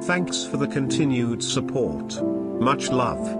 Thanks for the continued support. Much love.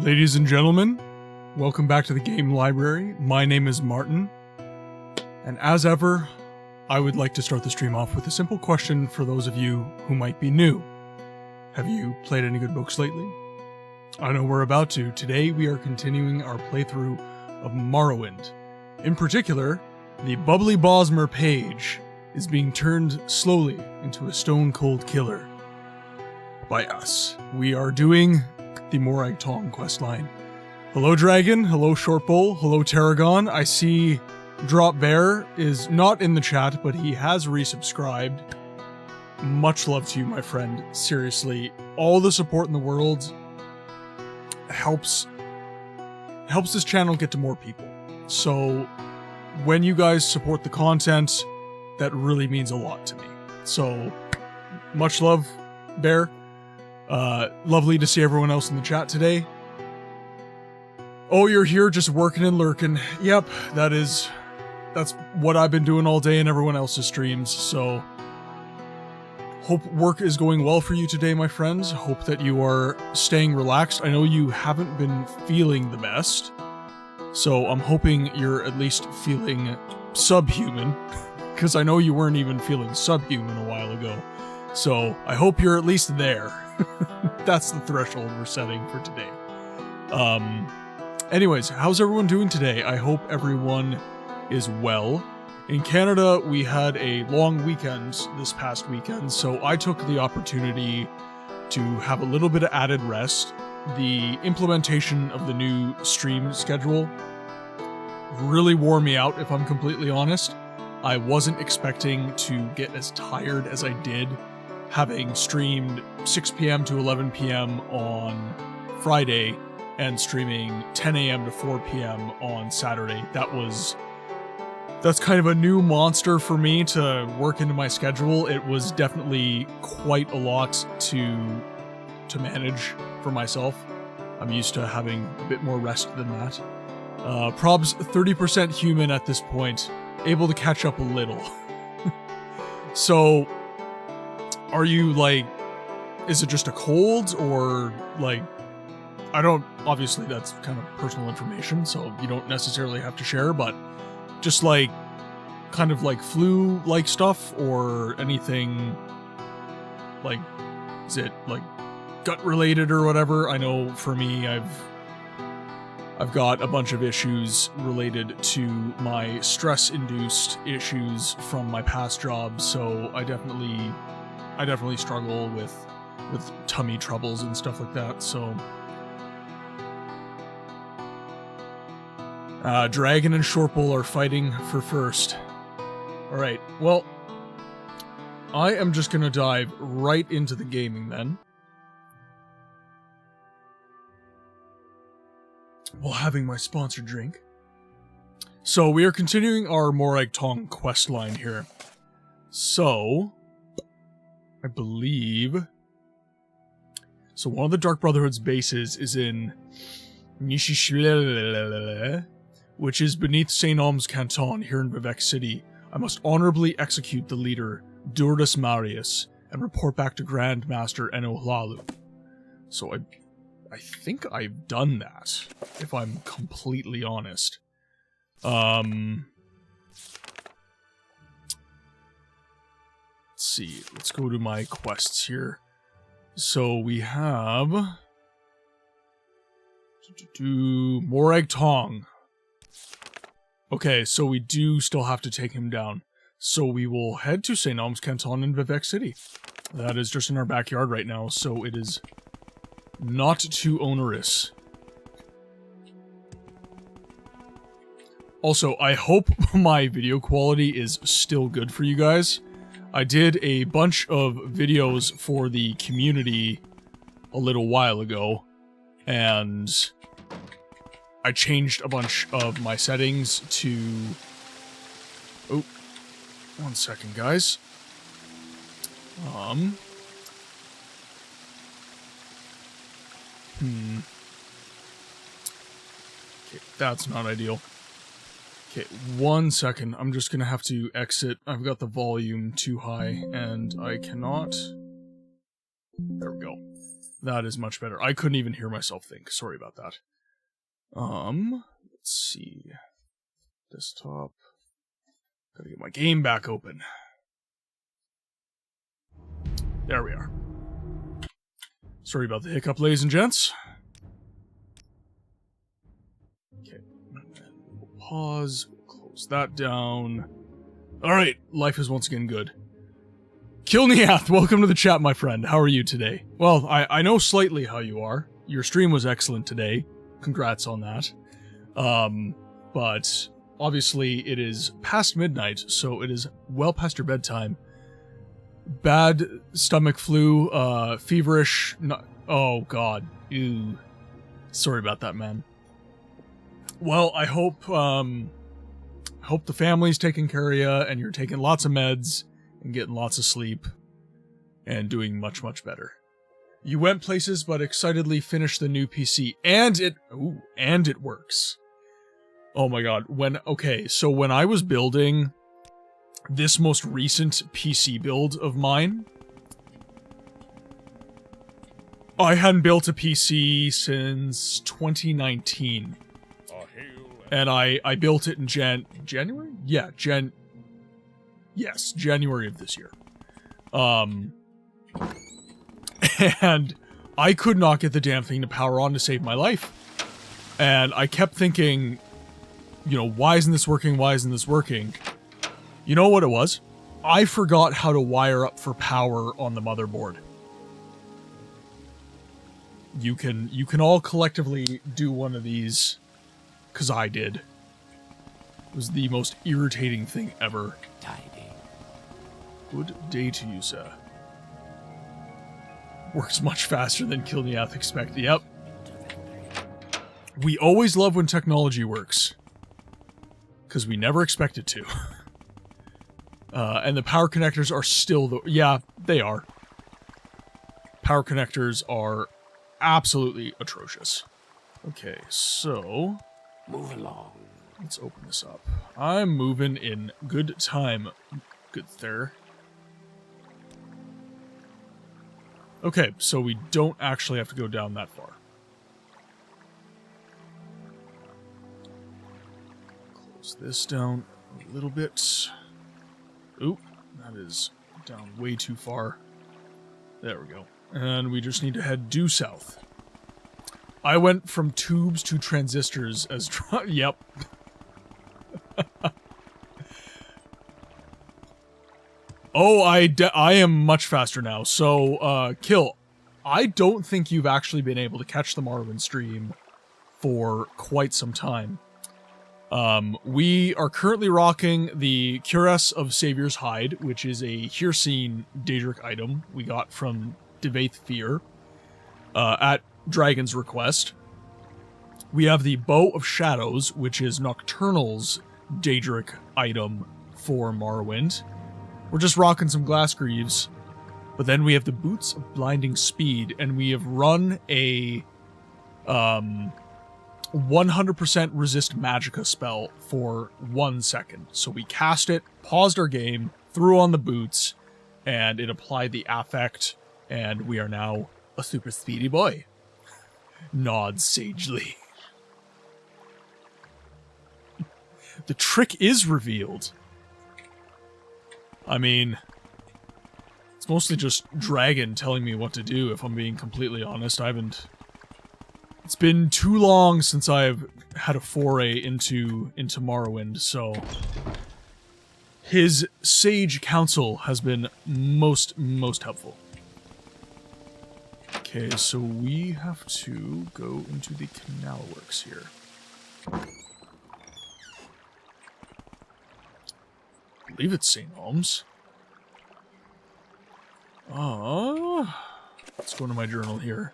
Ladies and gentlemen, welcome back to the game library. My name is Martin, and as ever, I would like to start the stream off with a simple question for those of you who might be new. Have you played any good books lately? I know we're about to. Today we are continuing our playthrough of Morrowind. In particular, the bubbly BOSMER page is being turned slowly into a stone-cold killer by us. We are doing the Morag Tong questline. Hello Dragon, hello Shortbowl, hello Tarragon. I see Drop Bear is not in the chat, but he has resubscribed. Much love to you, my friend. Seriously, all the support in the world helps this channel get to more people. So when you guys support the content, that really means a lot to me. So much love, Bear. Lovely to see everyone else in the chat today. Oh, you're here just working and lurking. Yep, that's what I've been doing all day in everyone else's streams, so hope work is going well for you today, my friends. Hope that you are staying relaxed. I know you haven't been feeling the best, so I'm hoping you're at least feeling subhuman, because I know you weren't even feeling subhuman a while ago. So I hope you're at least there. That's the threshold we're setting for today. Anyways, how's everyone doing today? I hope everyone is well. In Canada, we had a long weekend this past weekend, so I took the opportunity to have a little bit of added rest. The implementation of the new stream schedule really wore me out, if I'm completely honest. I wasn't expecting to get as tired as I did, having streamed 6 p.m. to 11 p.m. on Friday and streaming 10 a.m. to 4 p.m. on Saturday. That's kind of a new monster for me to work into my schedule. It was definitely quite a lot to manage for myself. I'm used to having a bit more rest than that. Prob's 30% human at this point, able to catch up a little. So, are you like, is it just a cold, or like, obviously that's kind of personal information, so you don't necessarily have to share, but just like, kind of like flu-like stuff, or anything, like, is it like gut-related or whatever? I know for me, I've got a bunch of issues related to my stress-induced issues from my past job, so I definitely struggle with tummy troubles and stuff like that, so Dragon and Shortbull are fighting for first. Alright, well, I am just gonna dive right into the gaming then. While having my sponsored drink. So, we are continuing our Morag Tong questline here. So, I believe... So, one of the Dark Brotherhood's bases is in Nishishlele, which is beneath St. Om's Canton here in Vivec City. I must honorably execute the leader, Durdus Marius, and report back to Grand Master Enohlalu. So I think I've done that, if I'm completely honest. Let's see, let's go to my quests here. So we have... Morag Tong. Okay, so we do still have to take him down. So we will head to St. Om's Canton in Vivec City. That is just in our backyard right now, so it is not too onerous. Also, I hope my video quality is still good for you guys. I did a bunch of videos for the community a little while ago, and I changed a bunch of my settings to... Oh, one second, guys. Okay, that's not ideal. Okay, one second. I'm just gonna have to exit. I've got the volume too high, and I cannot... There we go. That is much better. I couldn't even hear myself think. Sorry about that. Let's see. Desktop. Gotta get my game back open. There we are. Sorry about the hiccup, ladies and gents. Okay. We'll pause. We'll close that down. Alright, life is once again good. Kilniath, welcome to the chat, my friend. How are you today? Well, I know slightly how you are. Your stream was excellent today. Congrats on that. But obviously it is past midnight, so it is well past your bedtime. Bad stomach flu, feverish, oh god, ew. Sorry about that, man. Well, I hope the family's taking care of you, and you're taking lots of meds, and getting lots of sleep, and doing much, much better. You went places, but excitedly finished the new PC, and it works. Oh my god, so when I was building this most recent PC build of mine, I hadn't built a PC since 2019. And I built it in January? Yeah, January of this year. And I could not get the damn thing to power on to save my life. And I kept thinking, you know, why isn't this working? Why isn't this working? You know what it was? I forgot how to wire up for power on the motherboard. You can all collectively do one of these, because I did. It was the most irritating thing ever. Tidy. Good day to you, sir. Works much faster than Kilniath expected. Yep. We always love when technology works, because we never expect it to. And the power connectors are still yeah, they are. Power connectors are absolutely atrocious. Okay, so Move along. let's open this up. I'm moving in good time, good sir. Okay, so we don't actually have to go down that far. Close this down a little bit. Oop, that is down way too far. There we go. And we just need to head due south. I went from tubes to transistors as... Yep. Oh, I am much faster now. So, Kill, I don't think you've actually been able to catch the Morrowind stream for quite some time. We are currently rocking the Cuirass of Savior's Hide, which is a Hearseen Daedric item we got from Devaith Fear at Dragon's request. We have the Bow of Shadows, which is Nocturnal's Daedric item for Morrowind. We're just rocking some glass greaves. But then we have the Boots of Blinding Speed, and we have run a 100% resist magicka spell for 1 second. So we cast it, paused our game, threw on the boots, and it applied the affect, and we are now a super speedy boy. Nods sagely. The trick is revealed. I mean, it's mostly just Dragon telling me what to do, if I'm being completely honest. It's been too long since I've had a foray into Morrowind, so his sage counsel has been most helpful. Okay, so we have to go into the canal works here. I believe it's St. Holmes. Let's go into my journal here.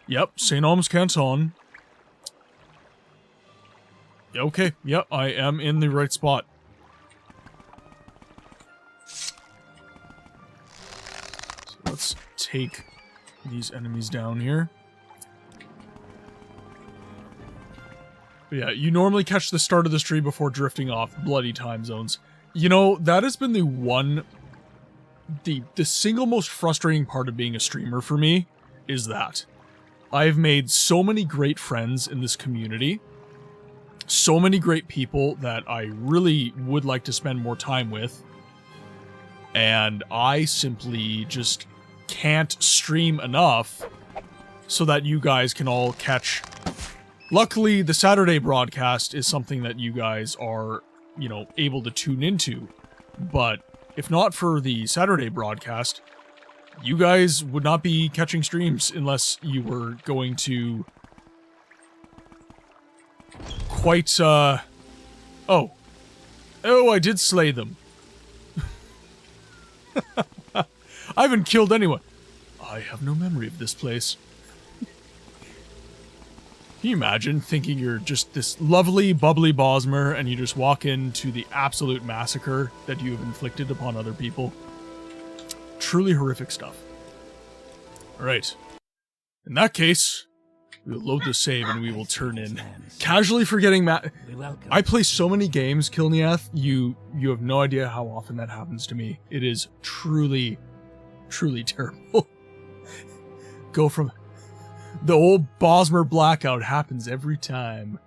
Yep, St. Holmes Canton. Okay, yep, I am in the right spot. So let's take these enemies down here. But yeah, you normally catch the start of the stream before drifting off. Bloody time zones. You know, that has been the single most frustrating part of being a streamer for me, is that I've made so many great friends in this community, so many great people that I really would like to spend more time with, and I simply just can't stream enough so that you guys can all catch. Luckily, the Saturday broadcast is something that you guys are, you know, able to tune into, but if not for the Saturday broadcast, you guys would not be catching streams unless you were going to quite, Oh, I did slay them. I haven't killed anyone. I have no memory of this place. Can you imagine thinking you're just this lovely, bubbly BOSMER and you just walk into the absolute massacre that you have inflicted upon other people? Truly horrific stuff. Alright. In that case, we'll load the save and we will turn in. Casually forgetting I play so many games, Kilniath, you have no idea how often that happens to me. It is truly, truly terrible. Go from... The old BOSMER blackout happens every time.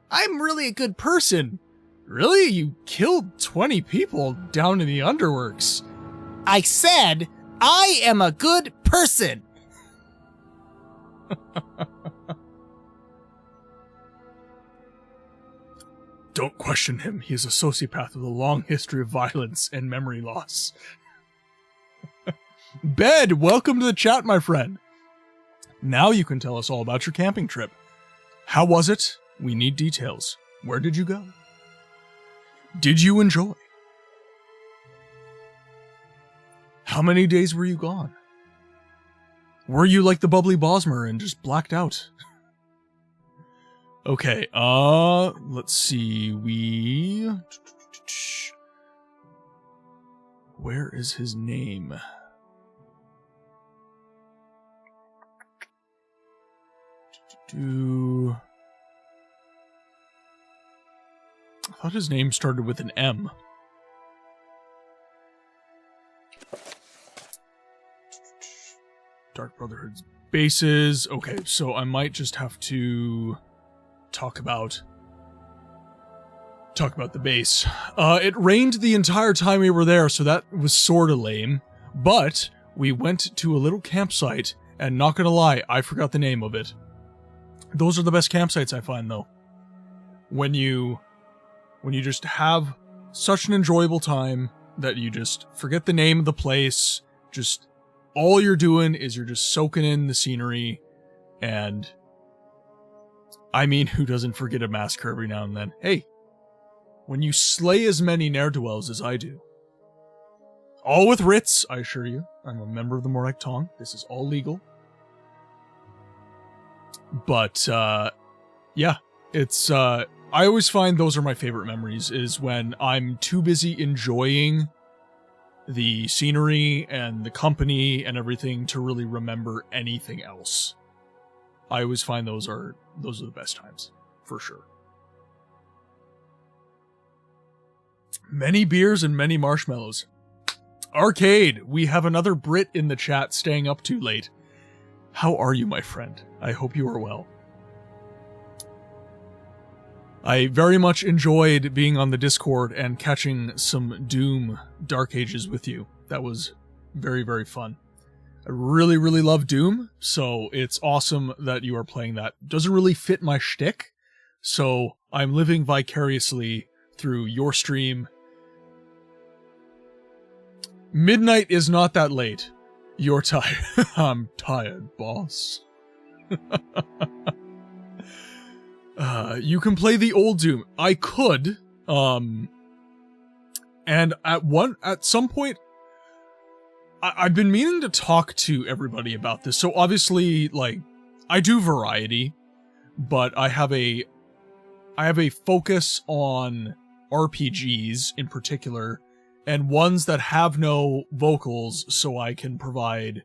I'm really a good person. Really? You killed 20 people down in the underworks. I said, I am a good person. Don't question him. He is a sociopath with a long history of violence and memory loss. Bed, welcome to the chat, my friend. Now you can tell us all about your camping trip. How was it? We need details. Where did you go? Did you enjoy? How many days were you gone? Were you like the bubbly BOSMER and just blacked out? Okay, let's see, where is his name? I thought his name started with an M. Dark Brotherhood's bases. Okay, so I might just have to talk about the base. It rained the entire time we were there, so that was sorta lame. But we went to a little campsite, and not gonna lie, I forgot the name of it. Those are the best campsites I find, though. When you just have such an enjoyable time that you just forget the name of the place, just all you're doing is you're just soaking in the scenery, and I mean, who doesn't forget a massacre every now and then? Hey, when you slay as many ne'er-do-wells as I do, all with writs, I assure you, I'm a member of the Morag Tong, this is all legal. But, yeah, it's, I always find those are my favorite memories, is when I'm too busy enjoying the scenery and the company and everything to really remember anything else. I always find those are the best times, for sure. Many beers and many marshmallows. Arcade, we have another Brit in the chat staying up too late. How are you, my friend? I hope you are well. I very much enjoyed being on the Discord and catching some Doom Dark Ages with you. That was very, very fun. I really, really love Doom, so it's awesome that you are playing that. Doesn't really fit my shtick, so I'm living vicariously through your stream. Midnight is not that late. You're tired. I'm tired, boss. You can play the old Doom. I could, and at some point, I've been meaning to talk to everybody about this. So obviously, like, I do variety, but I have a focus on RPGs in particular, and ones that have no vocals, so I can provide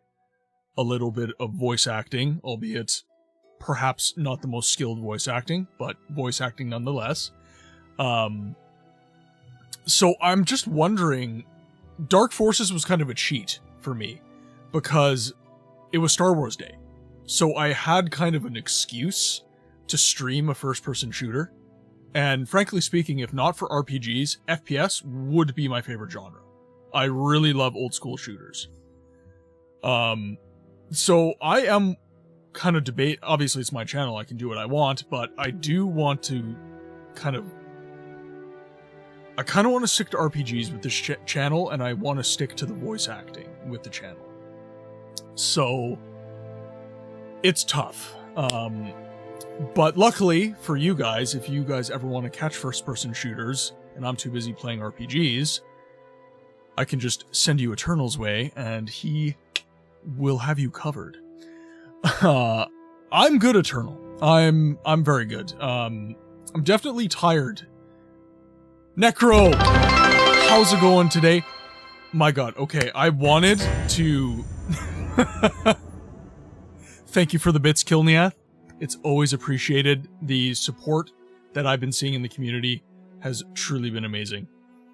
a little bit of voice acting, albeit perhaps not the most skilled voice acting, but voice acting nonetheless. So I'm just wondering, Dark Forces was kind of a cheat for me, because it was Star Wars Day. So I had kind of an excuse to stream a first-person shooter. And frankly speaking, if not for RPGs, FPS would be my favorite genre. I really love old-school shooters. So I am kind of obviously it's my channel, I can do what I want, but I do want to kind of want to stick to RPGs with this channel, and I want to stick to the voice acting with the channel. So it's tough. But luckily for you guys, if you guys ever want to catch first-person shooters, and I'm too busy playing RPGs, I can just send you Eternal's way, and he will have you covered. I'm good, Eternal. I'm very good. I'm definitely tired. Necro! How's it going today? My god, okay, I wanted to... Thank you for the bits, Kilniath. It's always appreciated. The support that I've been seeing in the community has truly been amazing.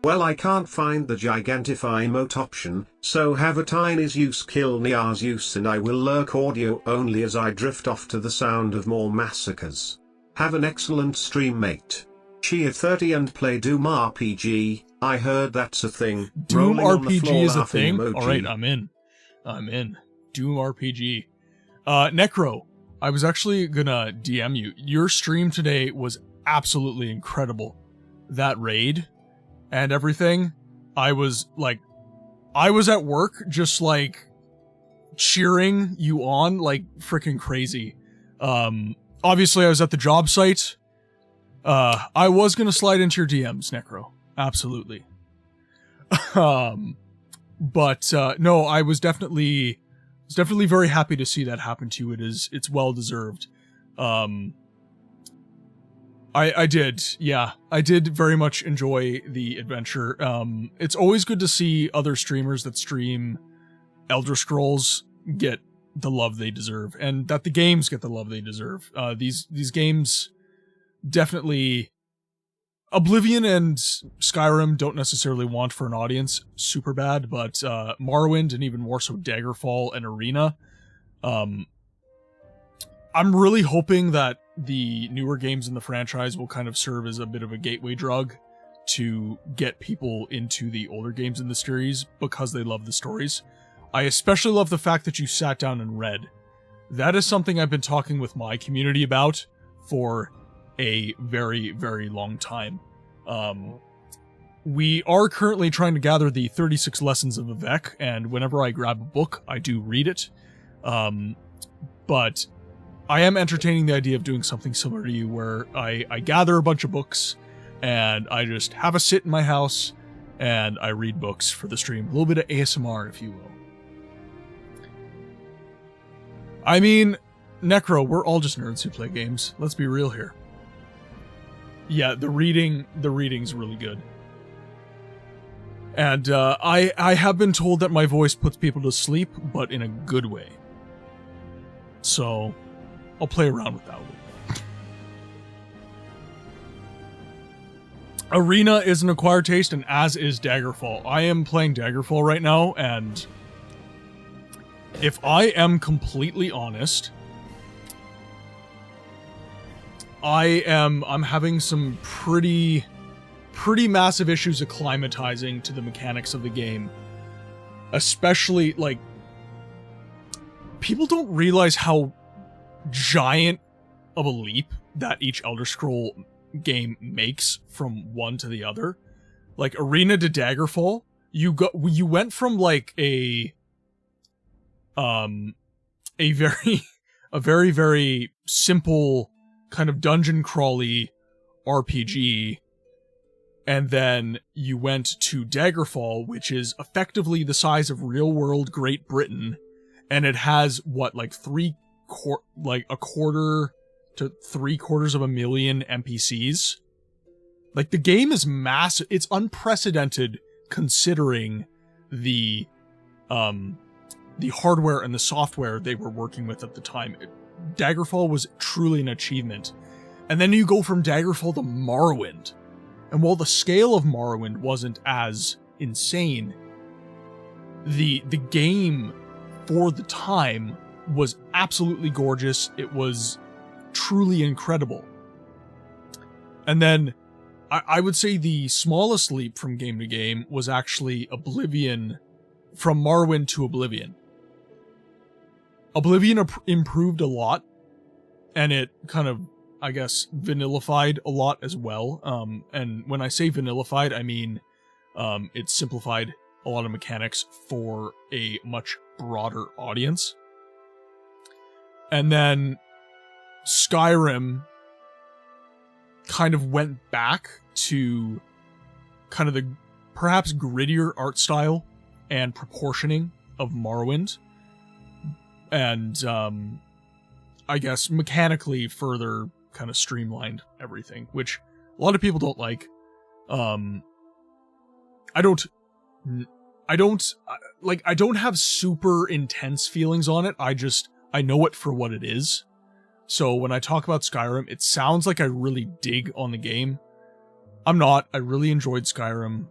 Well, I can't find the gigantify emote option, so have a tiny's use Kilniar's use and I will lurk audio only as I drift off to the sound of more massacres. Have an excellent stream, mate. Cheer 30 and play Doom RPG. I heard that's a thing. Doom Rolling on the RPG floor is a laughing thing? emoji. Alright, I'm in. Doom RPG. Necro, I was actually gonna DM you. Your stream today was absolutely incredible. That raid and everything, I was at work just like cheering you on like freaking crazy. Obviously I was at the job site. I was gonna slide into your DMs, Necro. Absolutely. But no, I was definitely very happy to see that happen to you. It's well deserved. I did, yeah. I did very much enjoy the adventure. It's always good to see other streamers that stream Elder Scrolls get the love they deserve, and that the games get the love they deserve. These games definitely... Oblivion and Skyrim don't necessarily want for an audience super bad, but Morrowind and even more so Daggerfall and Arena, I'm really hoping that the newer games in the franchise will kind of serve as a bit of a gateway drug to get people into the older games in the series because they love the stories. I especially love the fact that you sat down and read. That is something I've been talking with my community about for a very, very long time. We are currently trying to gather the 36 Lessons of Vivek, and whenever I grab a book, I do read it. But I am entertaining the idea of doing something similar to you, where I gather a bunch of books, and I just have a sit in my house, and I read books for the stream. A little bit of ASMR, if you will. I mean, Necro, we're all just nerds who play games. Let's be real here. Yeah, the reading's really good. And I have been told that my voice puts people to sleep, but in a good way. So, I'll play around with that a little bit. Arena is an acquired taste, and as is Daggerfall. I am playing Daggerfall right now, and if I am completely honest, I'm having some pretty massive issues acclimatizing to the mechanics of the game. Especially, like, people don't realize how giant of a leap that each Elder Scroll game makes from one to the other. Like, Arena to Daggerfall, you went from like a very, very simple kind of dungeon crawly RPG, and then you went to Daggerfall, which is effectively the size of real-world Great Britain, and it has what, like a quarter to 3/4 of a million NPCs. Like, the game is massive. It's unprecedented considering the hardware and the software they were working with at the time. Daggerfall was truly an achievement. And then you go from Daggerfall to Morrowind. And while the scale of Morrowind wasn't as insane, the game for the time was absolutely gorgeous. It was truly incredible. And then I would say the smallest leap from game to game was actually Oblivion, from Morrowind to Oblivion. Oblivion improved a lot, and it kind of, I guess, vanillified a lot as well. And when I say vanillified, I mean it simplified a lot of mechanics for a much broader audience. And then Skyrim kind of went back to kind of the perhaps grittier art style and proportioning of Morrowind. And, I guess, mechanically further kind of streamlined everything, which a lot of people don't like. I don't have super intense feelings on it. I I know it for what it is. So when I talk about Skyrim, it sounds like I really dig on the game. I'm not. I really enjoyed Skyrim.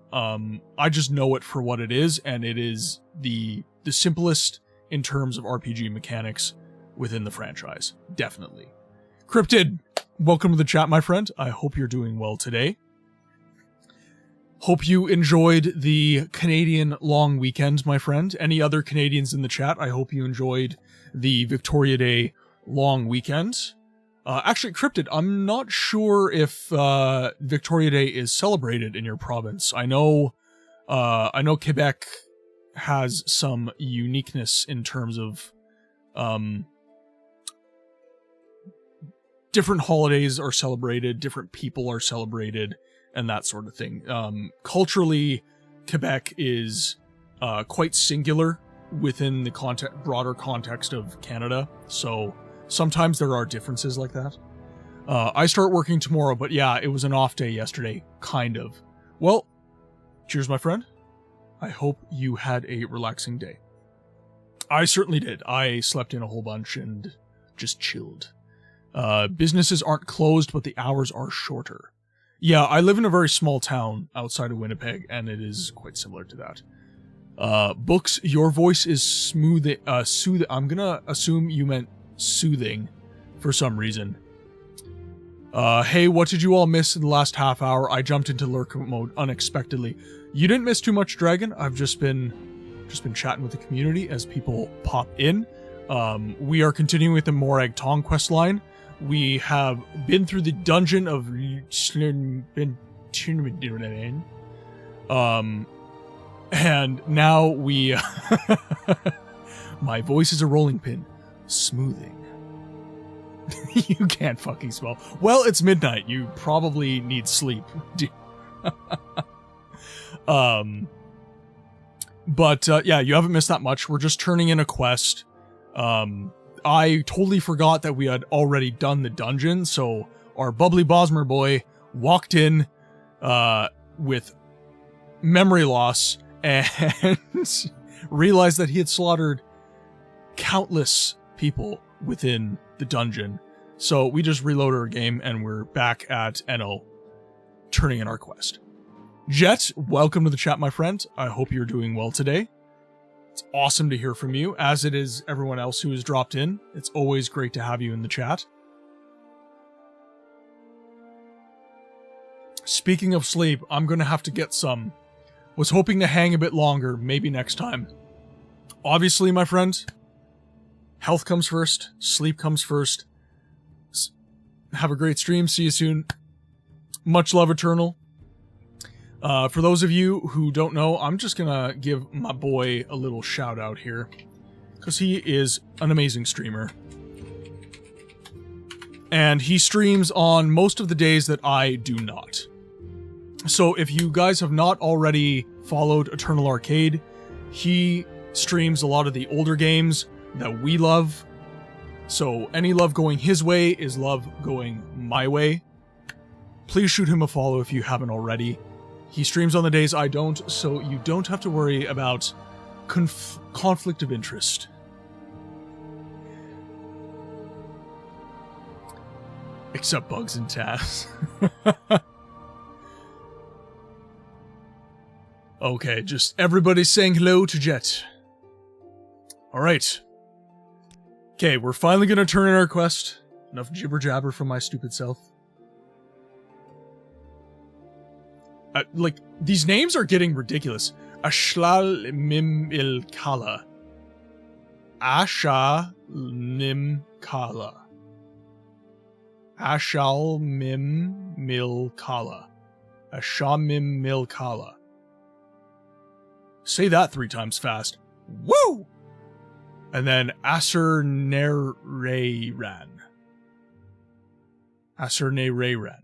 I just know it for what it is, and it is the simplest in terms of RPG mechanics within the franchise. Definitely. Cryptid, welcome to the chat, my friend. I hope you're doing well today. Hope you enjoyed the Canadian long weekend, my friend. Any other Canadians in the chat, I hope you enjoyed the Victoria Day long weekend. Actually, Cryptid, I'm not sure if Victoria Day is celebrated in your province. I know Quebec has some uniqueness in terms of different holidays are celebrated, different people are celebrated, and that sort of thing. Culturally, Quebec is quite singular within the broader context of Canada, so sometimes there are differences like that. I start working tomorrow, but yeah, it was an off day yesterday, kind of. Well, cheers, my friend. I hope you had a relaxing day. I certainly did. I slept in a whole bunch and just chilled. Businesses aren't closed, but the hours are shorter. Yeah, I live in a very small town outside of Winnipeg, and it is quite similar to that. Books, your voice is smooth. I'm gonna assume you meant soothing for some reason. Hey, what did you all miss in the last half hour? I jumped into lurk mode unexpectedly. You didn't miss too much, Dragon. I've just been chatting with the community as people pop in. We are continuing with the Morag Tong questline. We have been through the dungeon of and now we my voice is a rolling pin. Smoothing. You can't fucking spell. Well, it's midnight. You probably need sleep. But yeah, you haven't missed that much. We're just turning in a quest. I totally forgot that we had already done the dungeon, so our bubbly BOSMER boy walked in with memory loss and realized that he had slaughtered countless people within the dungeon. So we just reloaded our game and we're back at NO, turning in our quest. Jet, welcome to the chat, my friend. I hope you're doing well today. It's awesome to hear from you, as it is everyone else who has dropped in. It's always great to have you in the chat. Speaking of sleep, I'm going to have to get some. Was hoping to hang a bit longer, maybe next time. Obviously, my friend, health comes first, sleep comes first. Have a great stream, see you soon. Much love, Eternal. For those of you who don't know, I'm just gonna give my boy a little shout out here, because he is an amazing streamer. And he streams on most of the days that I do not. So if you guys have not already followed Eternal Arcade, he streams a lot of the older games that we love. So any love going his way is love going my way. Please shoot him a follow if you haven't already. He streams on the days I don't, so you don't have to worry about conflict of interest. Except Bugs and Taz. Okay, just everybody saying hello to Jet. Alright. Okay, we're finally gonna turn in our quest. Enough jibber jabber from my stupid self. Like, these names are getting ridiculous. Ashlal Mim Il Kala. Asha Nim Kala. Ashal Mim Mil Kala. Ashamim Mil Kala. Say that 3 times fast. Woo! And then Aser Nereyran. Aser Nereyran.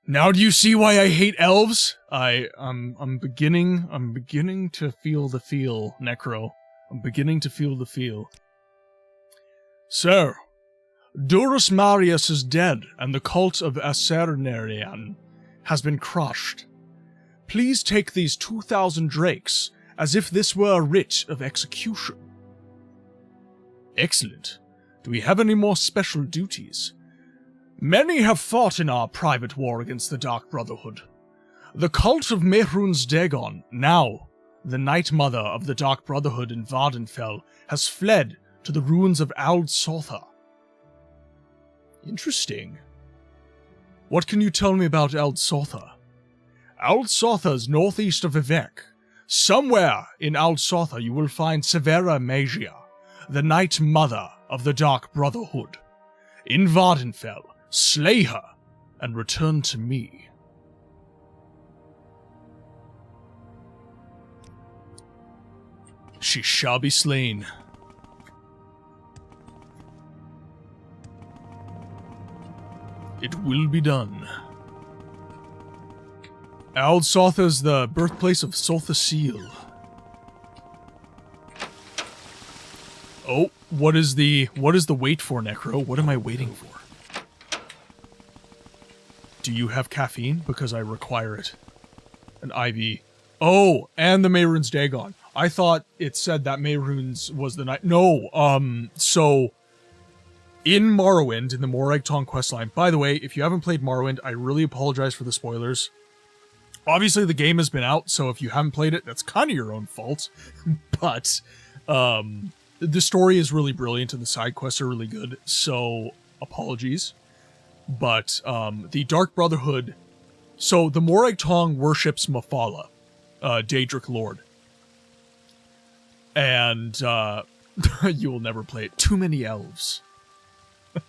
Now do you see why I hate elves? I'm beginning to feel the feel, Necro. I'm beginning to feel the feel. Sir, Durus Marius is dead, and the cult of Asernerian has been crushed. Please take these 2,000 drakes as if this were a writ of execution. Excellent. Do we have any more special duties? Many have fought in our private war against the Dark Brotherhood. The cult of Mehrunes Dagon, now the Night Mother of the Dark Brotherhood in Vardenfell, has fled to the ruins of Ald Sotha. Interesting. What can you tell me about Ald Sotha? Ald Sotha is northeast of Vivek. Somewhere in Ald Sotha you will find Severa Magia, the Night Mother of the Dark Brotherhood. In Vardenfell, slay her and return to me. She shall be slain. It will be done. Ald Sotha is the birthplace of Sotha Seal. Oh, what is the wait for, Necro? What am I waiting for? Do you have caffeine? Because I require it. An IV. Oh, and the Mehrunes Dagon. I thought it said that Mehrunes was the night. No, so in Morrowind, in the Morag Tong questline. By the way, if you haven't played Morrowind, I really apologize for the spoilers. Obviously, the game has been out, so if you haven't played it, that's kind of your own fault. But the story is really brilliant and the side quests are really good, so apologies. But the Dark Brotherhood... So, the Morag Tong worships Mephala, Daedric Lord. And you will never play it. Too many elves.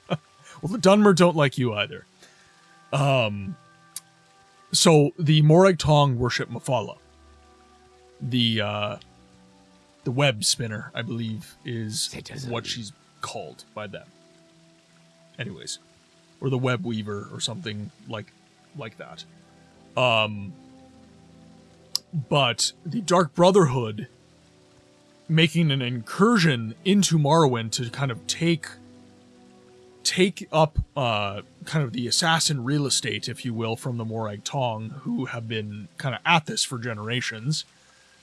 Well, the Dunmer don't like you either. So, the Morag Tong worship Mephala. The web spinner, I believe, is what she's called by them. Anyways. Or the web weaver or something like that. But the Dark Brotherhood making an incursion into Morrowind to kind of take up kind of the assassin real estate, if you will, from the Morag Tong, who have been kind of at this for generations.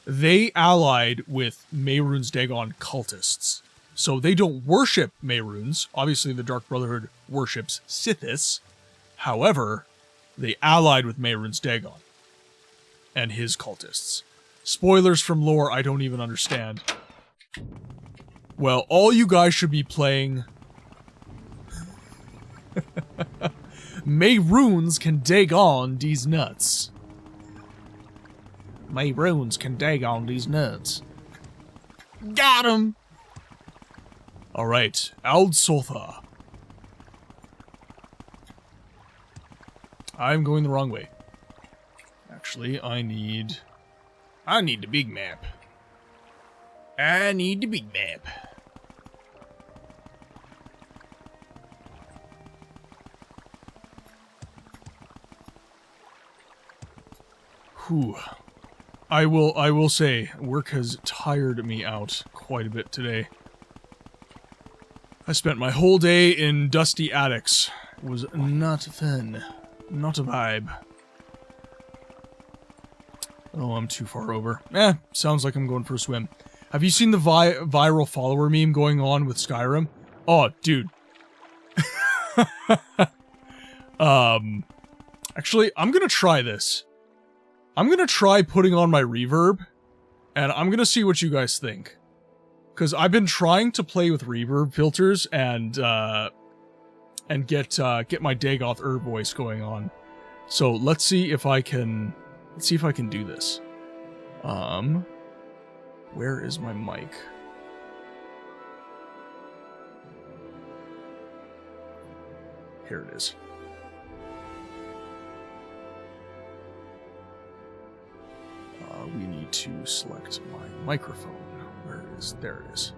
They allied with Mehrunes Dagon cultists. So they don't worship Mehrunes. Obviously, the Dark Brotherhood worships Sithis. However, they allied with Mehrunes Dagon and his cultists. Spoilers from lore I don't even understand. Well, all you guys should be playing... Mehrunes can dig on these nuts. Mehrunes can dig on these nuts. Got him! Alright, Ald Sotha. I'm going the wrong way. Actually, I need the big map. I need the big map. Whew. I will say, work has tired me out quite a bit today. I spent my whole day in dusty attics. It was not fun. Not a vibe. Oh, I'm too far over. Sounds like I'm going for a swim. Have you seen the viral follower meme going on with Skyrim? Oh, dude. Actually, I'm gonna try this. I'm gonna try putting on my reverb, and I'm gonna see what you guys think. Because I've been trying to play with reverb filters and get my Dagoth voice going on. So let's see if I can do this. Where is my mic? Here it is. We need to select my microphone. Where it is? There it is.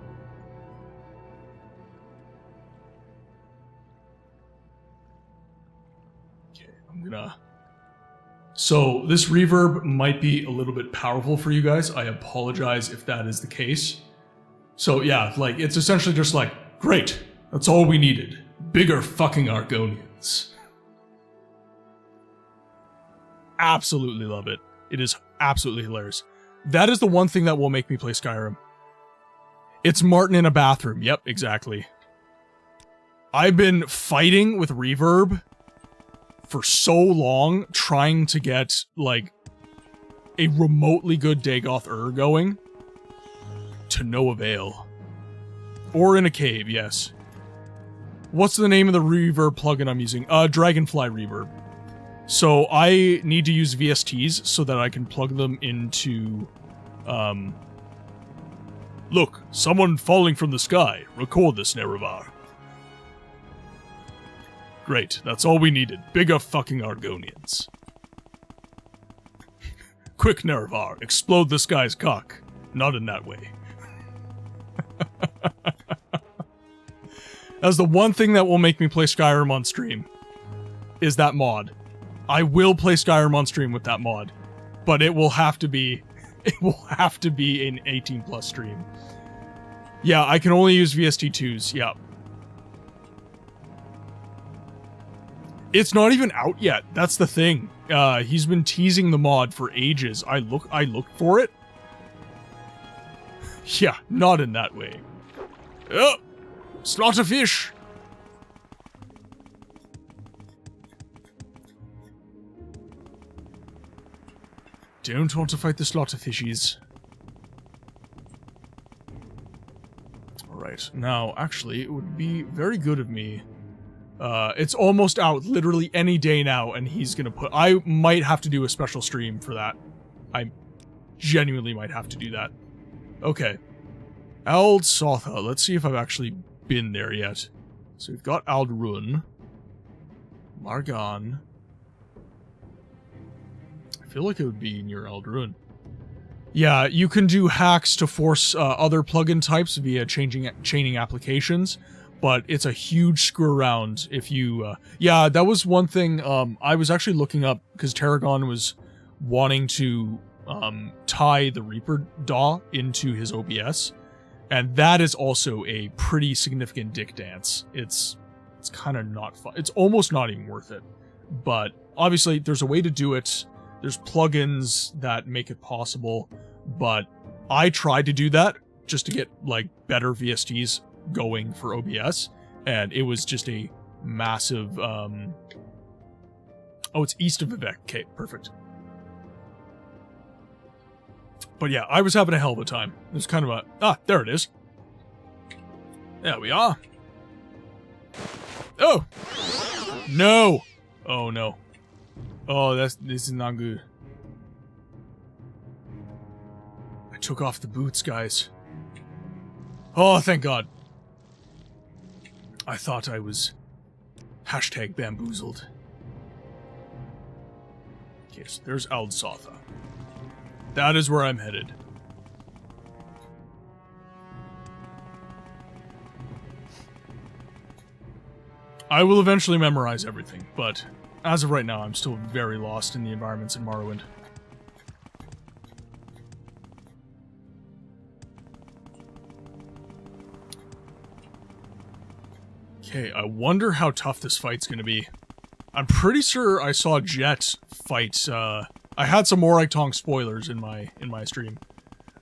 Okay, I'm gonna... So, this reverb might be a little bit powerful for you guys. I apologize if that is the case. So, yeah, like, it's essentially just like, great, that's all we needed. Bigger fucking Argonians. Absolutely love it. It is absolutely hilarious. That is the one thing that will make me play Skyrim. It's Martin in a bathroom. Yep, exactly. I've been fighting with reverb for so long, trying to get, like, a remotely good Dagoth going, to no avail. Or in a cave, yes. What's the name of the reverb plugin I'm using? Dragonfly Reverb. So I need to use VSTs so that I can plug them into, look, someone falling from the sky. Record this, Nerevar. Great, that's all we needed. Bigger fucking Argonians. Quick, Nerevar, explode this guy's cock. Not in that way. That's the one thing that will make me play Skyrim on stream, is that mod. I will play Skyrim on stream with that mod, but it will have to be an 18+ stream. Yeah, I can only use VST2s, yeah. It's not even out yet, that's the thing. He's been teasing the mod for ages. I looked for it. Yeah, not in that way. Oh, slaughter fish. Don't want to fight the slaughter fishies. Alright, now, actually, it would be very good of me. It's almost out, literally any day now, and he's gonna put... I might have to do a special stream for that. I genuinely might have to do that. Okay. Ald Sotha, let's see if I've actually been there yet. So we've got Aldrun. Margan. I feel like it would be near Aldrun. Yeah, you can do hacks to force other plugin types via chaining applications, but it's a huge screw around if you... yeah, that was one thing I was actually looking up, because Tarragon was wanting to tie the Reaper DAW into his OBS, and that is also a pretty significant dick dance. It's kind of not fun. It's almost not even worth it. But obviously, there's a way to do it. There's plugins that make it possible, but I tried to do that just to get, like, better VSTs going for OBS, and it was just a massive, oh, it's east of Vivek. Okay, perfect. But yeah, I was having a hell of a time. It was kind of a... Ah, there it is. There we are. Oh! No! Oh, no. Oh, this is not good. I took off the boots, guys. Oh, thank God. I thought I was... hashtag bamboozled. Okay, so there's Aldsotha. That is where I'm headed. I will eventually memorize everything, but as of right now, I'm still very lost in the environments in Morrowind. Okay, I wonder how tough this fight's gonna be. I'm pretty sure I saw Jet fight, I had some Morag Tong spoilers in my stream.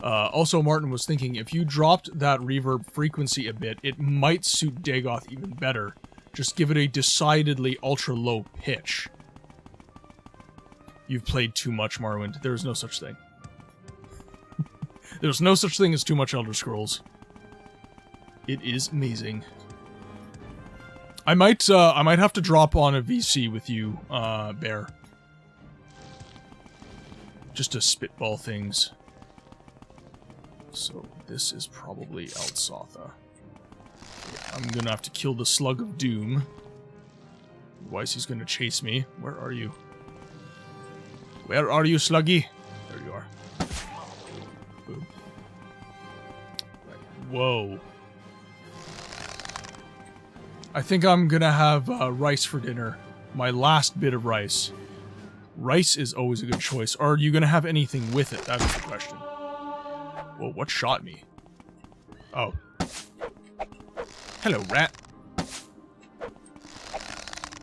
Also, Martin was thinking, if you dropped that reverb frequency a bit, it might suit Dagoth even better. Just give it a decidedly ultra-low pitch. You've played too much Morrowind. There is no such thing. There's no such thing as too much Elder Scrolls. It is amazing. I might have to drop on a VC with you, Bear. Just to spitball things. So, this is probably Aldsotha. I'm gonna have to kill the Slug of Doom. Otherwise he's gonna chase me. Where are you? Where are you, Sluggy? There you are. Boom. Right. Whoa. I think I'm gonna have rice for dinner. My last bit of rice. Rice is always a good choice. Are you gonna have anything with it? That is the question. Whoa, what shot me? Oh. Hello, rat.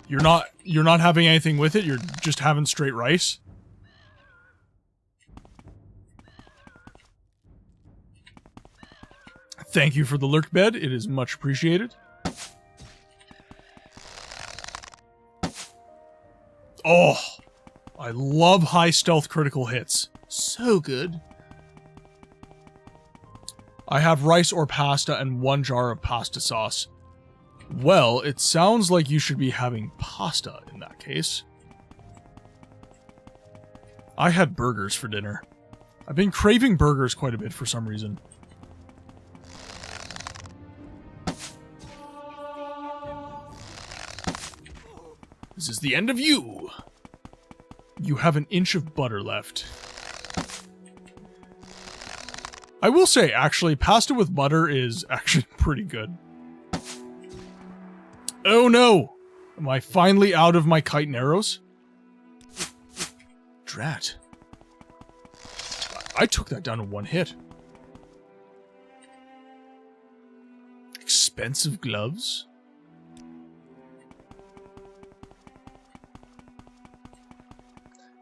You're not having anything with it? You're just having straight rice? Thank you for the lurk bed. It is much appreciated. Oh, I love high stealth critical hits. So good. I have rice or pasta and 1 jar of pasta sauce. Well, it sounds like you should be having pasta in that case. I had burgers for dinner. I've been craving burgers quite a bit for some reason. This is the end of you. You have an inch of butter left. I will say, actually, pasta with butter is actually pretty good. Oh no! Am I finally out of my kite and arrows? Drat. I took that down in 1 hit. Expensive gloves?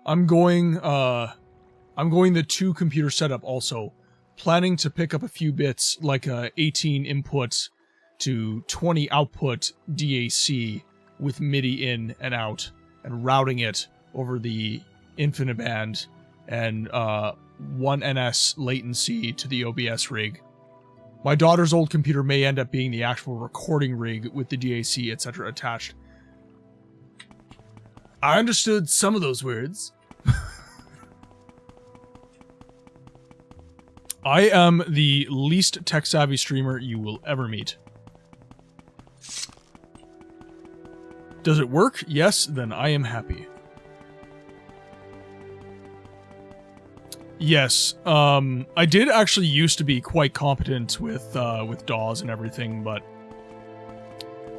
I'm going the 2 computer setup also. Planning to pick up a few bits, like a 18 input to 20 output DAC with MIDI in and out, and routing it over the InfiniBand and 1NS latency to the OBS rig. My daughter's old computer may end up being the actual recording rig with the DAC, etc. attached. I understood some of those words. I am the least tech-savvy streamer you will ever meet. Does it work? Yes, then I am happy. Yes, I did actually used to be quite competent with DAWs and everything, but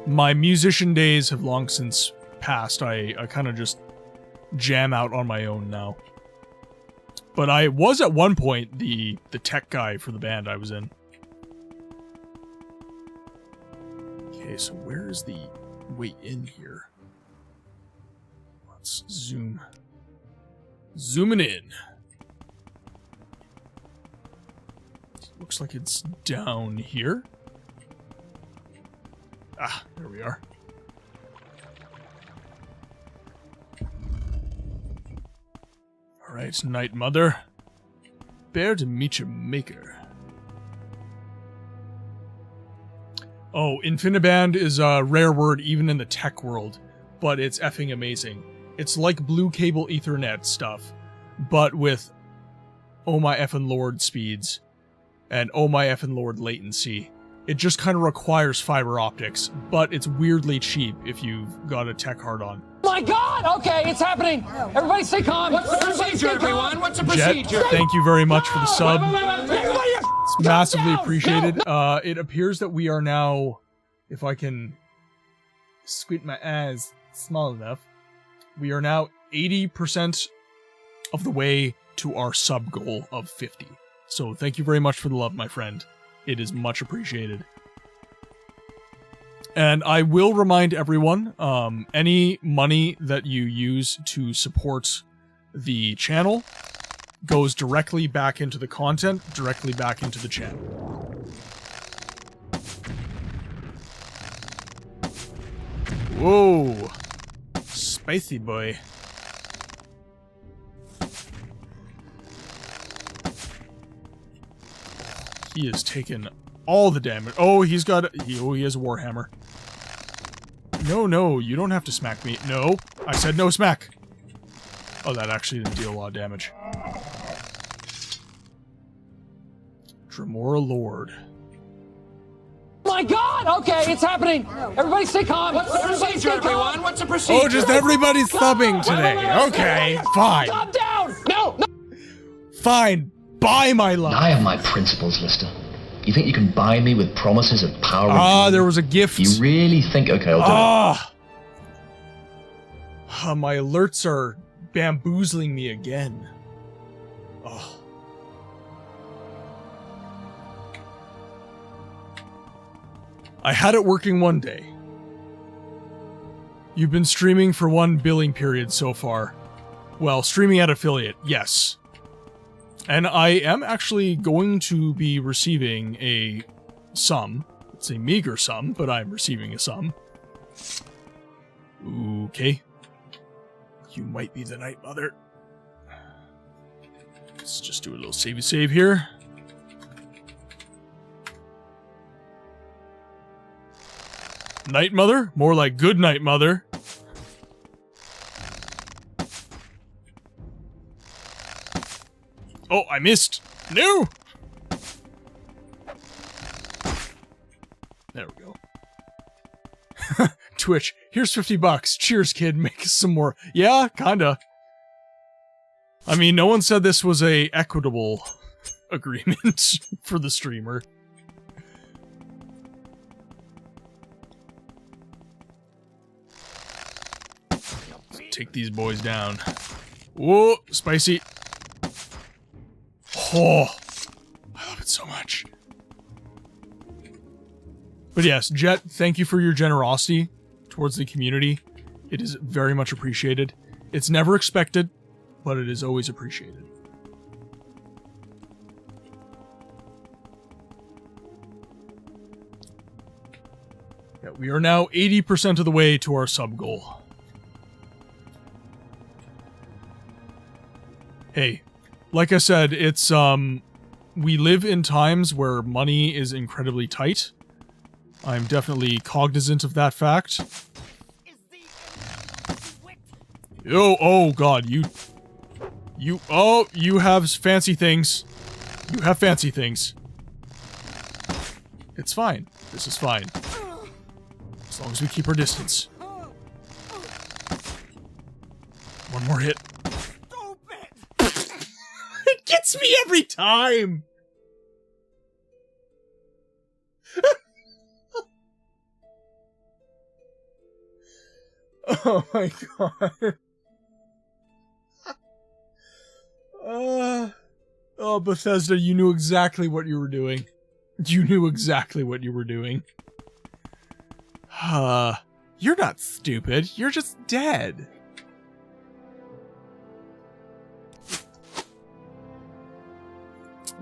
my musician days have long since passed. I kind of just jam out on my own now. But I was at one point the tech guy for the band I was in. Okay, so where is the way in here? Let's zoom. Zooming in. Looks like it's down here. Ah, there we are. Alright, Night Mother. Bear to meet your maker. Oh, InfiniBand is a rare word even in the tech world, but it's effing amazing. It's like blue cable Ethernet stuff, but with oh my effing lord speeds and oh my effing lord latency. It just kind of requires fiber optics, but it's weirdly cheap if you've got a tech hard on. My God! Okay, it's happening. Everybody stay calm. What's the procedure, everyone? What's the procedure? Jet, thank you very much for the sub. Everybody, It's massively appreciated. It appears that we are now, if I can squint my eyes small enough, we are now 80% of the way to our sub goal of 50. So thank you very much for the love, my friend. It is much appreciated. And I will remind everyone, any money that you use to support the channel goes directly back into the content, directly back into the channel. Whoa! Spicy boy. He has taken all the damage. Oh, he has a Warhammer. No, you don't have to smack me. No, I said no smack. Oh, that actually didn't deal a lot of damage. Dremora Lord. My God! Okay, it's happening. Everybody stay calm. What's the procedure, everyone? What's the procedure? Oh, just everybody's subbing today. Okay, fine. Calm down. No. Fine. Buy my love. I have my principles, Lister. You think you can buy me with promises of power? Ah, there was a gift. You really think? Okay, I'll do it. My alerts are bamboozling me again. Oh. I had it working one day. You've been streaming for one billing period so far. Well, streaming at affiliate, yes. And I am actually going to be receiving a sum. It's a meager sum, but I'm receiving a sum. Okay. You might be the Night Mother. Let's just do a little savey save here. Night Mother? More like Good Night Mother. Oh, I missed. No! There we go. Twitch, here's $50. Cheers, kid. Make us some more. Yeah, kinda. I mean, no one said this was a equitable agreement for the streamer. Take these boys down. Whoa, spicy. Oh, I love it so much. But yes, Jet, thank you for your generosity towards the community. It is very much appreciated. It's never expected, but it is always appreciated. Yeah, we are now 80% of the way to our sub goal. Hey, like I said, it's, we live in times where money is incredibly tight. I'm definitely cognizant of that fact. Oh god, you have fancy things. You have fancy things. It's fine. This is fine. As long as we keep our distance. One more hit. It gets me every time! Oh my god. Oh, Bethesda, you knew exactly what you were doing. You knew exactly what you were doing. You're not stupid. You're just dead.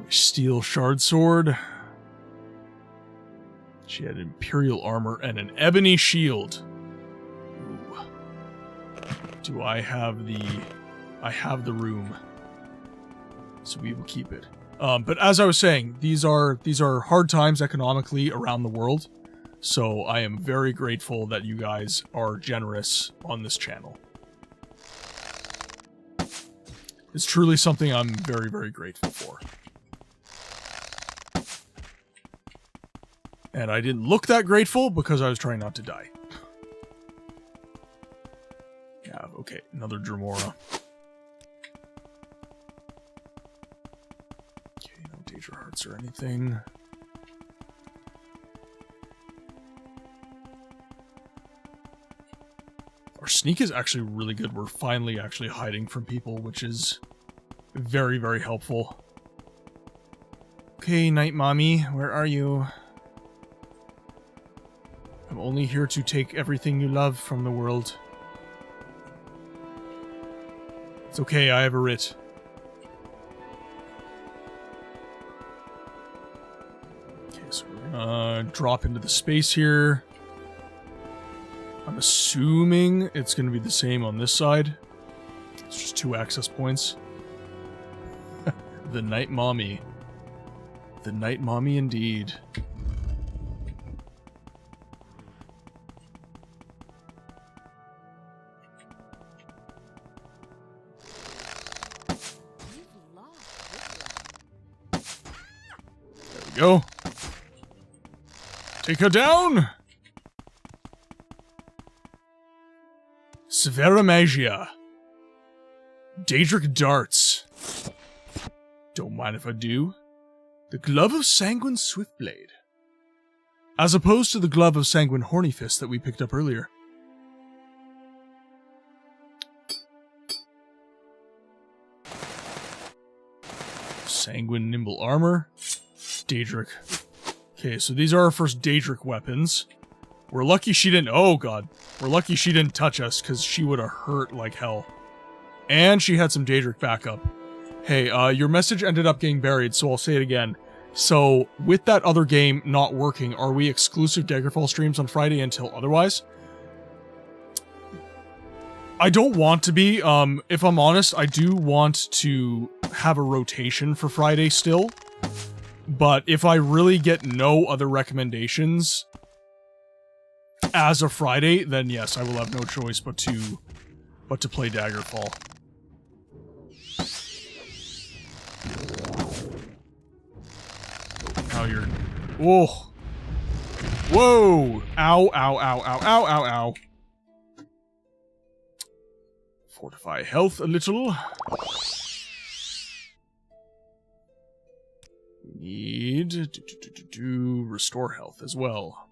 Steel shard sword. She had imperial armor and an ebony shield. Ooh. Do I have the... I have the room. So we will keep it. But as I was saying, these are hard times economically around the world. So I am very grateful that you guys are generous on this channel. It's truly something I'm very, very grateful for. And I didn't look that grateful because I was trying not to die. Yeah, okay, another Dremora. Okay, no Daedra Hearts or anything. Our sneak is actually really good. We're finally actually hiding from people, which is very, very helpful. Okay, Night Mommy, where are you? I'm only here to take everything you love from the world. It's okay, I have a writ. Okay, so we're gonna drop into the space here. I'm assuming it's gonna be the same on this side. It's just 2 access points. The Night Mommy. The Night Mommy indeed. Go. Take her down! Severa Magia. Daedric Darts. Don't mind if I do. The Glove of Sanguine Swiftblade. As opposed to the Glove of Sanguine Hornyfist that we picked up earlier. Sanguine Nimble Armor. Daedric. Okay, so these are our first Daedric weapons. We're lucky she didn't... Oh, God. We're lucky she didn't touch us, because she would have hurt like hell. And she had some Daedric backup. Hey, your message ended up getting buried, so I'll say it again. So, with that other game not working, are we exclusive Daggerfall streams on Friday until otherwise? I don't want to be. If I'm honest, I do want to have a rotation for Friday still. But if I really get no other recommendations as of Friday, then yes, I will have no choice but to play Daggerfall. Now you're... Whoa! Whoa! Ow, ow, ow, ow, ow, ow, ow. Fortify health a little. We need to restore health as well.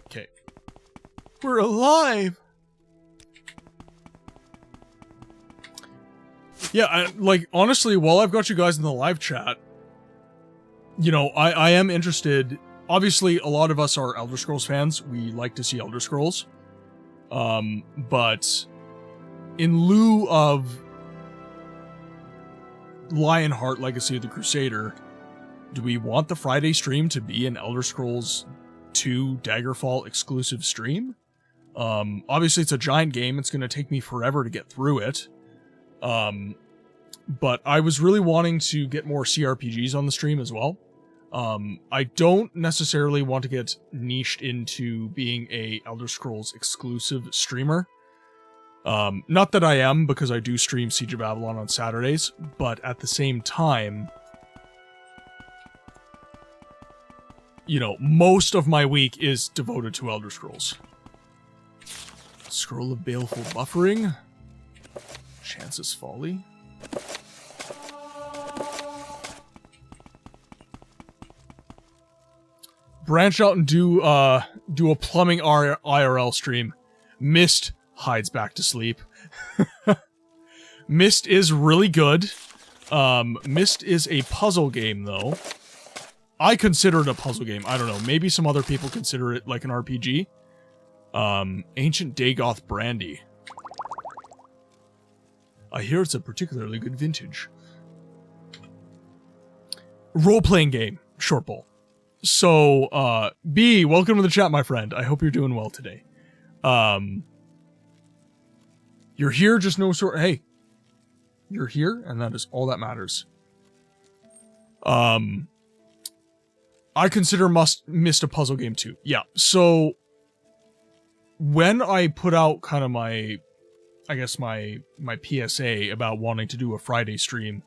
Okay. We're alive! Yeah, honestly, while I've got you guys in the live chat, you know, I am interested. Obviously, a lot of us are Elder Scrolls fans. We like to see Elder Scrolls. But in lieu of Lionheart Legacy of the Crusader, do we want the Friday stream to be an Elder Scrolls 2 Daggerfall exclusive stream? Obviously, it's a giant game. It's going to take me forever to get through it. But I was really wanting to get more CRPGs on the stream as well. I don't necessarily want to get niched into being a Elder Scrolls exclusive streamer. Not that I am, because I do stream Siege of Babylon on Saturdays, but at the same time, you know, most of my week is devoted to Elder Scrolls. Scroll of Baleful Buffering. Chance's Folly. Branch out and do a plumbing IRL stream. Mist hides back to sleep. Mist is really good. Mist is a puzzle game, though. I consider it a puzzle game. I don't know. Maybe some other people consider it like an RPG. Ancient Dagoth Brandy. I hear it's a particularly good vintage. Role-playing game. Short bowl. So, B, welcome to the chat, my friend. I hope you're doing well today. You're here, just no sort... Hey. You're here, and that is all that matters. I consider Mist a puzzle game, too. Yeah, so... When I put out kind of my... I guess my PSA about wanting to do a Friday stream,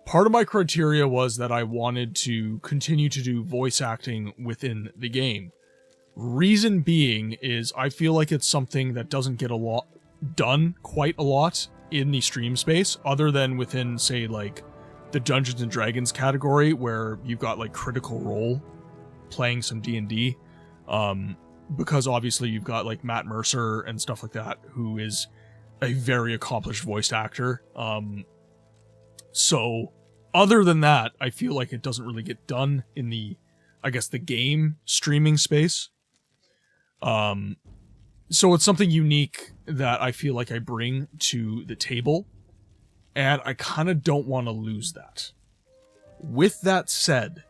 part of my criteria was that I wanted to continue to do voice acting within the game. Reason being is I feel like it's something that doesn't get done quite a lot in the stream space, other than within, say, like, the Dungeons and Dragons category, where you've got, like, Critical Role playing some D&D, because obviously you've got, like, Matt Mercer and stuff like that, who is a very accomplished voice actor. So, other than that, I feel like it doesn't really get done in the, I guess, the game streaming space. So it's something unique that I feel like I bring to the table, and I kind of don't want to lose that. With that said,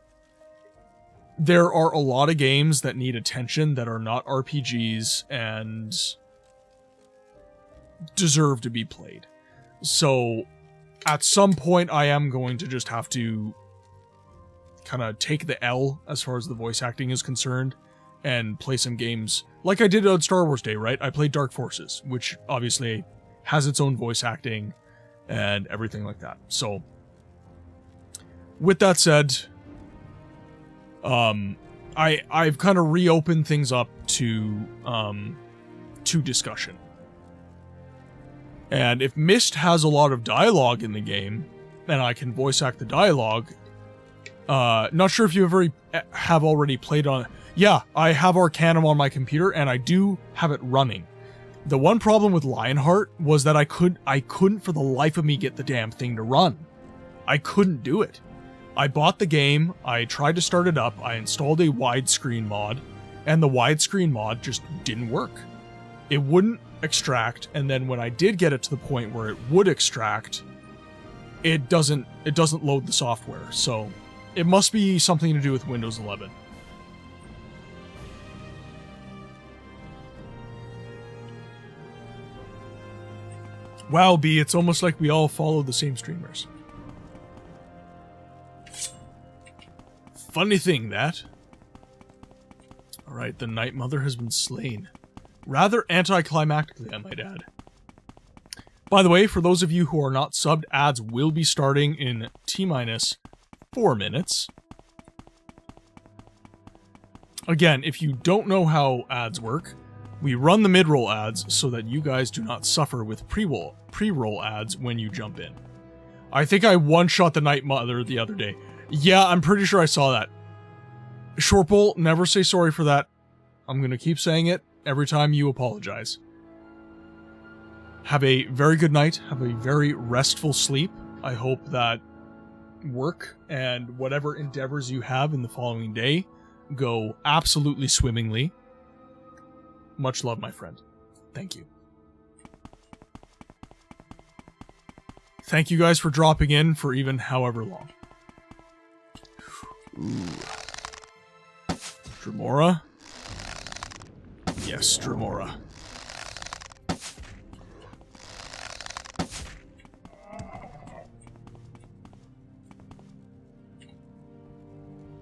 there are a lot of games that need attention that are not RPGs and deserve to be played. So, at some point, I am going to just have to kind of take the L as far as the voice acting is concerned and play some games like I did on Star Wars Day, right? I played Dark Forces, which obviously has its own voice acting and everything like that. So, with that said, I've kind of reopened things up to discussion. And if Mist has a lot of dialogue in the game, and I can voice act the dialogue, not sure if you have already played on... Yeah, I have Arcanum on my computer, and I do have it running. The one problem with Lionheart was that I couldn't for the life of me get the damn thing to run. I couldn't do it. I bought the game, I tried to start it up, I installed a widescreen mod, and the widescreen mod just didn't work. It wouldn't extract, and then when I did get it to the point where it would extract, it doesn't load the software. So it must be something to do with Windows 11. Wow, B, it's almost like we all follow the same streamers. Funny thing, that. Alright, the Night Mother has been slain. Rather anticlimactically, I might add. By the way, for those of you who are not subbed, ads will be starting in T-minus 4 minutes. Again, if you don't know how ads work, we run the mid-roll ads so that you guys do not suffer with pre-roll ads when you jump in. I think I one-shot the Night Mother the other day. Yeah, I'm pretty sure I saw that. Shortbull, never say sorry for that. I'm gonna keep saying it every time you apologize. Have a very good night. Have a very restful sleep. I hope that work and whatever endeavors you have in the following day go absolutely swimmingly. Much love, my friend. Thank you. Thank you guys for dropping in for even however long. Ooh. Dremora? Yes, Dremora.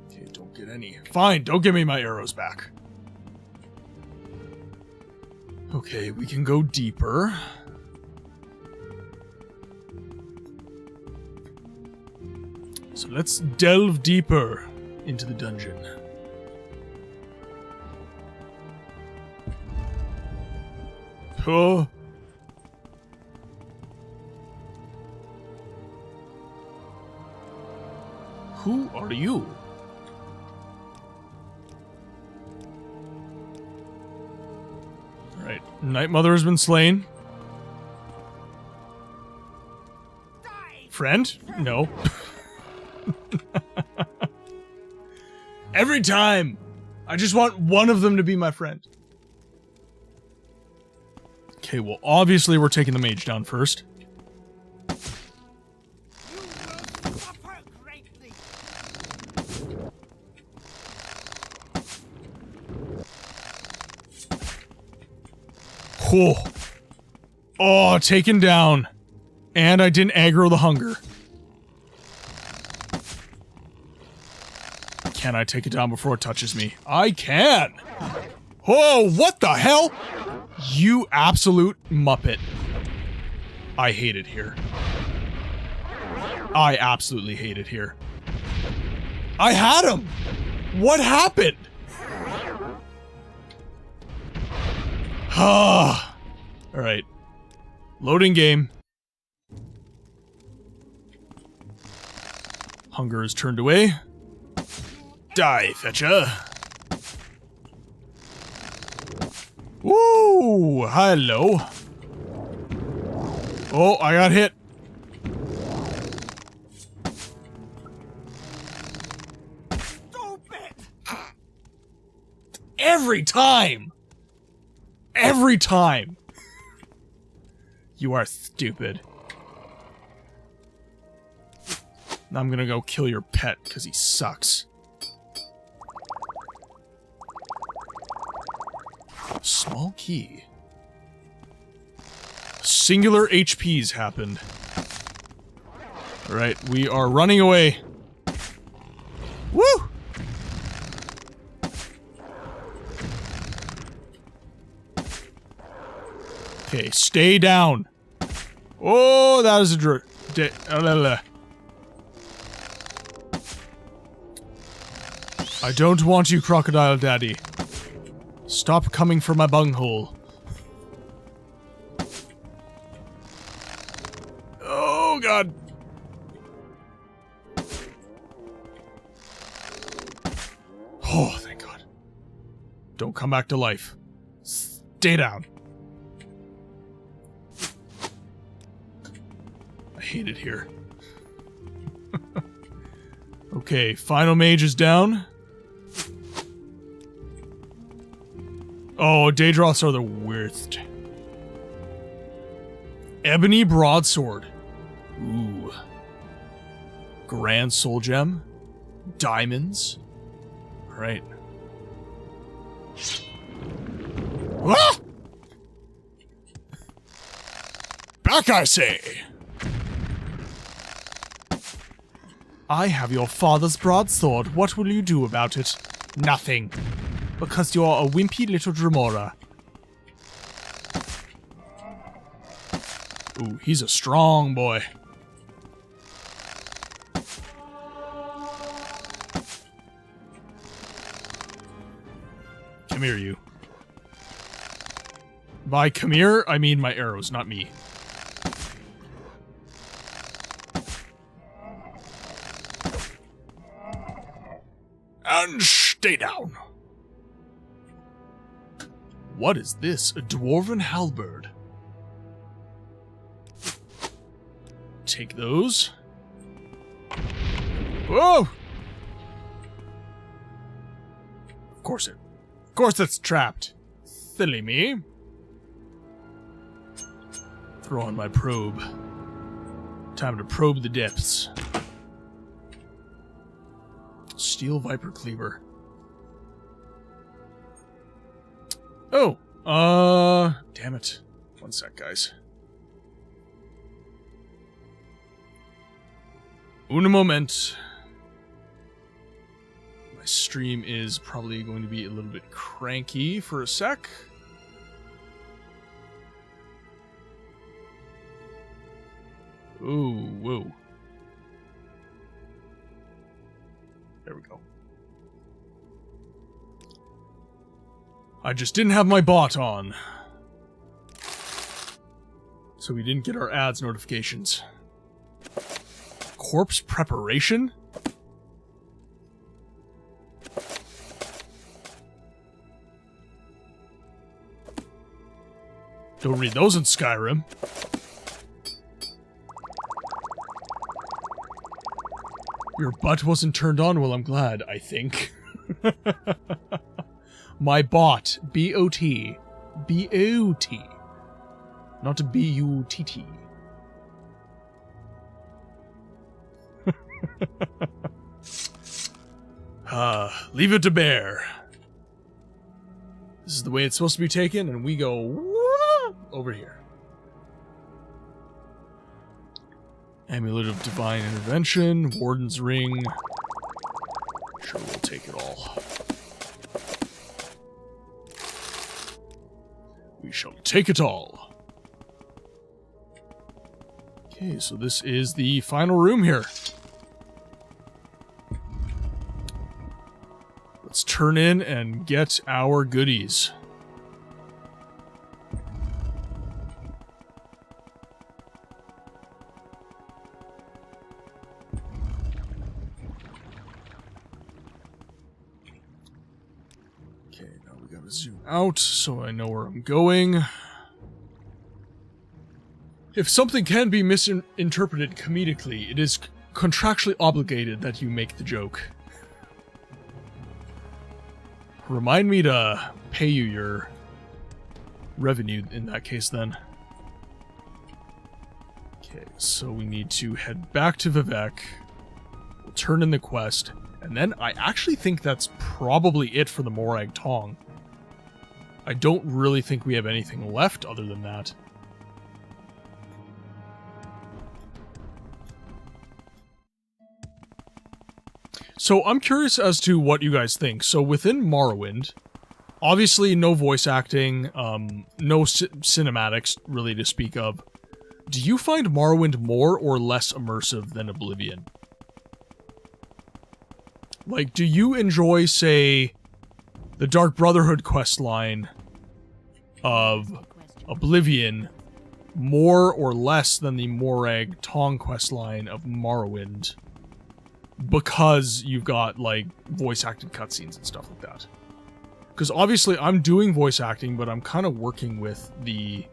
Okay, don't get any. Fine, don't give me my arrows back. Okay, we can go deeper. So let's delve deeper into the dungeon. Oh. Who are you? Alright, Night Mother has been slain. Friend? No. Every time! I just want one of them to be my friend. Okay, well, obviously we're taking the mage down first. Oh. Oh, taken down. And I didn't aggro the hunger. Can I take it down before it touches me? I can! Oh, what the hell? You absolute muppet. I hate it here. I absolutely hate it here. I had him! What happened? Ah. Alright. Loading game. Hunger is turned away. Die, fetcher. Woo! Hello. Oh, I got hit. Stupid! Every time! Every time! You are stupid. Now I'm gonna go kill your pet, because he sucks. Small key. Singular HPs happened. Alright, we are running away. Woo! Okay, stay down. Oh, that is a I don't want you, Crocodile Daddy. Stop coming for my bunghole. Oh, God. Oh, thank God. Don't come back to life. Stay down. I hate it here. Okay, final mage is down. Oh, Daedroths are the worst. Ebony broadsword. Ooh. Grand soul gem. Diamonds. Alright. Ah! Back, I say! I have your father's broadsword. What will you do about it? Nothing. Because you're a wimpy little Dremora. Ooh, he's a strong boy. Come here, you. By come here, I mean my arrows, not me. And stay down. What is this? A dwarven halberd. Take those. Whoa! Of course it's trapped. Silly me. Throw on my probe. Time to probe the depths. Steel Viper Cleaver. Oh, damn it. One sec, guys. Un moment. My stream is probably going to be a little bit cranky for a sec. Ooh, whoa. There we go. I just didn't have my bot on. So we didn't get our ads notifications. Corpse preparation? Don't read those in Skyrim. Your butt wasn't turned on, well, I'm glad, I think. My bot. B-O-T. B-O-T. Not B-U-T-T. Leave it to bear. This is the way it's supposed to be taken, and we go over here. Amulet of Divine Intervention, Warden's Ring. Sure, we'll take it all. We shall take it all. Okay, so this is the final room here. Let's turn in and get our goodies. Zoom out so I know where I'm going. If something can be misinterpreted comedically, it is contractually obligated that you make the joke. Remind me to pay you your revenue in that case then. Okay, so we need to head back to Vivek. We'll turn in the quest, and then I actually think that's probably it for the Morag Tong. I don't really think we have anything left other than that. So I'm curious as to what you guys think. So within Morrowind, obviously no voice acting, no cinematics really to speak of. Do you find Morrowind more or less immersive than Oblivion? Like, do you enjoy, say, the Dark Brotherhood questline of Oblivion more or less than the Morag Tong questline of Morrowind? Because you've got, like, voice-acted cutscenes and stuff like that. Because obviously I'm doing voice acting, but I'm kind of working with the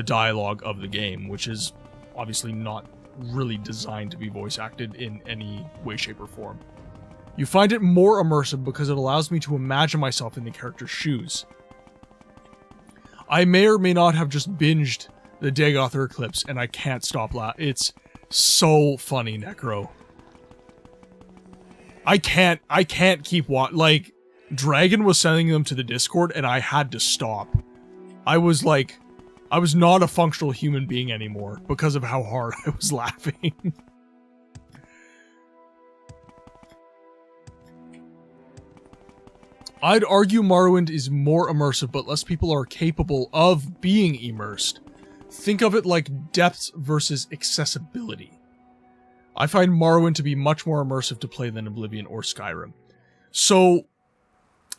dialogue of the game, which is obviously not really designed to be voice acted in any way, shape, or form. You find it more immersive because it allows me to imagine myself in the character's shoes. I may or may not have just binged the Dagoth Eclipse, and I can't stop laughing. It's so funny, Necro. I can't keep like, Dragon was sending them to the Discord, and I had to stop. I was not a functional human being anymore because of how hard I was laughing. I'd argue Morrowind is more immersive, but less people are capable of being immersed. Think of it like depth versus accessibility. I find Morrowind to be much more immersive to play than Oblivion or Skyrim. So,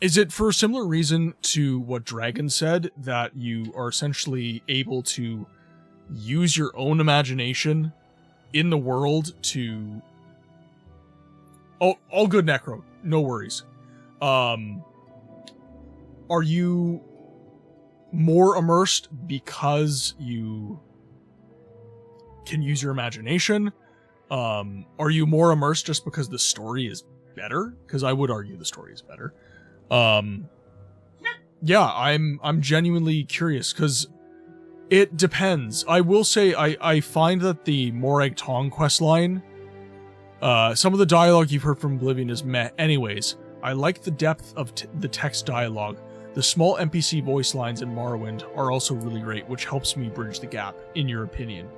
is it for a similar reason to what Dragon said, that you are essentially able to use your own imagination in the world to... Oh, all good, Necro. No worries. Are you more immersed because you can use your imagination? Are you more immersed just because the story is better? Because I would argue the story is better. Yeah, I'm genuinely curious, because it depends. I will say I find that the Morag Tong questline, some of the dialogue you've heard from Oblivion is meh. Anyways, I like the depth of the text dialogue. The small NPC voice lines in Morrowind are also really great, which helps me bridge the gap, in your opinion.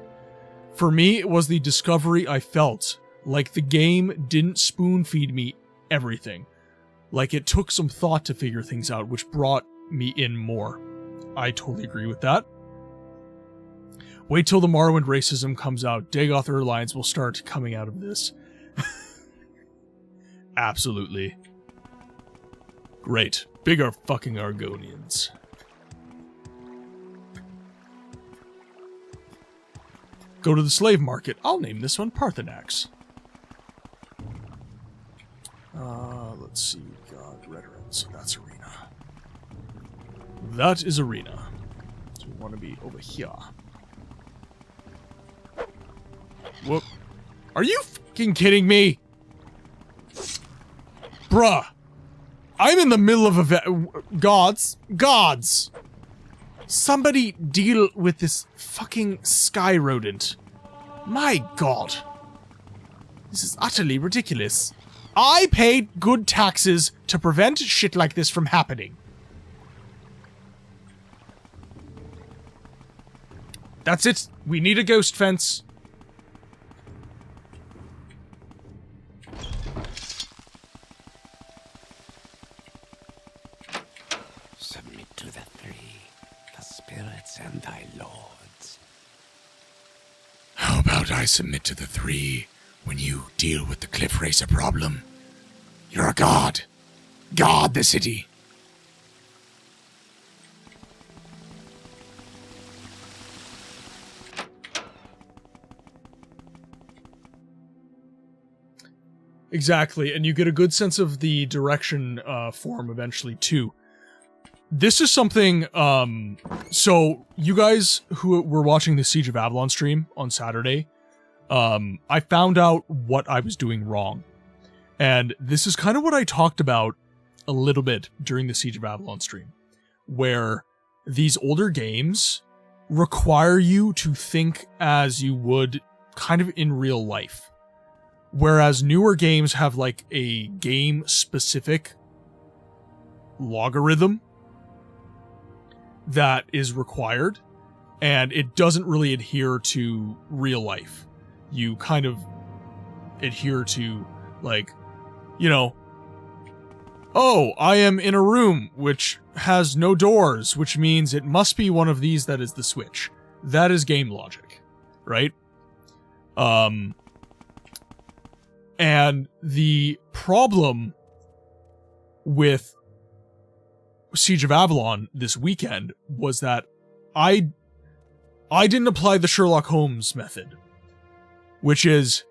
For me, it was the discovery I felt, like the game didn't spoon-feed me everything. Like it took some thought to figure things out, which brought me in more. I totally agree with that. Wait till the Morrowind racism comes out. Dagoth Airlines will start coming out of this. Absolutely. Great. Bigger fucking Argonians. Go to the slave market. I'll name this one Parthenax. Let's see. God, Redoran. So that's Arena. That is Arena. So we want to be over here. Whoop. Are you fucking kidding me? Bruh. I'm in the middle of a Gods. Gods. Somebody deal with this fucking sky rodent. My god. This is utterly ridiculous. I paid good taxes to prevent shit like this from happening. That's it. We need a ghost fence. Submit to the three, the spirits and thy lords. How about I submit to the three when you deal with the Cliff Racer problem? You're a god. Guard the city. Exactly, and you get a good sense of the direction form eventually, too. This is something, so you guys who were watching the Siege of Avalon stream on Saturday, I found out what I was doing wrong. And this is kind of what I talked about a little bit during the Siege of Avalon stream, where these older games require you to think as you would kind of in real life. Whereas newer games have like a game-specific logarithm that is required, and it doesn't really adhere to real life. You kind of adhere to, like, you know, oh, I am in a room which has no doors, which means it must be one of these that is the switch. That is game logic, right? And the problem with Siege of Avalon this weekend was that I didn't apply the Sherlock Holmes method, which is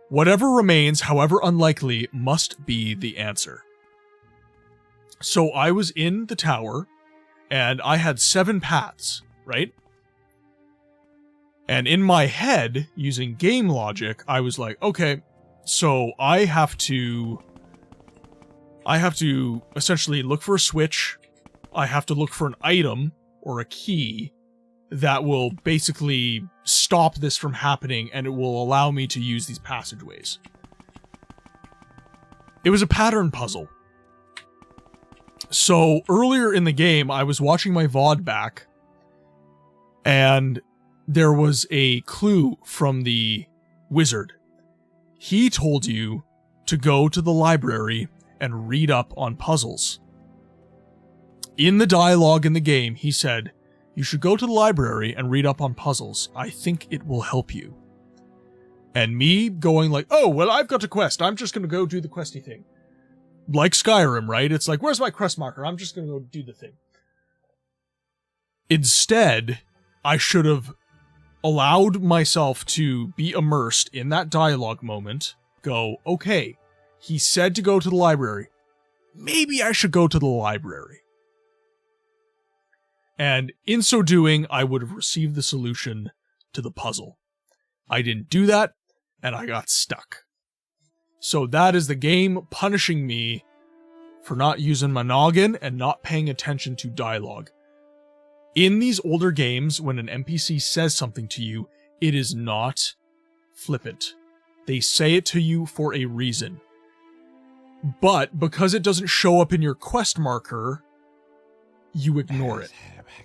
whatever remains, however unlikely, must be the answer. So I was in the tower, and I had 7 paths, right? And in my head, using game logic, I was like, okay, so I have to essentially look for a switch, I have to look for an item or a key, that will basically stop this from happening, and it will allow me to use these passageways. It was a pattern puzzle. So earlier in the game, I was watching my VOD back, and there was a clue from the wizard. He told you to go to the library and read up on puzzles. In the dialogue in the game, he said, you should go to the library and read up on puzzles. I think it will help you. And me going like, oh, well, I've got a quest. I'm just going to go do the questy thing. Like Skyrim, right? It's like, where's my quest marker? I'm just going to go do the thing. Instead, I should have allowed myself to be immersed in that dialogue moment. Go, okay, he said to go to the library. Maybe I should go to the library. And in so doing, I would have received the solution to the puzzle. I didn't do that, and I got stuck. So that is the game punishing me for not using my noggin and not paying attention to dialogue. In these older games, when an NPC says something to you, it is not flippant. They say it to you for a reason. But because it doesn't show up in your quest marker, you ignore it.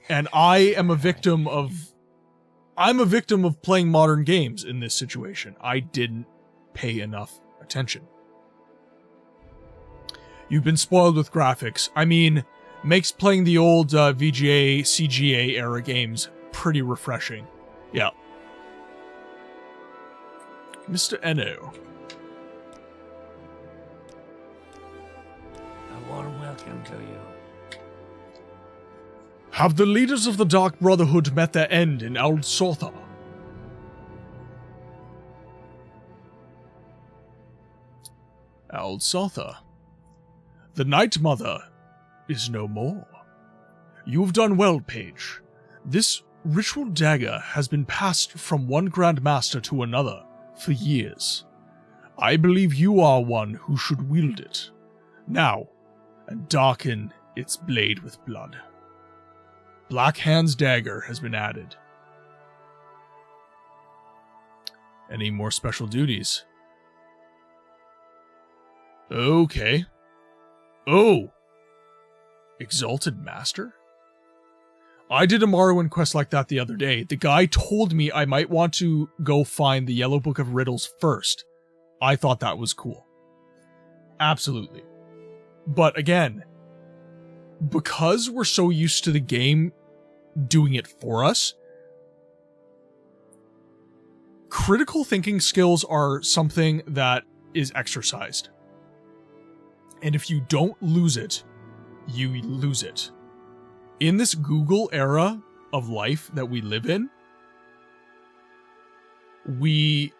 And I am a victim of... I'm a victim of playing modern games in this situation. I didn't pay enough attention. You've been spoiled with graphics. I mean, makes playing the old VGA, CGA era games pretty refreshing. Yeah. Mr. Eno. A warm welcome to you. Have the leaders of the Dark Brotherhood met their end in Old Sotha? Old Sotha. The Night Mother is no more. You've done well, Page. This ritual dagger has been passed from one Grand Master to another for years. I believe you are one who should wield it. Now, and darken its blade with blood. Black Hand's dagger has been added. Any more special duties? Okay. Oh! Exalted Master? I did a Morrowind quest like that the other day. The guy told me I might want to go find the Yellow Book of Riddles first. I thought that was cool. Absolutely. But again, because we're so used to the game doing it for us, critical thinking skills are something that is exercised. And if you don't lose it, you lose it. In this Google era of life that we live in, we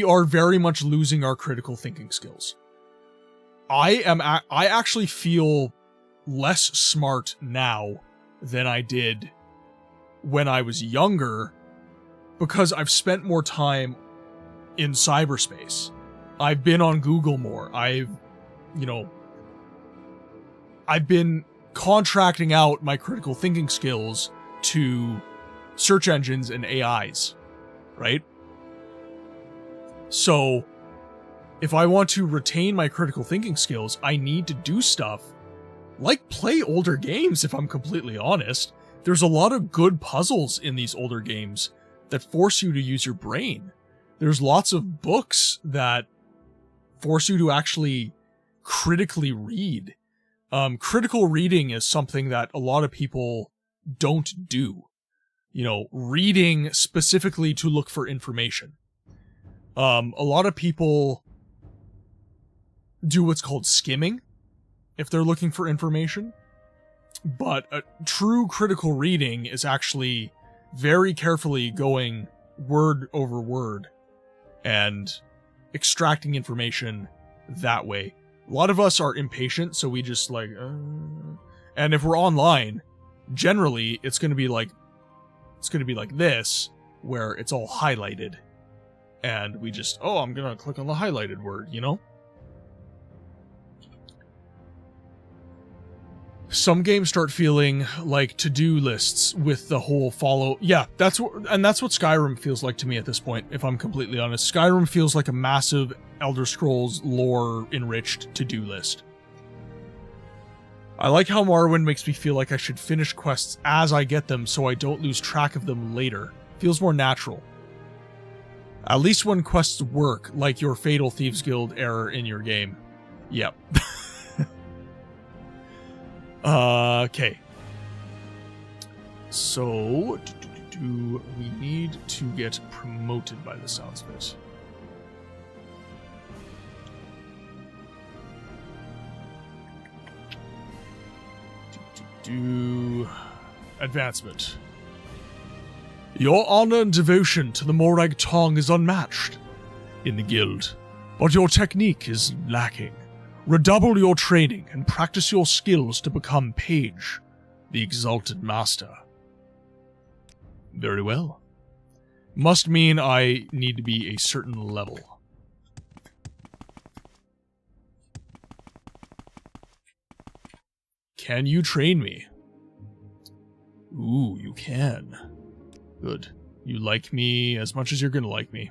are very much losing our critical thinking skills. I actually feel less smart now than I did when I was younger, because I've spent more time in cyberspace. I've been on Google more. I've been contracting out my critical thinking skills to search engines and AIs, right? So, if I want to retain my critical thinking skills, I need to do stuff like play older games, if I'm completely honest. There's a lot of good puzzles in these older games that force you to use your brain. There's lots of books that force you to actually critically read. Critical reading is something that a lot of people don't do. Reading specifically to look for information. A lot of people do what's called skimming if they're looking for information. But a true critical reading is actually very carefully going word over word and extracting information that way. A lot of us are impatient, so we just like, and if we're online, generally it's going to be like this, where it's all highlighted, and we just, I'm going to click on the highlighted word, some games start feeling like to-do lists with the whole follow. Yeah, that's what Skyrim feels like to me at this point, if I'm completely honest. Skyrim feels like a massive Elder Scrolls lore-enriched to-do list. I like how Morrowind makes me feel like I should finish quests as I get them so I don't lose track of them later. Feels more natural. At least when quests work, like your Fatal Thieves Guild error in your game. Yep. Okay. So, we need to get promoted by the sounds of it. Advancement. Your honor and devotion to the Morag Tong is unmatched in the guild, but your technique is lacking. Redouble your training and practice your skills to become Page, the Exalted Master. Very well. Must mean I need to be a certain level. Can you train me? Ooh, you can. Good. You like me as much as you're gonna like me.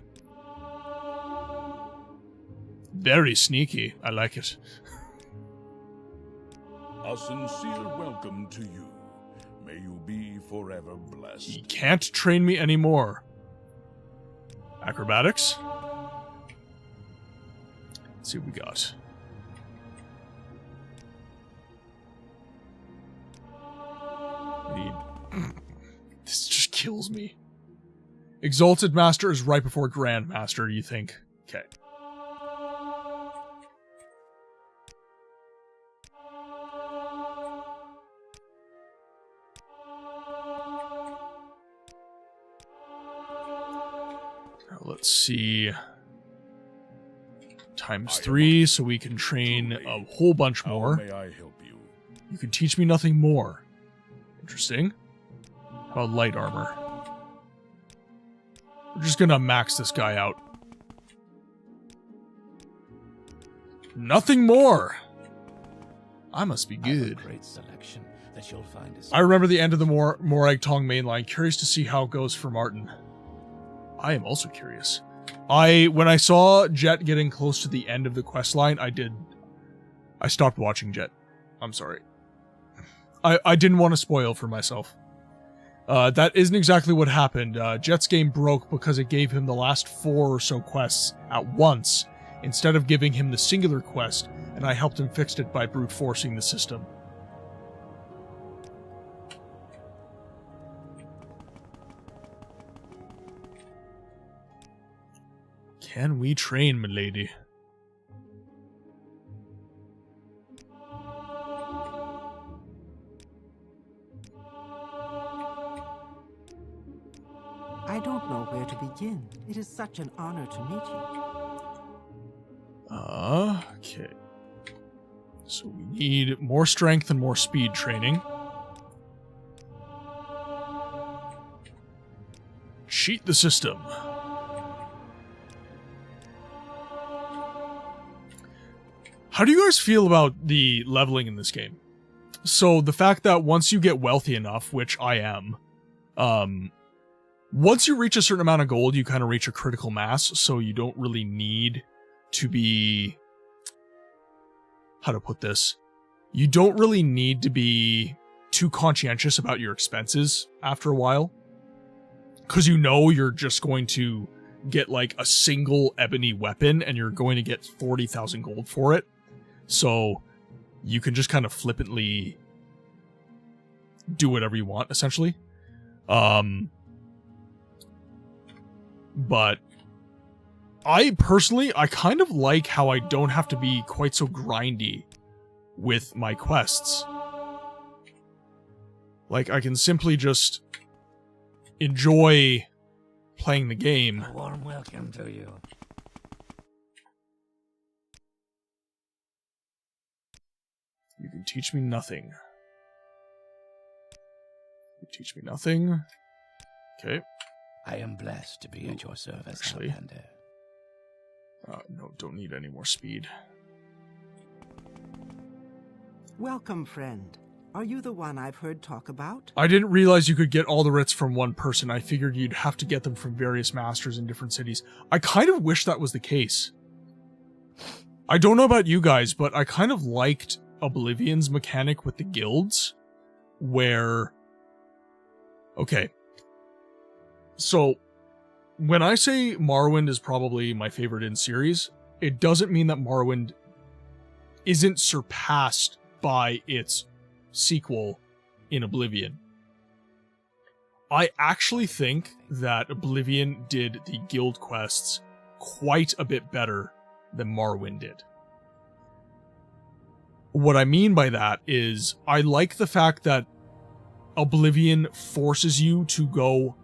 Very sneaky. I like it. A sincere welcome to you. May you be forever blessed. He can't train me anymore. Acrobatics? Let's see what we got. This just kills me. Exalted Master is right before Grand Master, you think? Okay. Now let's see. Times 3, so we can train a whole bunch more. How may I help you? You can teach me nothing more. Interesting. How about light armor? We're just gonna max this guy out. Nothing more! I must be good. Great selection that you'll find is I remember the end of the Morag Tong mainline. Curious to see how it goes for Martin. I am also curious. When I saw Jet getting close to the end of the questline, I stopped watching Jet. I'm sorry. I didn't want to spoil for myself. That isn't exactly what happened. Jet's game broke because it gave him the last 4 or so quests at once, instead of giving him the singular quest, and I helped him fix it by brute forcing the system. Can we train, milady? I don't know where to begin. It is such an honor to meet you. Okay. So we need more strength and more speed training. Cheat the system. How do you guys feel about the leveling in this game? So the fact that once you get wealthy enough, which I am, once you reach a certain amount of gold, you kind of reach a critical mass, so you don't really need to be... How to put this? You don't really need to be too conscientious about your expenses after a while. Because you know you're just going to get like a single ebony weapon and you're going to get 40,000 gold for it. So you can just kind of flippantly do whatever you want, essentially. But I kind of like how I don't have to be quite so grindy with my quests. Like, I can simply just enjoy playing the game. a warm welcome to you. You can teach me nothing. You teach me nothing. Okay. I am blessed to be at your service, Actually. Outlander. No, don't need any more speed. Welcome, friend. Are you the one I've heard talk about? I didn't realize you could get all the writs from one person. I figured you'd have to get them from various masters in different cities. I kind of wish that was the case. I don't know about you guys, but I kind of liked Oblivion's mechanic with the guilds, where... Okay. So, when I say Morrowind is probably my favorite in series, it doesn't mean that Morrowind isn't surpassed by its sequel in Oblivion. I actually think that Oblivion did the guild quests quite a bit better than Morrowind did. What I mean by that is I like the fact that Oblivion forces you to go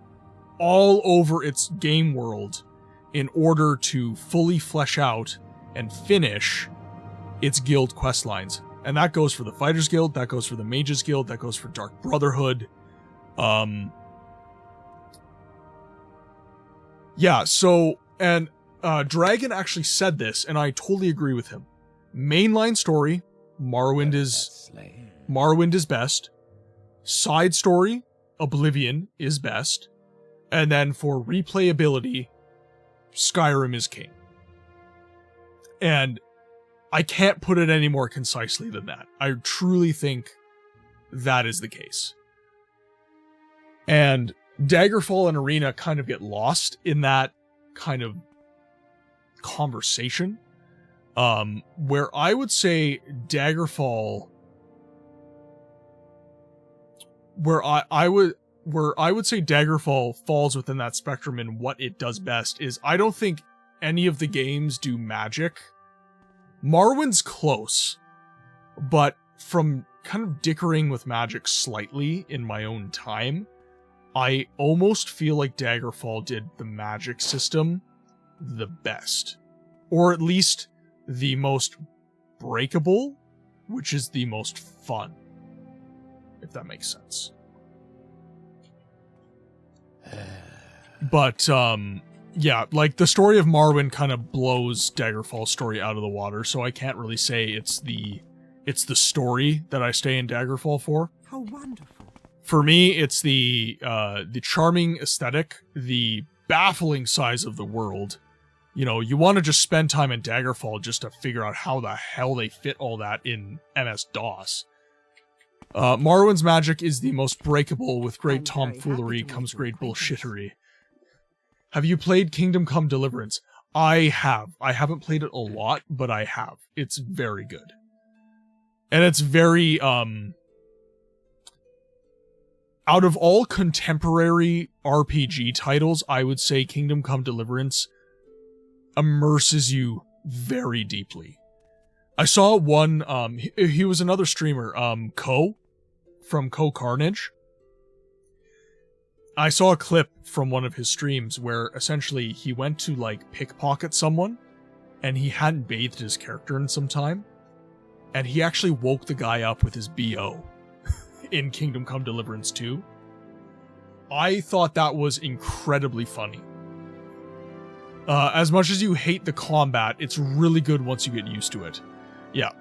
all over its game world in order to fully flesh out and finish its guild quest lines. And that goes for the Fighters Guild, that goes for the Mages Guild, that goes for Dark Brotherhood. Yeah, so, and Dragon actually said this, and I totally agree with him. Mainline story, Morrowind is best. Side story, Oblivion is best. And then for replayability, Skyrim is king. And I can't put it any more concisely than that. I truly think that is the case. And Daggerfall and Arena kind of get lost in that kind of conversation. Where I would say Daggerfall... Where I would say Daggerfall falls within that spectrum in what it does best is I don't think any of the games do magic. Morrowind's close, but from kind of dickering with magic slightly in my own time, I almost feel like Daggerfall did the magic system the best. Or at least the most breakable, which is the most fun. If that makes sense. But, yeah, like, the story of Morrowind kind of blows Daggerfall's story out of the water, so I can't really say it's the story that I stay in Daggerfall for. How wonderful. For me, it's the charming aesthetic, the baffling size of the world. You know, you want to just spend time in Daggerfall just to figure out how the hell they fit all that in MS-DOS. Morrowind's magic is the most breakable. With great tomfoolery comes great bullshittery. Have you played Kingdom Come Deliverance? I have. I haven't played it a lot, but I have. It's very good. And it's very, out of all contemporary RPG titles, I would say Kingdom Come Deliverance immerses you very deeply. I saw one, he was another streamer, Ko, from Ko Carnage. I saw a clip from one of his streams where essentially he went to, like, pickpocket someone, and he hadn't bathed his character in some time, and he actually woke the guy up with his BO in Kingdom Come Deliverance 2. I thought that was incredibly funny. As much as you hate the combat, it's really good once you get used to it. Yeah.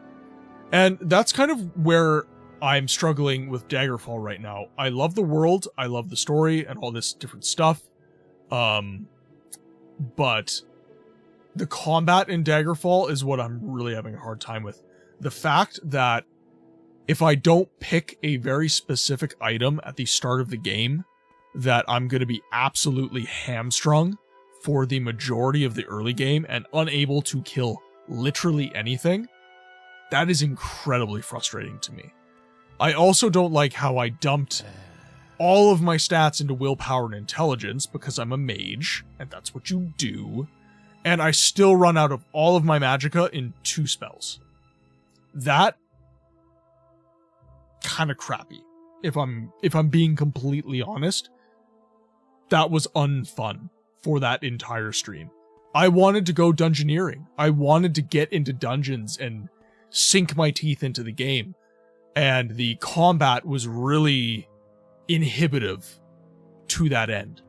And that's kind of where I'm struggling with Daggerfall right now. I love the world, I love the story, and all this different stuff. But the combat in Daggerfall is what I'm really having a hard time with. The fact that if I don't pick a very specific item at the start of the game, that I'm going to be absolutely hamstrung for the majority of the early game and unable to kill literally anything, that is incredibly frustrating to me. I also don't like how I dumped all of my stats into willpower and intelligence because I'm a mage, and that's what you do, and I still run out of all of my magicka in 2 spells. That kind of crappy. If I'm being completely honest, that was unfun for that entire stream. I wanted to go dungeoneering. I wanted to get into dungeons and sink my teeth into the game. And the combat was really inhibitive to that end.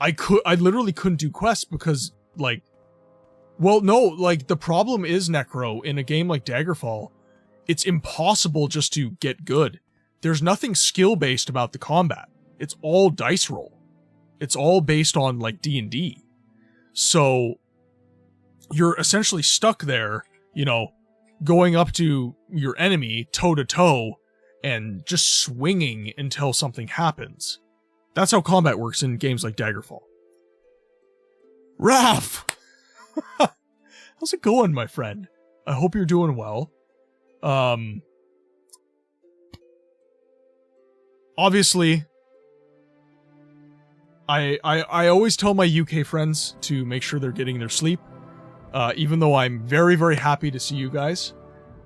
I literally couldn't do quests because, like, well, no, like, the problem is, Necro, in a game like Daggerfall, it's impossible just to get good. there's nothing skill-based about the combat. It's all dice roll. It's all based on, like, D&D. So, you're essentially stuck there, you know, going up to your enemy toe-to-toe and just swinging until something happens. That's how combat works in games like Daggerfall. Raph! How's it going, my friend? I hope you're doing well. Obviously, I always tell my UK friends to make sure they're getting their sleep. Even though I'm very, very happy to see you guys.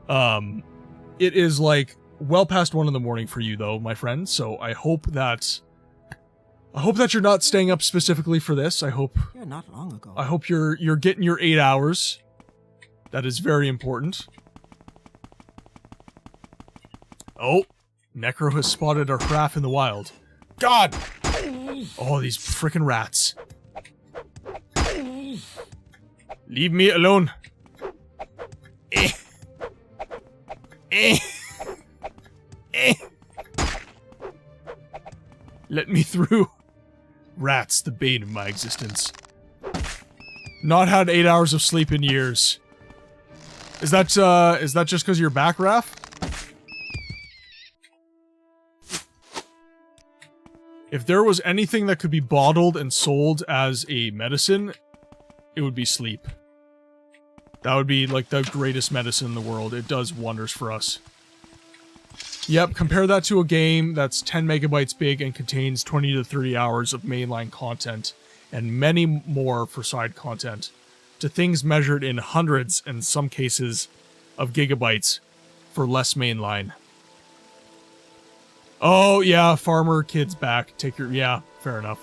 It is like well past 1 in the morning for you though, my friend. So I hope that you're not staying up specifically for this. I hope not long ago. I hope you're getting your 8 hours. That is very important. Oh, Necro has spotted our craft in the wild. God! Oh, these frickin' rats. Leave me alone. Eh. Eh. Eh. Let me through. Rats, the bane of my existence. Not had 8 hours of sleep in years. Is that just because you're back, Raph? If there was anything that could be bottled and sold as a medicine, it would be sleep. That would be like the greatest medicine in the world. It does wonders for us. Yep, compare that to a game that's 10 megabytes big and contains 20 to 30 hours of mainline content and many more for side content, to things measured in hundreds, in some cases, of gigabytes for less mainline. Oh, yeah, farmer kid's back. Take your... Yeah, fair enough.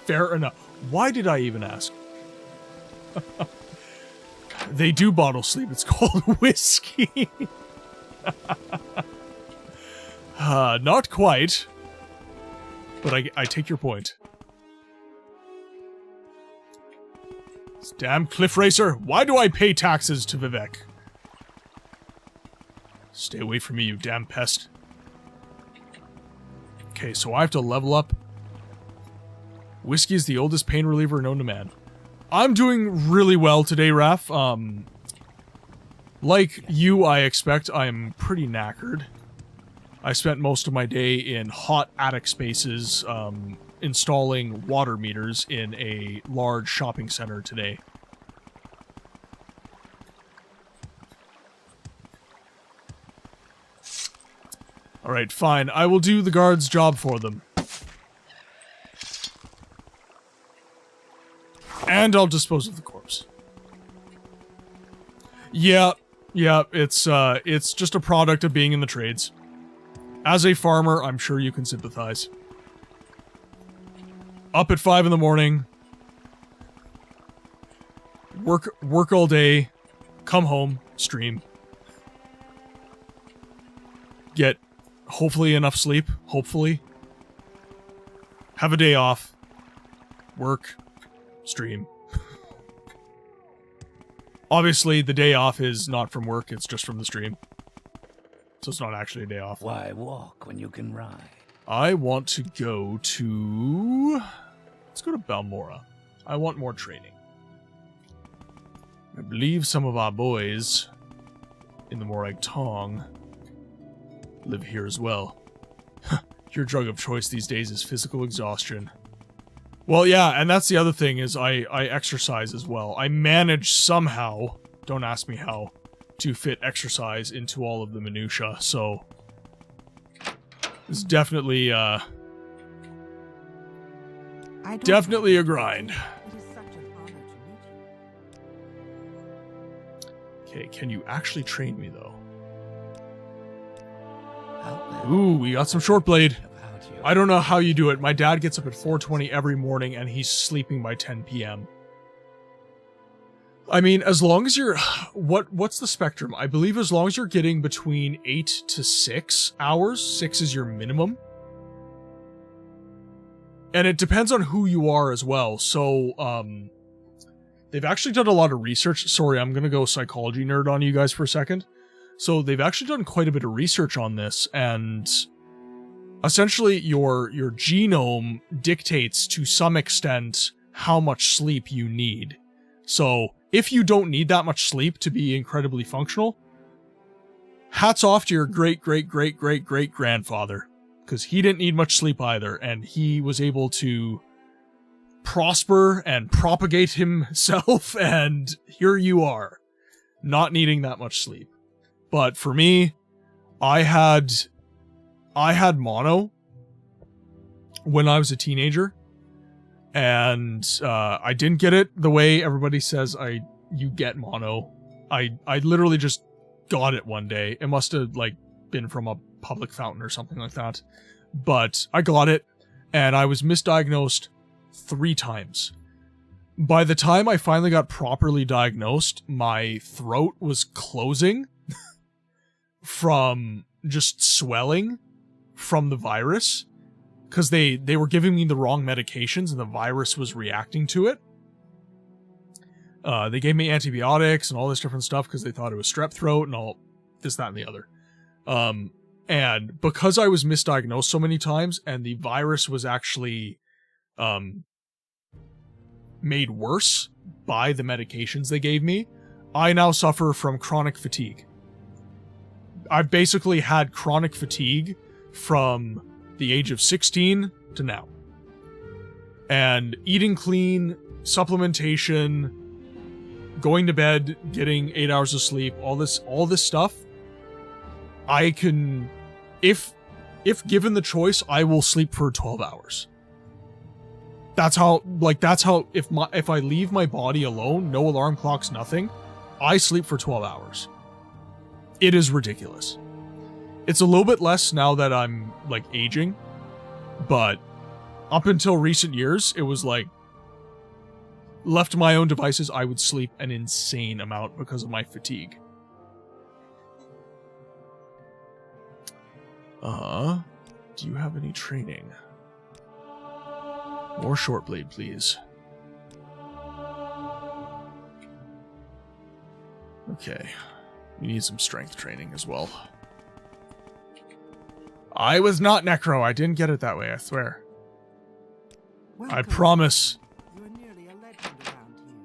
Fair enough. Why did I even ask? They do bottle sleep. It's called whiskey. Not quite. But I take your point. This damn cliff racer. Why do I pay taxes to Vivek? Stay away from me, you damn pest. Okay, so I have to level up. Whiskey is the oldest pain reliever known to man. I'm doing really well today, Raph. Like you, I expect, I'm pretty knackered. I spent most of my day in hot attic spaces, installing water meters in a large shopping center today. Alright, fine. I will do the guard's job for them. And I'll dispose of the corpse. Yeah, it's just a product of being in the trades. As a farmer, I'm sure you can sympathize. Up at 5 in the morning. Work all day. Come home. Stream. Get hopefully enough sleep. Hopefully. Have a day off. Work. Stream. Obviously, the day off is not from work, it's just from the stream. So it's not actually a day off. Why walk when you can ride? I want to go to... Let's go to Balmora. I want more training. I believe some of our boys in the Morag Tong live here as well. Your drug of choice these days is physical exhaustion. Well, yeah, and that's the other thing, is I exercise as well. I manage somehow, don't ask me how, to fit exercise into all of the minutia, so... It's definitely, definitely a grind. It is such an honor to meet you. Okay, can you actually train me, though? How Ooh, we got some short blade. about you? I don't know how you do it. My dad gets up at 4:20 every morning and he's sleeping by 10 p.m. I mean, as long as you're... What's the spectrum? I believe as long as you're getting between 8 to 6 hours, 6 is your minimum. And it depends on who you are as well. So, they've actually done a lot of research. Sorry, I'm gonna go psychology nerd on you guys for a second. So they've actually done quite a bit of research on this, and essentially your genome dictates to some extent how much sleep you need. So if you don't need that much sleep to be incredibly functional, hats off to your great-great-great-great-great-grandfather, because he didn't need much sleep either, and he was able to prosper and propagate himself, and here you are, not needing that much sleep. But for me, I had mono when I was a teenager, and I didn't get it the way everybody says you get mono. I literally just got it one day. It must have like been from a public fountain or something like that. But I got it, and I was misdiagnosed 3 times. By the time I finally got properly diagnosed, my throat was closing from just swelling from the virus, because they were giving me the wrong medications and the virus was reacting to it. They gave me antibiotics and all this different stuff because they thought it was strep throat and all this, that, and the other. And because I was misdiagnosed so many times and the virus was actually made worse by the medications they gave me, I now suffer from chronic fatigue. I've basically had chronic fatigue from the age of 16 to now. And eating clean, supplementation, going to bed, getting 8 hours of sleep, all this stuff, I can, if given the choice, I will sleep for 12 hours. That's how, if I leave my body alone, no alarm clocks, nothing, I sleep for 12 hours. It is ridiculous. It's a little bit less now that I'm, like, aging, but up until recent years, it was like, left to my own devices, I would sleep an insane amount because of my fatigue. Do you have any training? More short blade, please. Okay. We need some strength training as well. I was not necro. I didn't get it that way, I swear. Welcome. I promise. You're nearly a legend around here.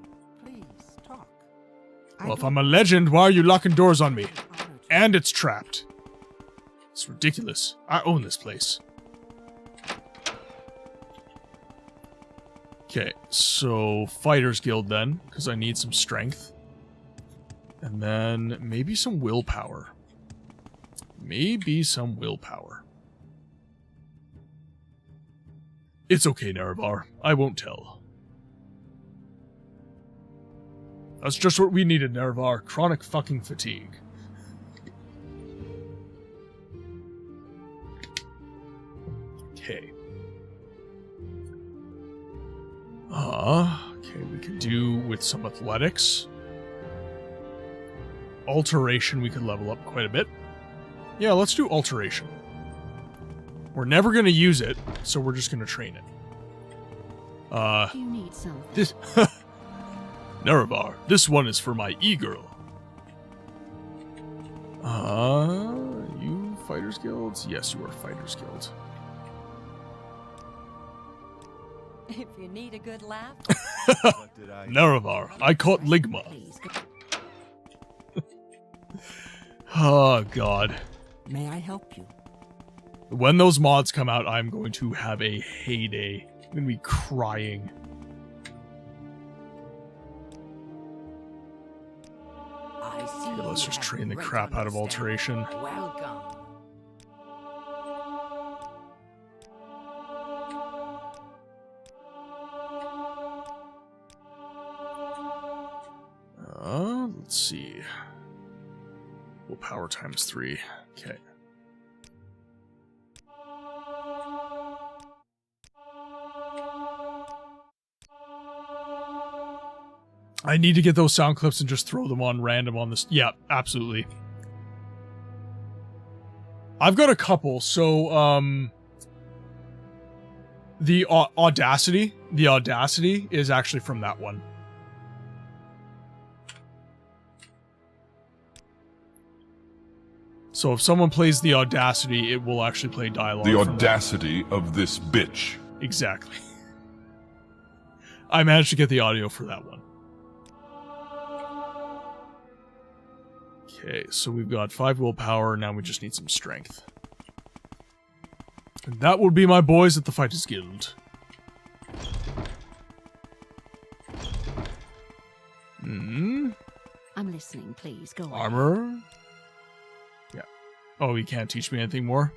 Please, talk. Well, if I'm a legend, why are you locking doors on me? And it's trapped. It's ridiculous. I own this place. Okay, so Fighters Guild then, because I need some strength. And then maybe some willpower. Maybe some willpower. It's okay, Nerevar. I won't tell. That's just what we needed, Nerevar. Chronic fucking fatigue. Okay. Okay, we could do with some athletics. Alteration, we could level up quite a bit. Yeah, let's do alteration. We're never going to use it, so we're just going to train it. You need something. This... Nerevar, this one is for my e-girl. You Fighters Guilds? Yes, you are Fighters Guild. If you need a good laugh. Nerevar, I caught Ligma. Oh, God. May I help you? When those mods come out, I'm going to have a heyday. I'm going to be crying. I see. Okay, let's just train the crap out of alteration. Welcome. Let's see. Willpower times 3. Okay. I need to get those sound clips and just throw them on random on this. Yeah, absolutely. I've got a couple. So, the Audacity is actually from that one. So if someone plays the Audacity, it will actually play dialogue. The audacity of this bitch. Exactly. I managed to get the audio for that one. Okay, so we've got 5 willpower, now we just need some strength. And that will be my boys at the Fighters Guild. I'm listening, please. Go on. Armor? Yeah. Oh, he can't teach me anything more?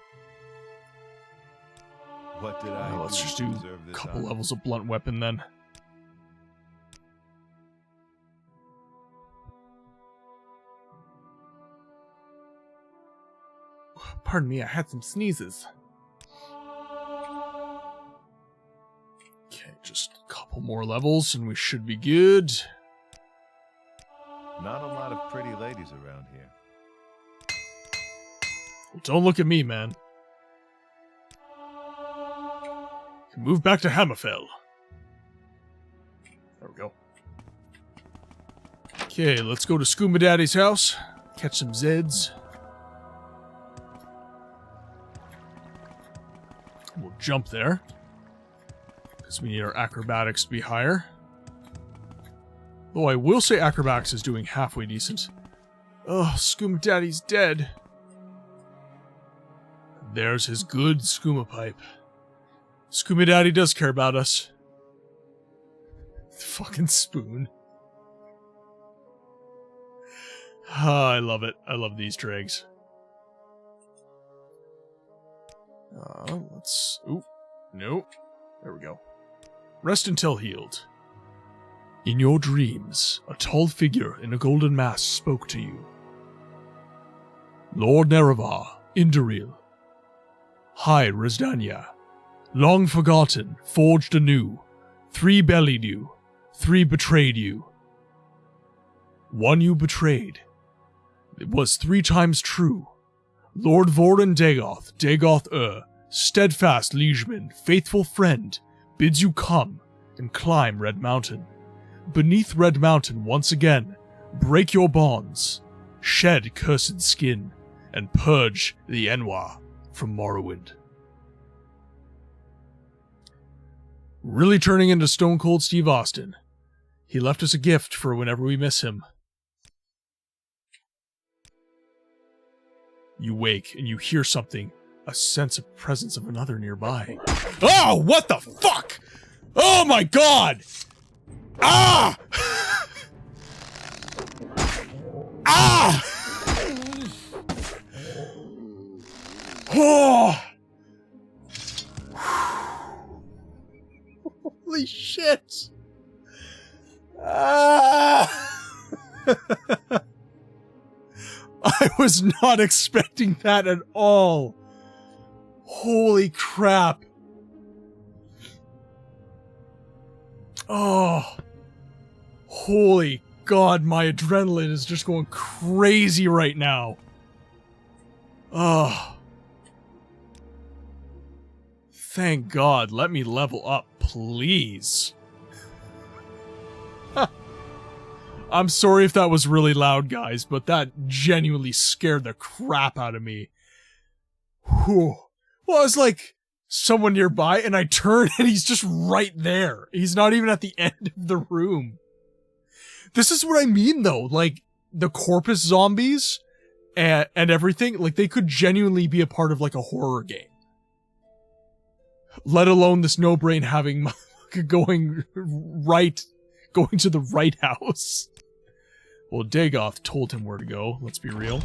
What did I let's just do a couple levels of blunt weapon then. Pardon me, I had some sneezes. Okay, just a couple more levels and we should be good. Not a lot of pretty ladies around here. Well, don't look at me, man. Move back to Hammerfell. There we go. Okay, let's go to Skooma Daddy's house. Catch some Zeds. We'll jump there. Because we need our acrobatics to be higher. Though I will say acrobatics is doing halfway decent. Oh, Skooma Daddy's dead. There's his good skooma pipe. Skooma Daddy does care about us. Fucking spoon. Ah, I love it. I love these dregs. Let's... Ooh. Nope. There we go. Rest until healed. In your dreams, a tall figure in a golden mask spoke to you. Lord Nerevar, Induril. High Resdania. Long forgotten, forged anew. 3 bellied you. 3 betrayed you. 1 you betrayed. It was 3 times true. Lord Voran Dagoth, steadfast liegeman, faithful friend, bids you come and climb Red Mountain. Beneath Red Mountain once again, break your bonds, shed cursed skin, and purge the Enwa from Morrowind. Really turning into Stone Cold Steve Austin. He left us a gift for whenever we miss him. You wake and you hear something, a sense of presence of another nearby. Oh, what the fuck? Oh my god! Ah! Ah! Oh! Holy shit! Ah! I was not expecting that at all. Holy crap. Oh. Holy god, my adrenaline is just going crazy right now. Oh. Thank God, let me level up, please. I'm sorry if that was really loud, guys, but that genuinely scared the crap out of me. Whew. Well, it's like someone nearby, and I turn, and he's just right there. He's not even at the end of the room. This is what I mean, though. Like, the corpus zombies and everything, like, they could genuinely be a part of, like, a horror game. Let alone this no-brain having going to the right house. Well, Dagoth told him where to go, let's be real.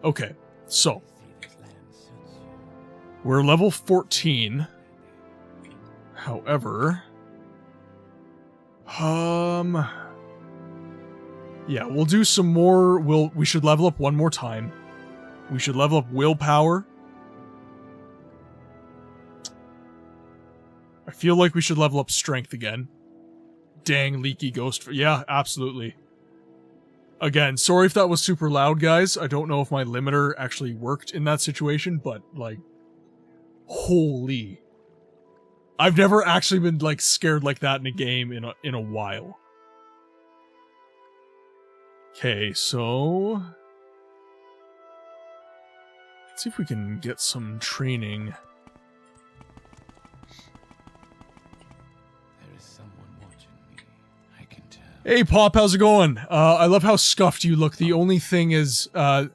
Okay, so. We're level 14. However... yeah, we'll do some more, we should level up one more time. We should level up willpower. I feel like we should level up strength again. Dang, leaky ghost. Yeah, absolutely. Again, sorry if that was super loud, guys. I don't know if my limiter actually worked in that situation, but, like, holy. I've never actually been, like, scared like that in a game in a while. Okay, so... let's see if we can get some training. There is someone watching me. I can tell. Hey, Pop, how's it going? I love how scuffed you look. The only thing is, that's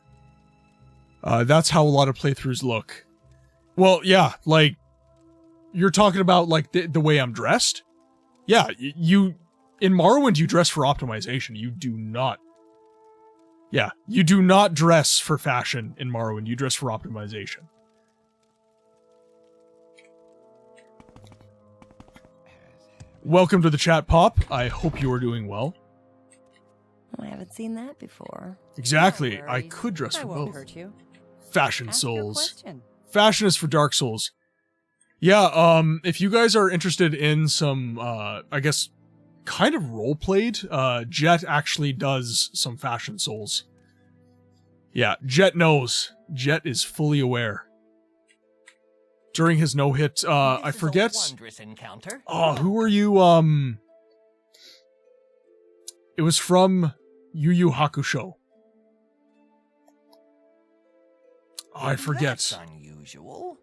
how a lot of playthroughs look. Well, yeah, like, you're talking about, like, the way I'm dressed? Yeah, you... in Morrowind, you dress for optimization. You do not... yeah, you do not dress for fashion in Morrowind. You dress for optimization. Welcome to the chat, Pop. I hope you are doing well. I haven't seen that before. Exactly. I could dress for both. Hurt you. Fashion Ask your Souls. question. Fashion is for Dark Souls. Yeah, if you guys are interested in some, I guess, kind of role-played, Jet actually does some Fashion Souls. Yeah, Jet knows. Jet is fully aware. During his no-hit, I forget... oh, who were you, it was from Yu Yu Hakusho. Oh, I forget. That's unusual.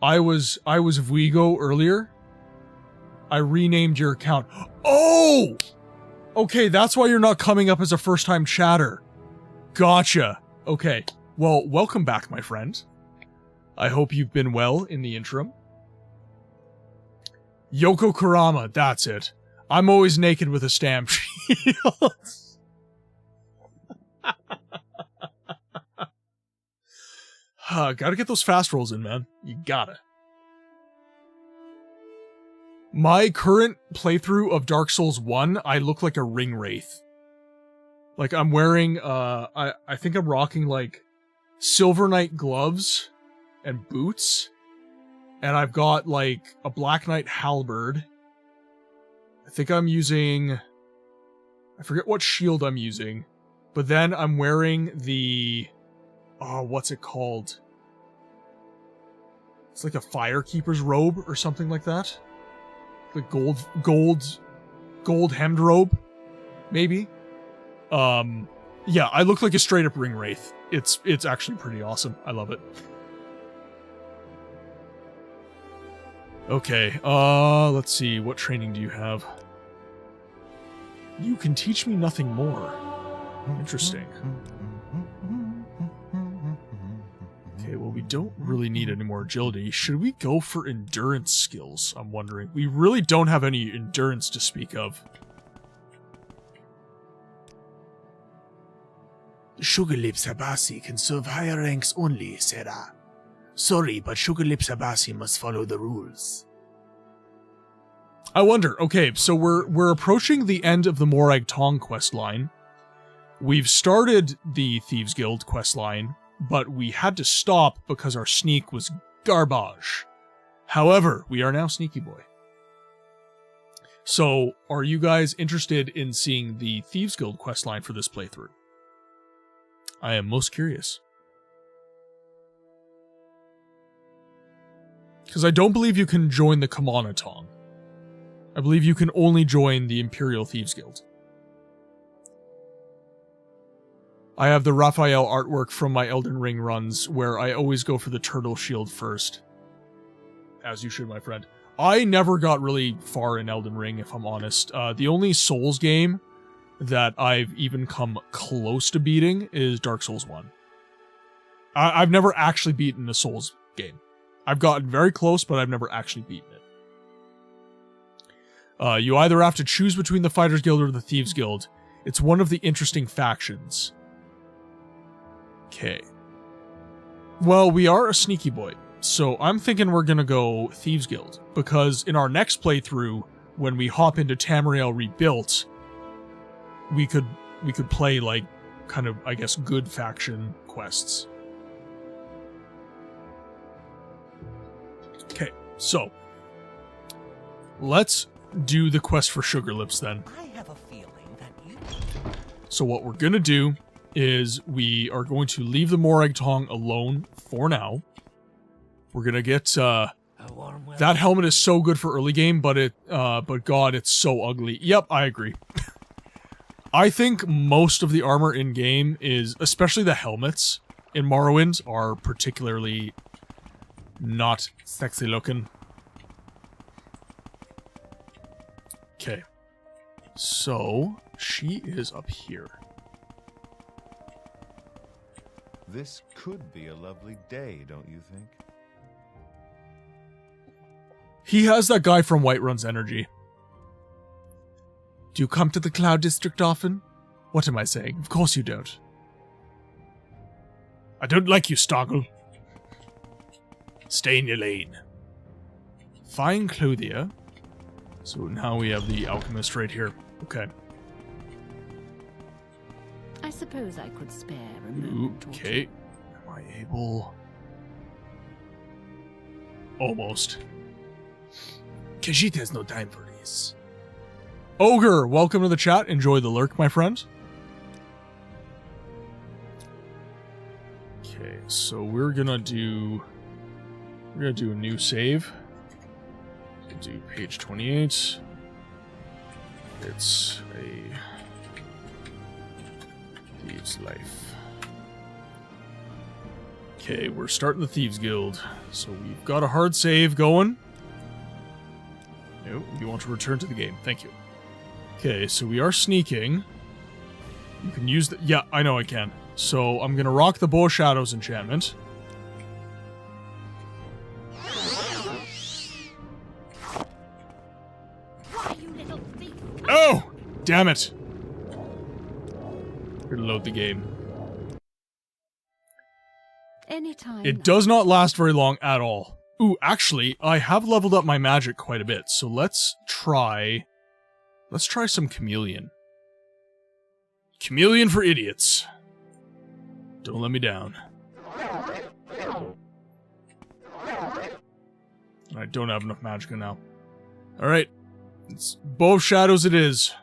I was Vuigo earlier. I renamed your account. Oh! Okay, that's why you're not coming up as a first-time chatter. Gotcha. Okay. Well, welcome back, my friend. I hope you've been well in the interim. Yoko Kurama, that's it. I'm always naked with a stamp shield. Gotta get those fast rolls in, man. You gotta. My current playthrough of Dark Souls 1, I look like a ring wraith. Like, I'm wearing, I think I'm rocking, like, Silver Knight gloves and boots. And I've got, like, a Black Knight halberd. I think I'm using... I forget what shield I'm using. But then I'm wearing the... oh, what's it called? It's like a firekeeper's robe or something like that. The gold hemmed robe, maybe. Yeah, I look like a straight up ring wraith. It's actually pretty awesome. I love it. Okay, let's see. What training do you have? You can teach me nothing more. Interesting. Okay, well, we don't really need any more agility. Should we go for endurance skills? I'm wondering. We really don't have any endurance to speak of. Sugar Lips Habasi can serve higher ranks only, Sarah. Sorry, but Sugar Lips Habasi must follow the rules. I wonder. Okay, so we're approaching the end of the Morag Tong questline. We've started the Thieves Guild questline, but we had to stop because our sneak was garbage. However, we are now Sneaky Boy. So, are you guys interested in seeing the Thieves Guild questline for this playthrough? I am most curious. Because I don't believe you can join the Kamana Tong. I believe you can only join the Imperial Thieves Guild. I have the Raphael artwork from my Elden Ring runs, where I always go for the turtle shield first. As you should, my friend. I never got really far in Elden Ring, if I'm honest. The only Souls game that I've even come close to beating is Dark Souls 1. I've never actually beaten a Souls game. I've gotten very close, but I've never actually beaten it. You either have to choose between the Fighters Guild or the Thieves Guild. It's one of the interesting factions. Okay. Well, we are a Sneaky Boy, so I'm thinking we're gonna go Thieves Guild, because in our next playthrough, when we hop into Tamriel Rebuilt, we could play, like, kind of, I guess, good faction quests. Okay, so let's do the quest for Sugar Lips then. I have a feeling that you... So what we're gonna do is we are going to leave the Morag Tong alone for now. We're gonna get That helmet is so good for early game, but God, it's so ugly. Yep, I agree. I think most of the armor in game is, especially the helmets in Morrowind, are particularly not sexy looking. Okay. So, she is up here. This could be a lovely day, don't you think? He has that guy from Whiterun's energy. Do you come to the Cloud District often? What am I saying? Of course you don't. I don't like you, Stoggle. Stay in your lane. Find Clothia. So now we have the alchemist right here. Okay. I suppose I could spare a moment or Okay. two. Am I able? Almost. Khajiit has no time for this. Ogre, welcome to the chat. Enjoy the lurk, my friend. Okay, so we're gonna do a new save. We'll do page 28. It's a Thieves' Life. Okay, we're starting the Thieves Guild. So we've got a hard save going. No, you want to return to the game. Thank you. Okay, so we are sneaking. You can use the... Yeah, I know I can. So I'm going to rock the Bow of Shadows enchantment. Oh! Damn it! Reload the game. Anytime. It does not last very long at all. Ooh, actually, I have leveled up my magic quite a bit, so let's try some Chameleon. Chameleon for idiots. Don't let me down. I don't have enough magicka now. Alright. It's Bow of Shadows it is.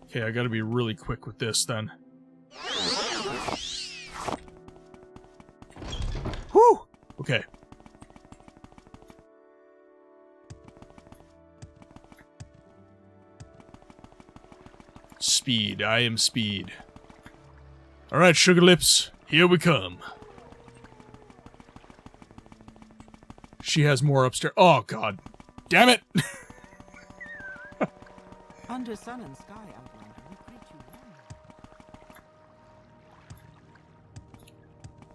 Okay, I gotta be really quick with this then. Whew! Okay. Speed. I am speed. Alright, Sugar Lips. Here we come. She has more upstairs. Oh, God. Damn it! Under sun and sky, Outlander, we greet you warmly.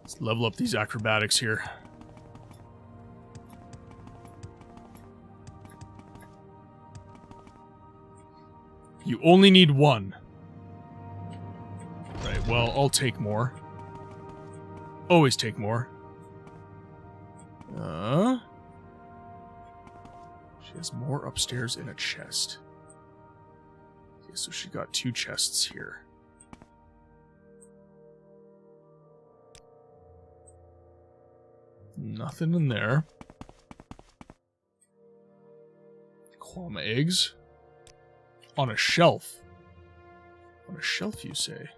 Let's level up these acrobatics here. You only need one. Right, well, I'll take more. Always take more. She has more upstairs in a chest. Okay, so she got 2 chests here. Nothing in there. Qualm eggs. On a shelf. On a shelf, you say?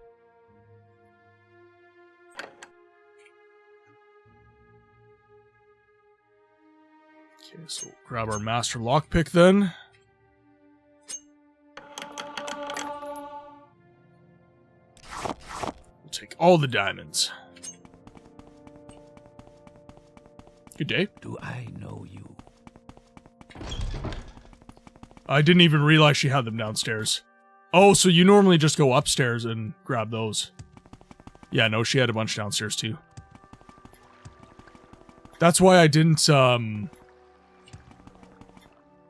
Okay, so we'll grab our master lockpick then. We'll take all the diamonds. Good day. Do I know you? I didn't even realize she had them downstairs. Oh, so you normally just go upstairs and grab those. Yeah, no, she had a bunch downstairs too. That's why I didn't,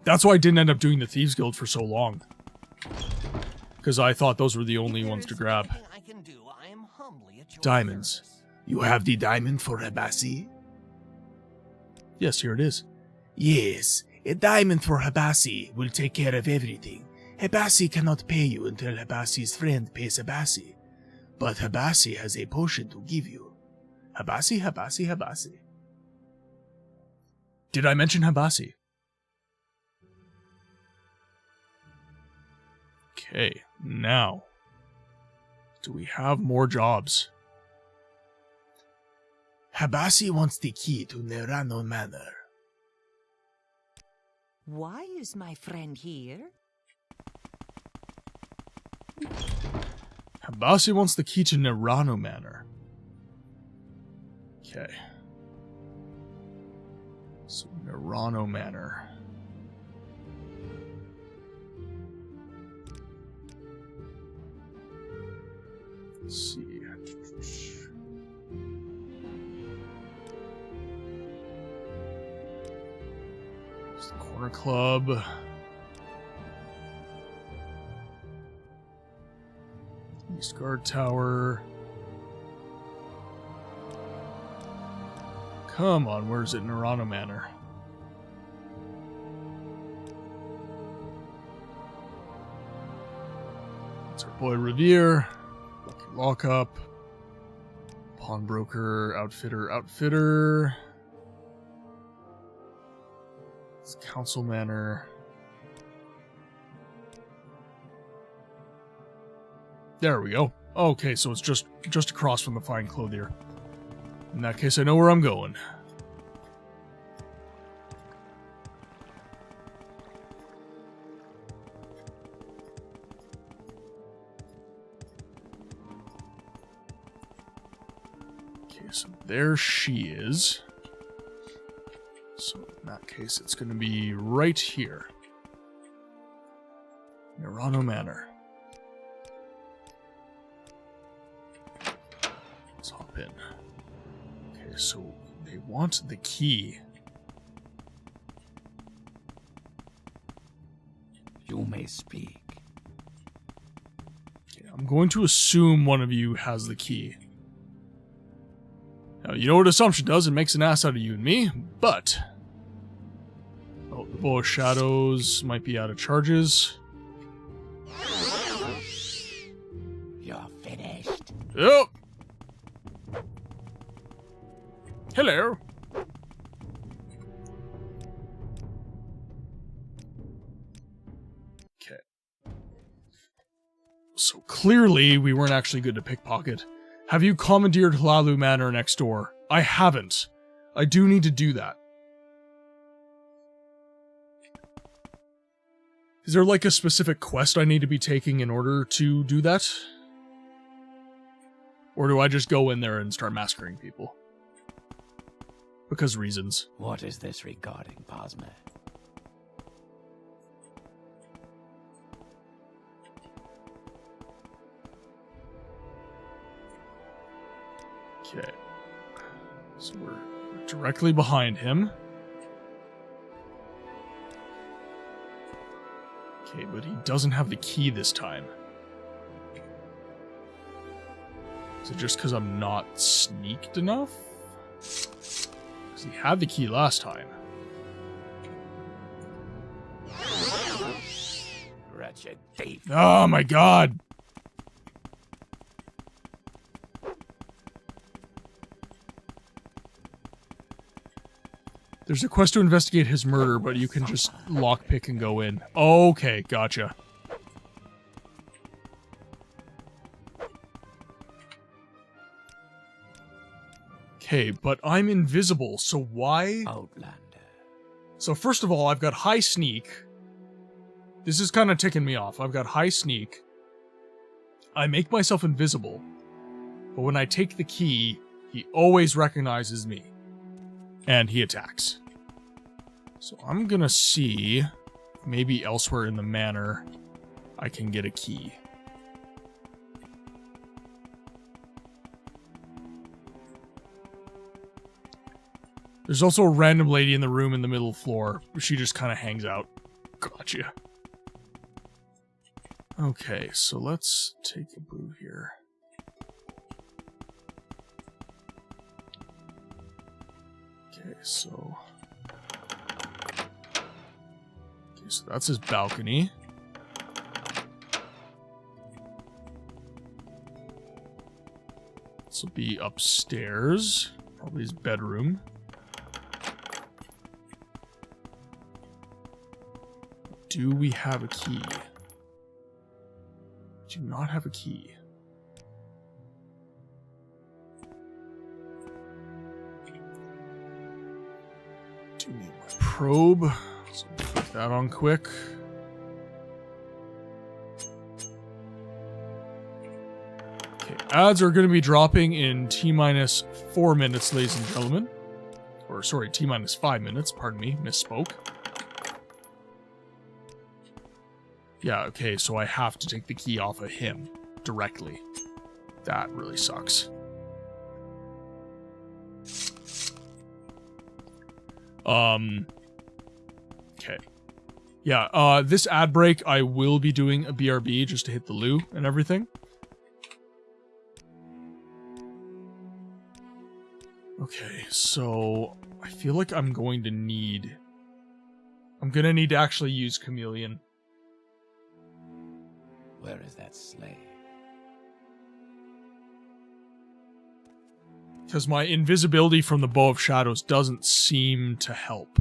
that's why I didn't end up doing the Thieves Guild for so long. Because I thought those were the only ones to grab. Diamonds. You have the diamond for Habasi? Yes, here it is. Yes, a diamond for Habasi will take care of everything. Habasi cannot pay you until Habasi's friend pays Habasi. But Habasi has a potion to give you. Habasi, Habasi, Habasi. Did I mention Habasi? Okay, now. Do we have more jobs? Habasi wants the key to Nerano Manor. Why is my friend here? Habasi wants the key to Nerano Manor. Okay. So, Nerano Manor. Let's see. There's the Corner Club. East Guard Tower. Come on, where's it? Nerano Manor. That's our boy Revere. Lucky Lockup. Pawnbroker, Outfitter. It's Council Manor. There we go. Okay, so it's just across from the Fine Clothier. In that case, I know where I'm going. Okay, so there she is. So in that case, it's going to be right here. Nerano Manor. Let's hop in. Okay, so they want the key. You may speak. Okay, I'm going to assume one of you has the key. Now, you know what assumption does? It makes an ass out of you and me, but... Oh, the Bow of Shadows might be out of charges. You're finished. Yep. Hello. Okay. So clearly we weren't actually good to pickpocket. Have you commandeered Hlalu Manor next door? I haven't. I do need to do that. Is there like a specific quest I need to be taking in order to do that? Or do I just go in there and start massacring people? Because reasons. What is this regarding, BOSMER? Okay. So we're directly behind him. Okay, but he doesn't have the key this time. Is it just because I'm not sneaked enough? Because he had the key last time. Wretched thief. Oh my god! There's a quest to investigate his murder, but you can just lockpick and go in. Okay, gotcha. Okay, but I'm invisible, so why? Outlander. So first of all, I've got high sneak. This is kind of ticking me off. I've got high sneak. I make myself invisible. But when I take the key, he always recognizes me. And he attacks. So I'm gonna see, maybe elsewhere in the manor, I can get a key. There's also a random lady in the room in the middle floor. She just kind of hangs out. Gotcha. Okay, so let's take a brew here. Okay, so that's his balcony. This will be upstairs, probably his bedroom. Do we have a key? Do not have a key. Do need my probe. So that on quick. Okay, ads are going to be dropping in T-minus 4 minutes, ladies and gentlemen. Or, sorry, T-minus 5 minutes, pardon me, misspoke. Yeah, okay, so I have to take the key off of him directly. That really sucks. Okay. Yeah, this ad break, I will be doing a BRB just to hit the loo and everything. Okay, so I feel like I'm going to need to actually use Chameleon. Where is that slave? Because my invisibility from the Bow of Shadows doesn't seem to help.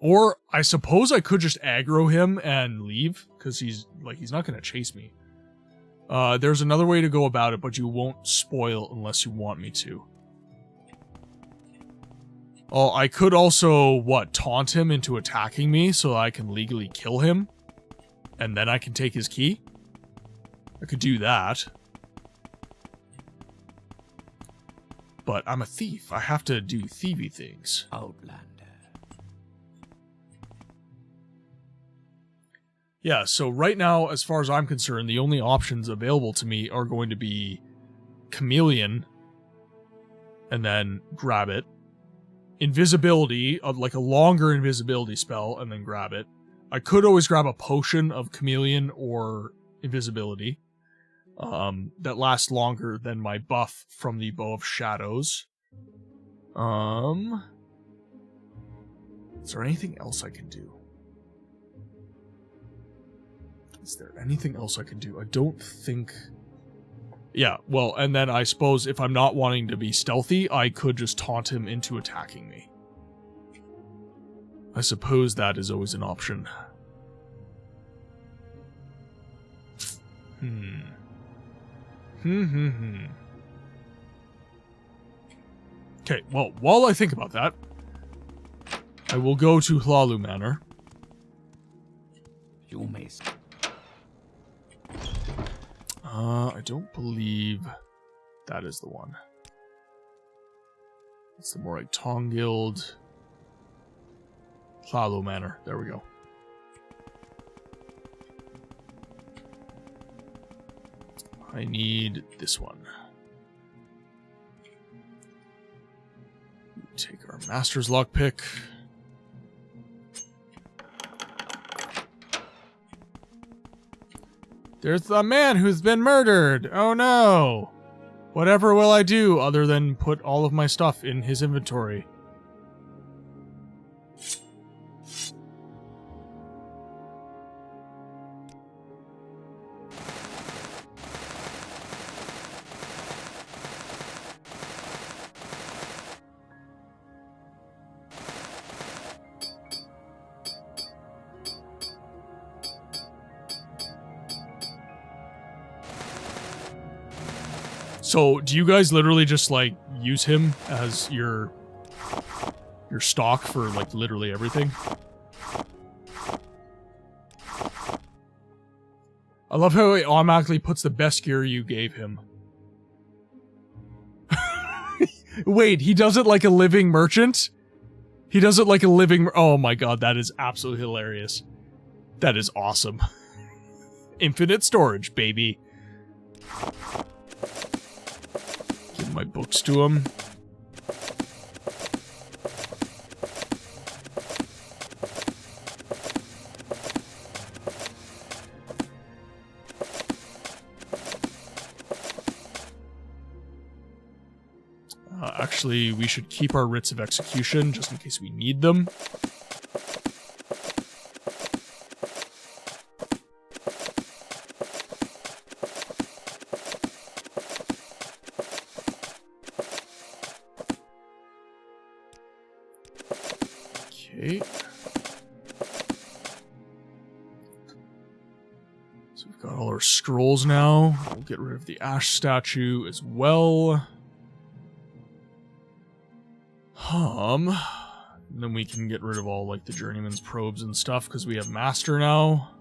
Or, I suppose I could just aggro him and leave, because he's not going to chase me. There's another way to go about it, but you won't spoil unless you want me to. Oh, I could also, taunt him into attacking me so I can legally kill him? And then I can take his key? I could do that. But I'm a thief. I have to do thievy things. Outlander. Yeah, so right now, as far as I'm concerned, the only options available to me are going to be Chameleon, and then grab it. Invisibility, like a longer invisibility spell, and then grab it. I could always grab a potion of Chameleon or invisibility. That lasts longer than my buff from the Bow of Shadows. Is there anything else I can do? Is there anything else I can do? I don't think... Yeah, well, and then I suppose if I'm not wanting to be stealthy, I could just taunt him into attacking me. I suppose that is always an option. Okay, well, while I think about that, I will go to Hlalu Manor. You may... I don't believe that is the one. It's the Morag Tong Guild. Hlalu Manor. There we go. I need this one. Take our Master's Lockpick. There's a man who's been murdered! Oh no! Whatever will I do other than put all of my stuff in his inventory? So, do you guys literally just, like, use him as your stock for, like, literally everything? I love how it automatically puts the best gear you gave him. Wait, he does it like a living merchant? He does it like a living... Oh my god, that is absolutely hilarious. That is awesome. Infinite storage, baby. Give my books to him. Actually, we should keep our writs of execution just in case we need them. Okay. So we've got all our scrolls now. We'll get rid of the ash statue as well. And then we can get rid of all, like, the journeyman's probes and stuff, because we have master now.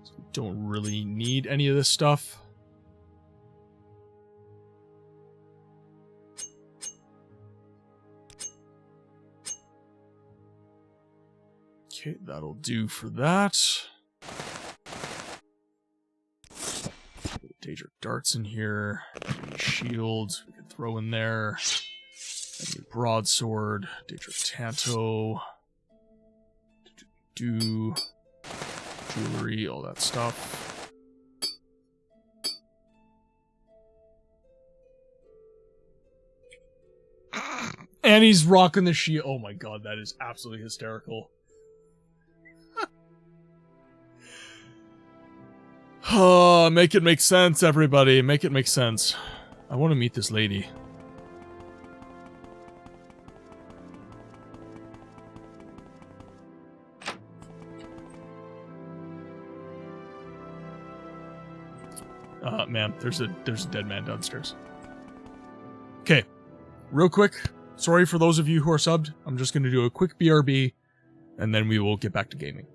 So we don't really need any of this stuff. Okay, that'll do for that. Daedric darts in here. Shields we can throw in there. A broadsword, Daedric Tanto, jewelry, all that stuff. And he's rocking the shield. Oh my god, that is absolutely hysterical. Make it make sense, everybody. Make it make sense. I want to meet this lady. Man, there's a dead man downstairs. Okay, real quick. Sorry for those of you who are subbed. I'm just going to do a quick BRB, and then we will get back to gaming.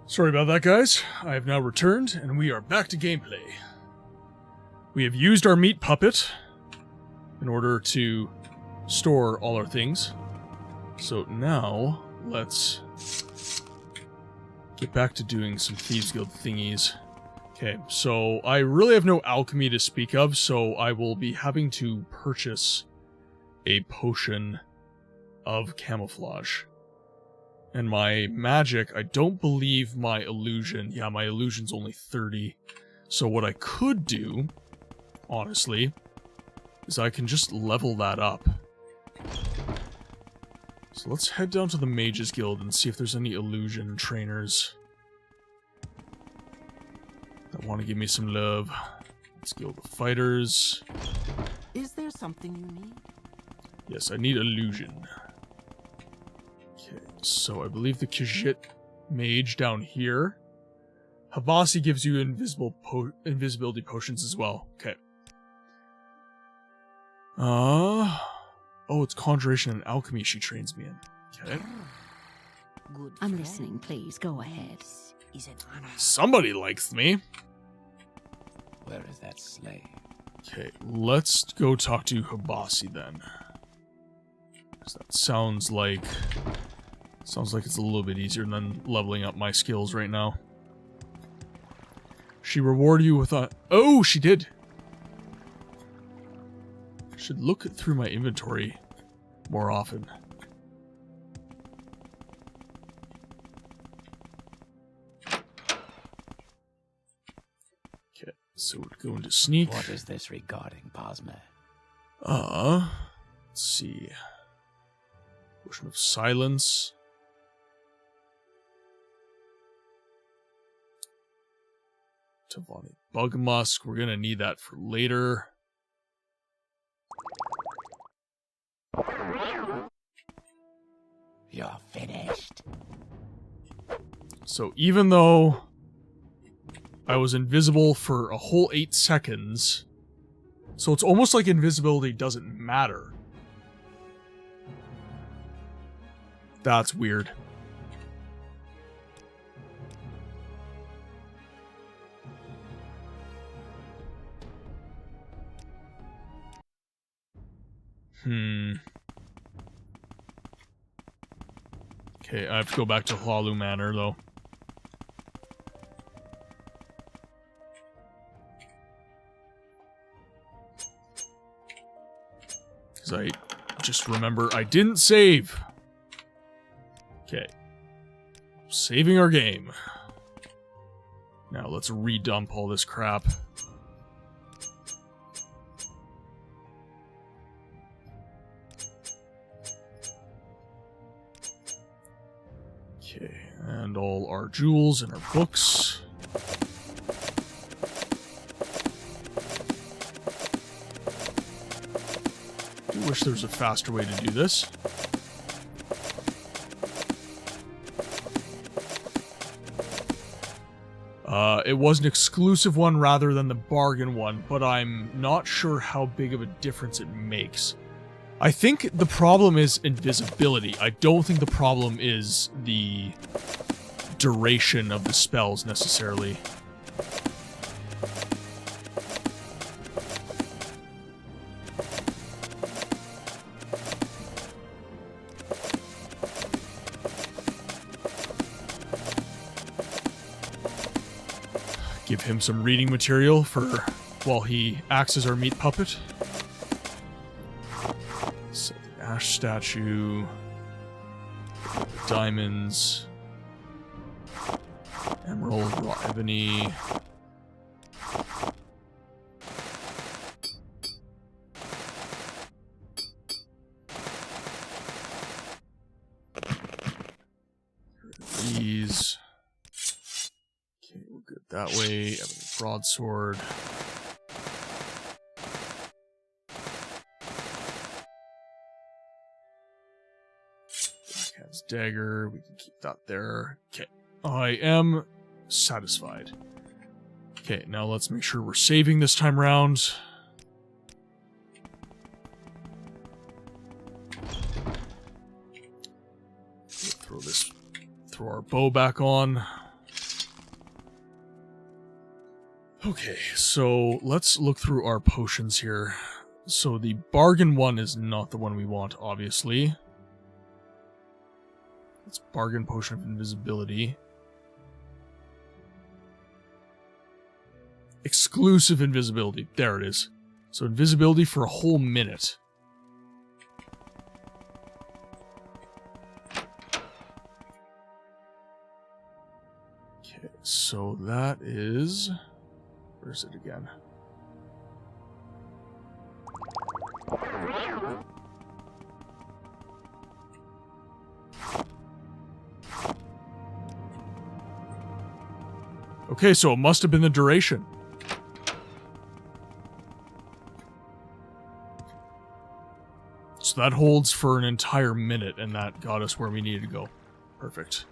Sorry about that, guys. I have now returned, and we are back to gameplay. We have used our meat puppet in order to store all our things. So now, let's get back to doing some Thieves Guild thingies. Okay, so I really have no alchemy to speak of, so I will be having to purchase a potion of camouflage. And my magic, I don't believe my illusion. Yeah, my illusion's only 30. So what I could do, honestly, is I can just level that up. So let's head down to the Mages Guild and see if there's any illusion trainers that want to give me some love. Let's Guild of Fighters. Is there something you need? Yes, I need illusion. Okay, so I believe the Khajiit mage down here. Habasi gives you invisibility potions as well. Okay. Oh, it's conjuration and alchemy she trains me in. Okay. I'm listening, please. Go ahead. Somebody likes me. Where is that slave? Okay, let's go talk to Habasi then. 'Cause that sounds like it's a little bit easier than leveling up my skills right now. She rewarded you with a... Oh, she did! I should look through my inventory more often. Okay, so we're going to sneak. What is this regarding, BOSMER? Let's see. Potion of Silence. Tavani Bug Musk. We're gonna need that for later. You're finished. So even though I was invisible for a whole 8 seconds, so it's almost like invisibility doesn't matter. That's weird. Okay, I have to go back to Hlalu Manor, though. Because I just remember I didn't save. Okay. Saving our game. Now let's redump all this crap. Okay, and all our jewels and our books. I do wish there was a faster way to do this. It was an exclusive one rather than the bargain one, but I'm not sure how big of a difference it makes. I think the problem is invisibility. I don't think the problem is the duration of the spells necessarily. Give him some reading material for while he acts as our meat puppet. Set the ash statue. Diamonds. Emerald, raw ebony. These. Okay, we're good that way. Ebony broadsword. Blackhand's dagger. We can keep that there. Okay. I am satisfied. Okay, now let's make sure we're saving this time around. Throw our bow back on. Okay, so let's look through our potions here. So the bargain one is not the one we want, obviously. It's bargain potion of invisibility. Exclusive invisibility. There it is. So invisibility for a whole minute. Okay, so that is... Where is it again? Okay, so it must have been the duration. So that holds for an entire minute, and that got us where we needed to go. Perfect.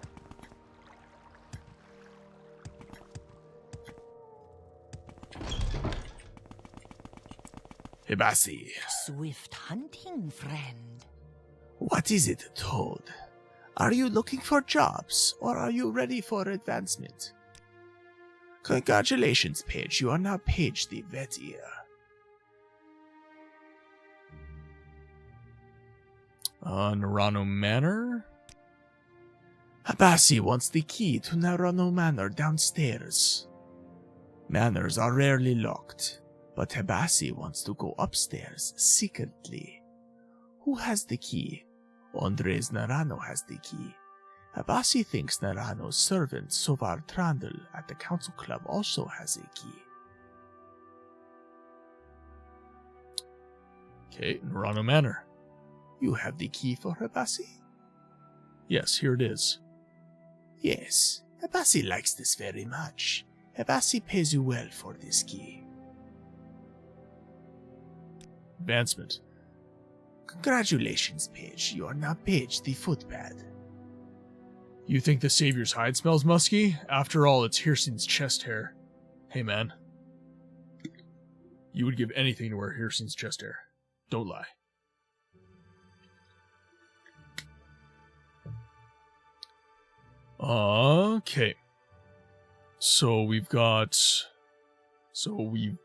Hebasi. Swift hunting, friend. What is it, Toad? Are you looking for jobs, or are you ready for advancement? Congratulations, Page. You are now Page the Vet Ear. Narano Manor? Habasi wants the key to Narano Manor downstairs. Manors are rarely locked, but Habasi wants to go upstairs secretly. Who has the key? Andres Narano has the key. Habasi thinks Narano's servant, Sovar Trandel, at the council club also has a key. Okay, Narano Manor. You have the key for Habasi? Yes, here it is. Yes, Habasi likes this very much. Habasi pays you well for this key. Advancement. Congratulations, Page. You are now Page the Footpad. You think the Savior's hide smells musky? After all, it's Hircin's chest hair. Hey, man. You would give anything to wear Hircin's chest hair. Don't lie. Okay. So we've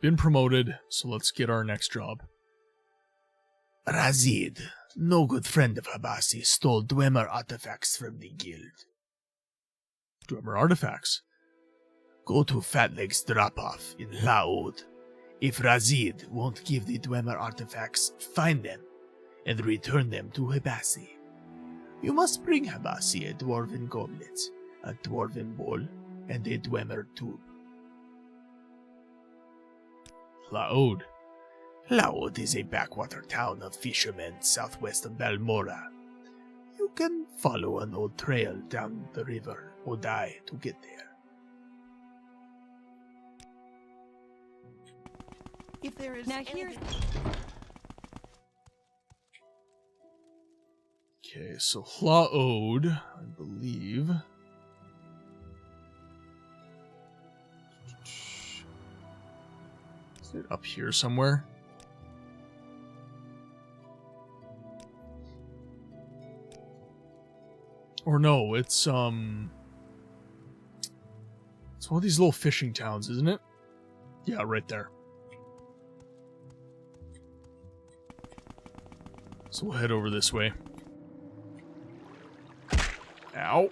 been promoted, so let's get our next job. Razid, no good friend of Habasi, stole Dwemer artifacts from the guild. Dwemer artifacts? Go to Fatleg's drop-off in Laod. If Razid won't give the Dwemer artifacts, find them and return them to Habasi. You must bring Habasi a dwarven goblet, a dwarven bowl, and a Dwemer tube. Laod. Laod is a backwater town of fishermen southwest of Balmora. You can follow an old trail down the river Odai to get there. If there is Now here's... Okay, so Laod, I believe. Is it up here somewhere? Or no, it's one of these little fishing towns, isn't it? Yeah, right there. So we'll head over this way. Ow.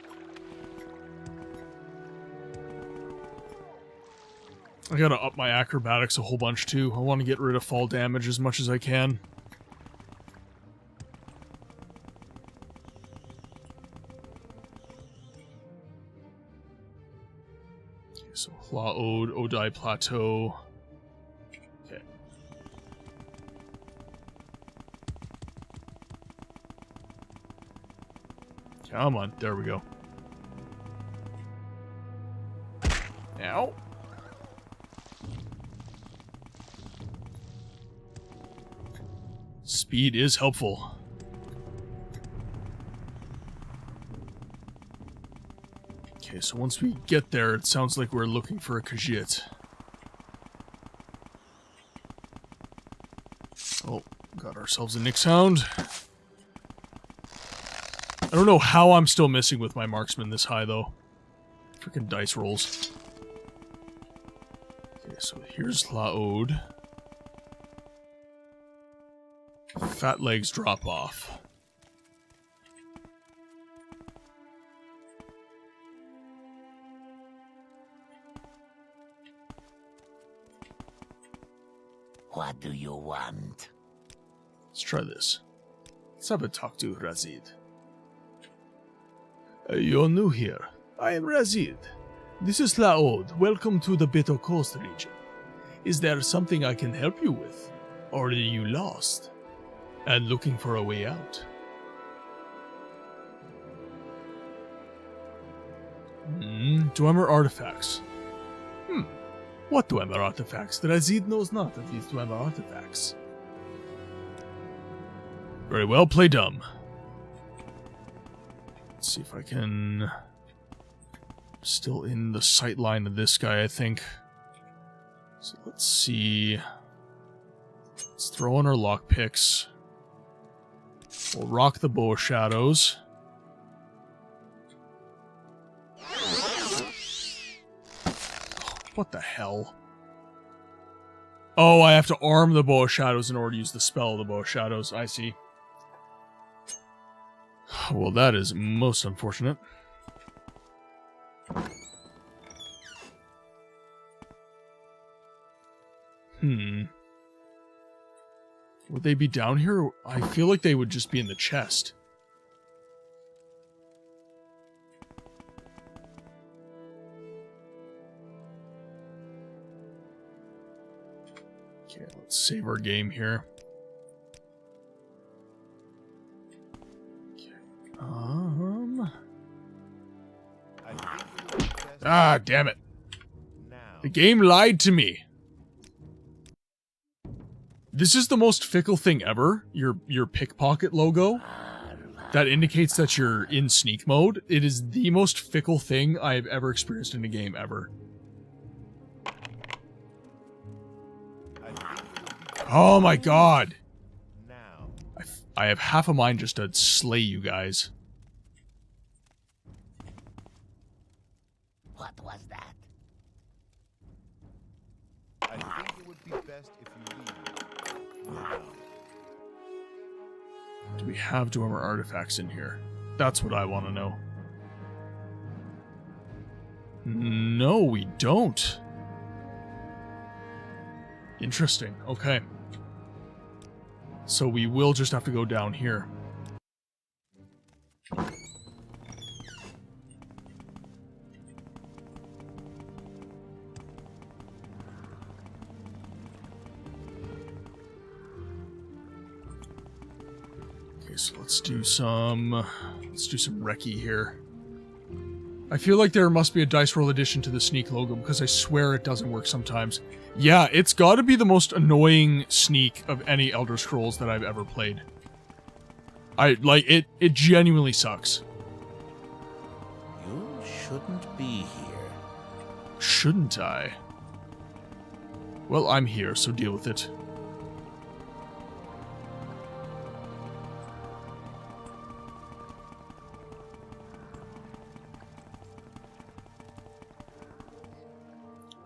I gotta up my acrobatics a whole bunch too. I want to get rid of fall damage as much as I can. Okay, so Laod, Odai Plateau. Okay. Come on, there we go. Ow. Speed is helpful. Okay, so once we get there, it sounds like we're looking for a Khajiit. Oh, got ourselves a Nixhound. I don't know how I'm still missing with my marksman this high, though. Freaking dice rolls. Okay, so here's Laod. Fat legs drop off. What do you want? Let's try this. Let's have a talk to Razid. You're new here. I am Razid. This is Laod. Welcome to the Bitter Coast region. Is there something I can help you with? Or are you lost and looking for a way out? Dwemer artifacts. What Dwemer artifacts? Drazid knows not of these Dwemer artifacts. Very well, play dumb. Let's see if I can... Still in the sight line of this guy, I think. So let's see. Let's throw in our lockpicks. We'll rock the bow shadows. What the hell? Oh, I have to arm the bow of shadows in order to use the spell of the bow of shadows. I see. Well, that is most unfortunate. Would they be down here? I feel like they would just be in the chest. Okay, let's save our game here. Okay. Ah, damn it. The game lied to me. This is the most fickle thing ever. Your pickpocket logo that indicates that you're in sneak mode. It is the most fickle thing I've ever experienced in a game ever. Oh my god. I have half a mind just to slay you guys. What was that? I think it would be best if you leave now. Do we have Dwemer artifacts in here? That's what I want to know. No, we don't. Interesting. Okay. So we will just have to go down here. Okay, so let's do some recce here. I feel like there must be a dice roll addition to the sneak logo because I swear it doesn't work sometimes. Yeah, it's got to be the most annoying sneak of any Elder Scrolls that I've ever played. It genuinely sucks. You shouldn't be here. Shouldn't I? Well, I'm here, so deal with it.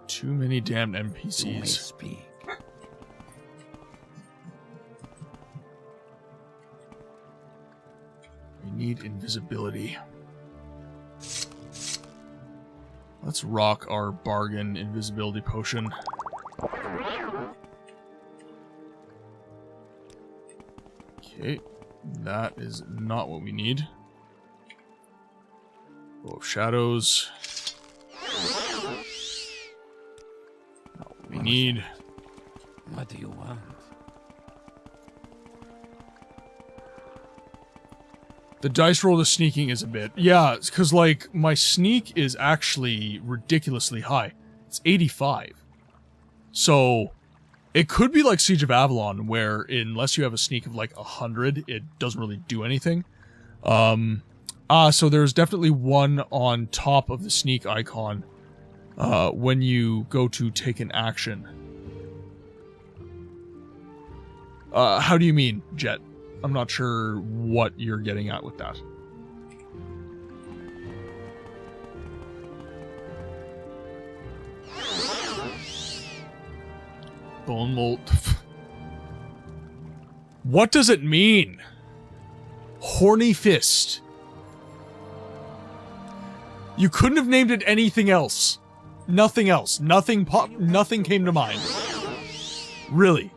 Too many damned NPCs. You may speak. We need invisibility. Let's rock our bargain invisibility potion. Okay, that is not what we need. Bow of shadows. We need. What do you want? The dice roll to sneaking is a bit. Yeah, because, like, my sneak is actually ridiculously high. It's 85. So, it could be like Siege of Avalon, where unless you have a sneak of, like, 100, it doesn't really do anything. So there's definitely one on top of the sneak icon. When you go to take an action. How do you mean, Jet? I'm not sure what you're getting at with that. Bone mold. What does it mean? Horny fist. You couldn't have named it anything else. Nothing else. Nothing came to mind. Really.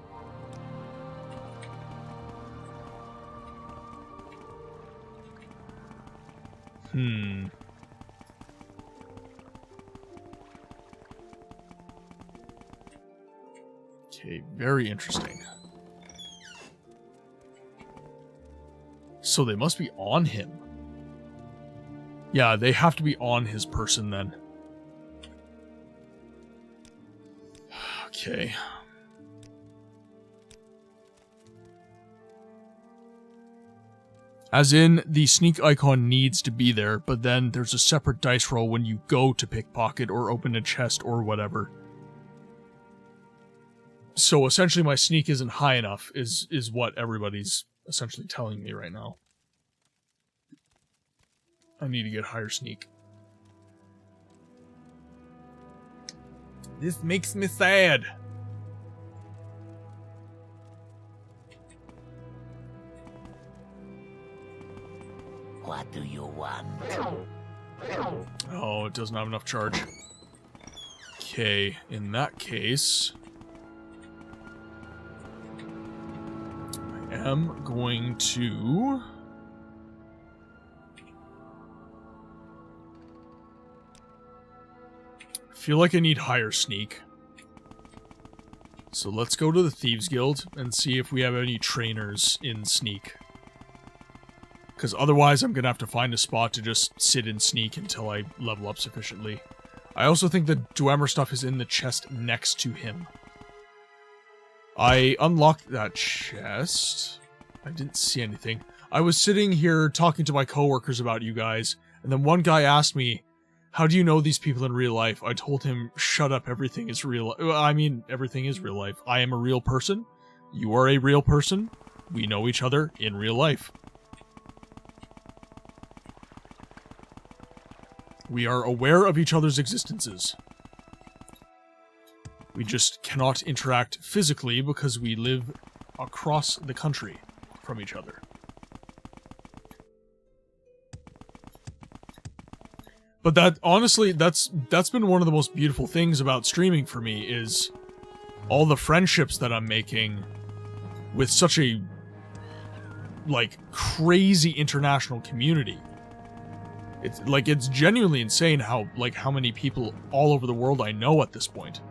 Okay, very interesting. So they must be on him. Yeah, they have to be on his person then. Okay. As in, the sneak icon needs to be there, but then there's a separate dice roll when you go to pickpocket or open a chest or whatever. So essentially my sneak isn't high enough, is what everybody's essentially telling me right now. I need to get higher sneak. This makes me sad. What do you want? Oh, it doesn't have enough charge. Okay, in that case, I am going to... I feel like I need higher sneak. So let's go to the Thieves Guild and see if we have any trainers in sneak. Because otherwise I'm going to have to find a spot to just sit in sneak until I level up sufficiently. I also think the Dwemer stuff is in the chest next to him. I unlocked that chest. I didn't see anything. I was sitting here talking to my coworkers about you guys, and then one guy asked me, how do you know these people in real life? I told him, shut up, everything is real. I mean, everything is real life. I am a real person. You are a real person. We know each other in real life. We are aware of each other's existences. We just cannot interact physically because we live across the country from each other. But that, honestly, that's been one of the most beautiful things about streaming for me, is all the friendships that I'm making with such a, like, crazy international community. It's, like, it's genuinely insane how many people all over the world I know at this point.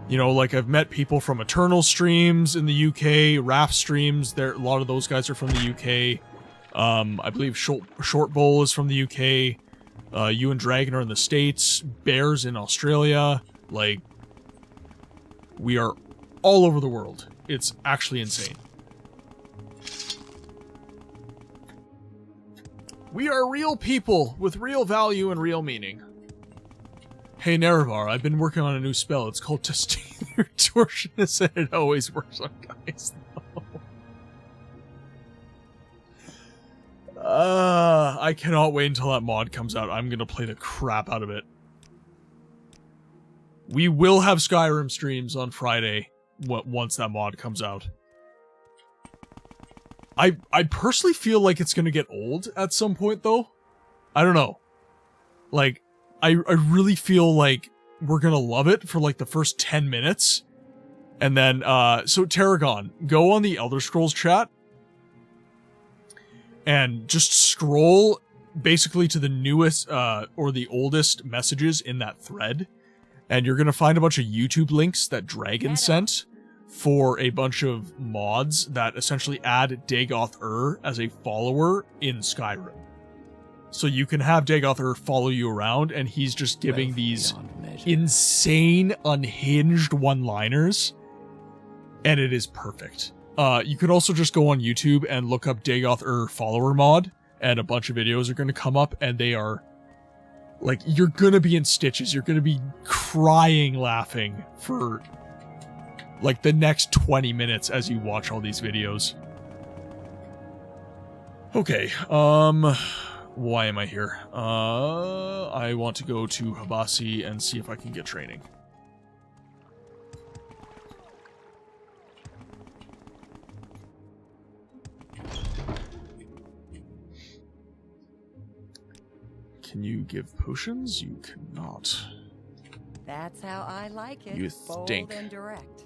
You know, like, I've met people from Eternal streams in the UK, RAF streams, a lot of those guys are from the UK. I believe Short Bowl is from the UK. You and Dragon are in the States. Bears in Australia. Like, we are all over the world. It's actually insane. We are real people with real value and real meaning. Hey Nerevar, I've been working on a new spell. It's called Testicular Torsionist, and it always works on guys. I cannot wait until that mod comes out. I'm gonna play the crap out of it. We will have Skyrim streams on Friday once that mod comes out. I personally feel like it's gonna get old at some point, though. I don't know. Like, I really feel like we're gonna love it for, like, the first 10 minutes. And then, so Tarragon, go on the Elder Scrolls chat. And just scroll, basically, to the newest, or the oldest messages in that thread. And you're gonna find a bunch of YouTube links that Dragon sent for a bunch of mods that essentially add Dagoth as a follower in Skyrim. So you can have Dagoth follow you around, and he's just giving these insane, unhinged one-liners, and it is perfect. You can also just go on YouTube and look up Dagoth follower mod, and a bunch of videos are going to come up, and they are, like, you're going to be in stitches. You're going to be crying laughing for, like, the next 20 minutes as you watch all these videos. Okay, why am I here? I want to go to Habasi and see if I can get training. Can you give potions? You cannot. That's how I like it. You Bold stink. and direct.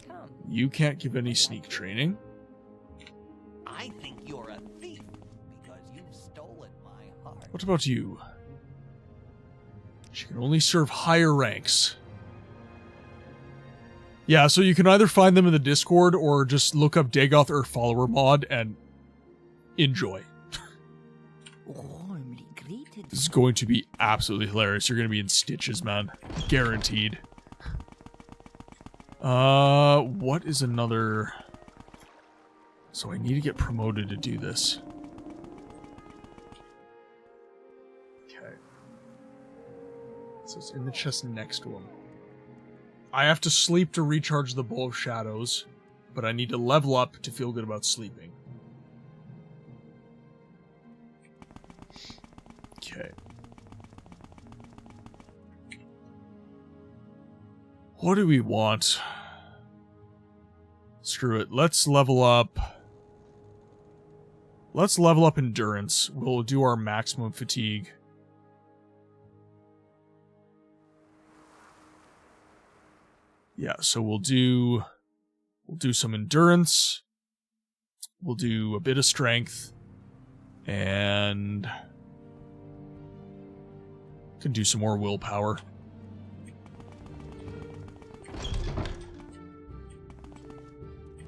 Come. You can't give any sneak training. I think you're a thief because you've stolen my heart. What about you? She can only serve higher ranks. Yeah, so you can either find them in the Discord or just look up Dagoth Earth Follower mod and enjoy. This is going to be absolutely hilarious. You're going to be in stitches, man. Guaranteed. What is another... So I need to get promoted to do this. Okay. So it's in the chest next to him. I have to sleep to recharge the Bow of Shadows, but I need to level up to feel good about sleeping. Okay. What do we want? Screw it. Let's level up. Let's level up endurance. We'll do our maximum fatigue. Yeah, so we'll do some endurance. We'll do a bit of strength. And can do some more willpower.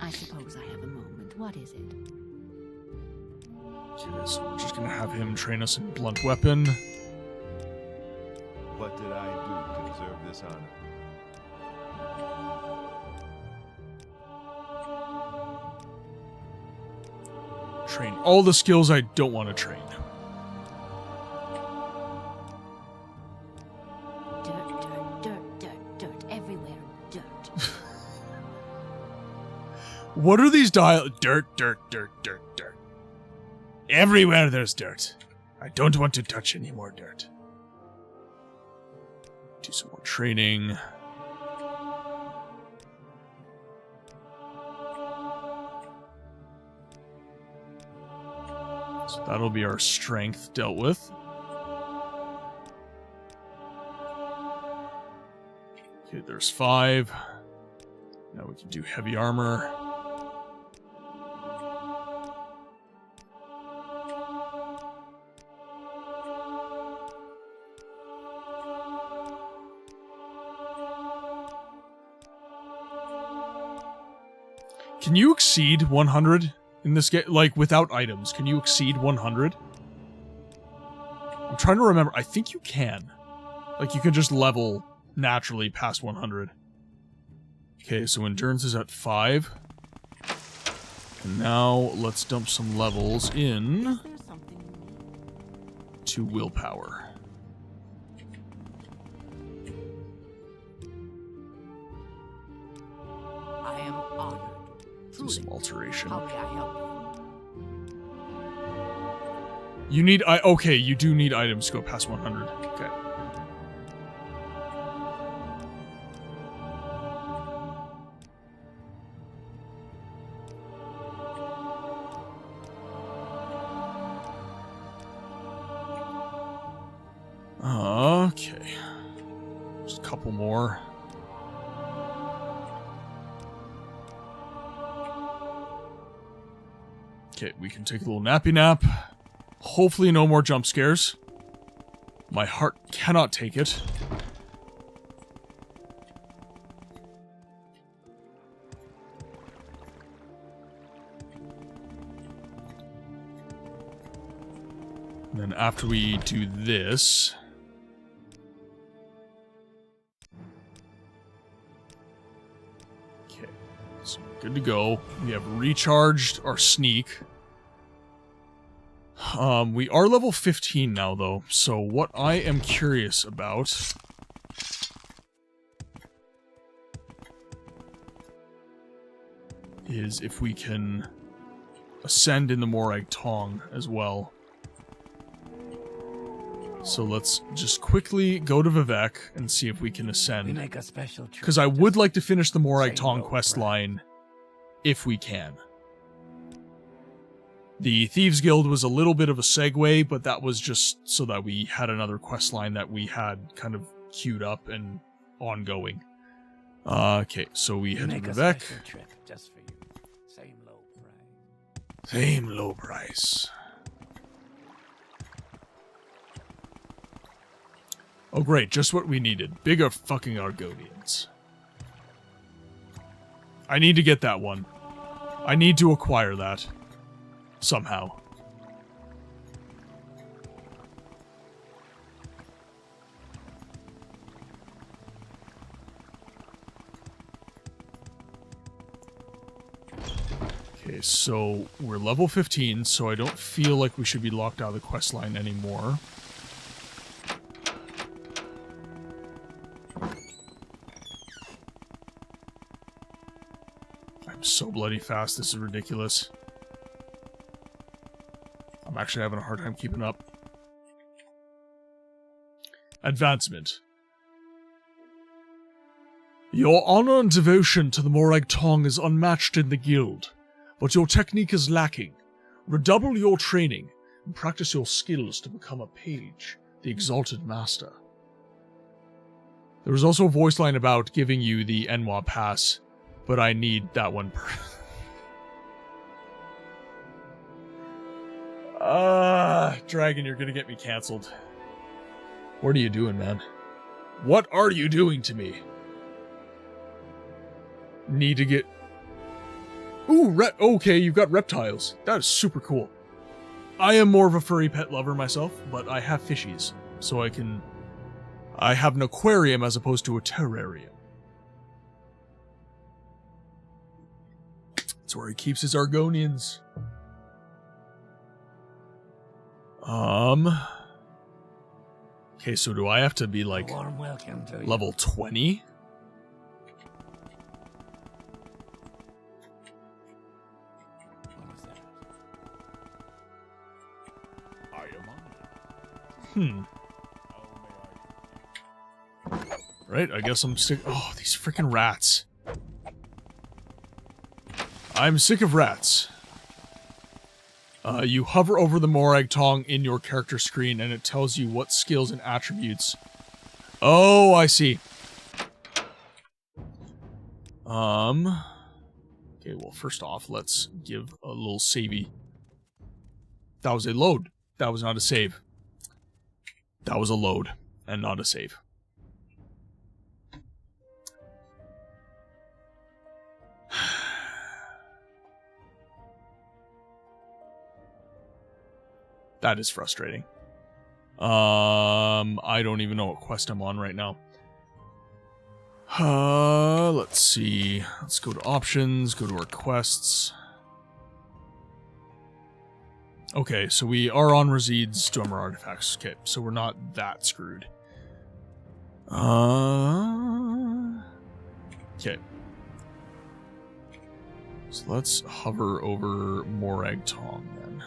I suppose I have a moment. What is it? Okay, so we're just gonna have him train us in blunt weapon. What did I do to deserve this honor? Train all the skills I don't want to train. Dirt, everywhere, dirt. What are these dirt. Everywhere there's dirt. I don't want to touch any more dirt. Do some more training. So that'll be our strength dealt with. Okay, there's 5. Now we can do heavy armor. Can you exceed 100 in this game? Like, without items, can you exceed 100? I'm trying to remember. I think you can. Like, you can just level naturally past 100. Okay, so endurance is at 5. And now, let's dump some levels in to willpower. I am honored. Do some alteration. How may I help You need okay, you do need items to go past 100. Okay. Okay. Just a couple more. Okay, we can take a little nappy nap. Hopefully no more jump scares. My heart cannot take it. And then after we do this... Okay, so we're good to go. We have recharged our sneak. We are level 15 now, though, so what I am curious about is if we can ascend in the Morag Tong as well. So let's just quickly go to Vivek and see if we can ascend. Because I would like to finish the Morag Tong quest line if we can. The Thieves Guild was a little bit of a segue, but that was just so that we had another quest line that we had kind of queued up and ongoing. Okay, so we head to Vivek. just for you. Same low price. Same low price. Oh great, just what we needed. Bigger fucking Argonians. I need to get that one. I need to acquire that. Somehow. Okay, so we're level 15, so I don't feel like we should be locked out of the questline anymore. I'm so bloody fast, this is ridiculous. I'm actually having a hard time keeping up. Advancement. Your honor and devotion to the Morag Tong is unmatched in the guild, but your technique is lacking. Redouble your training and practice your skills to become a page, the exalted master. There was also a voice line about giving you the Enwa pass, but I need that one. Dragon, you're gonna get me cancelled. What are you doing, man? What are you doing to me? Need to get... Ooh, okay, you've got reptiles. That is super cool. I am more of a furry pet lover myself, but I have fishies, so I have an aquarium as opposed to a terrarium. That's where he keeps his Argonians. Okay, so do I have to be like level 20? Right, I guess I'm sick. Oh, these freaking rats. I'm sick of rats. You hover over the Morag Tong in your character screen and it tells you what skills and attributes. Oh, I see. Okay, well, first off, let's give a little savey. That was a load. That was not a save. That was a load, and not a save. That is frustrating. I don't even know what quest I'm on right now. Let's see. Let's go to options, go to our quests. Okay, so we are on Resides to Armor Artifacts. Okay, so we're not that screwed. Okay. So let's hover over Morag Tong then.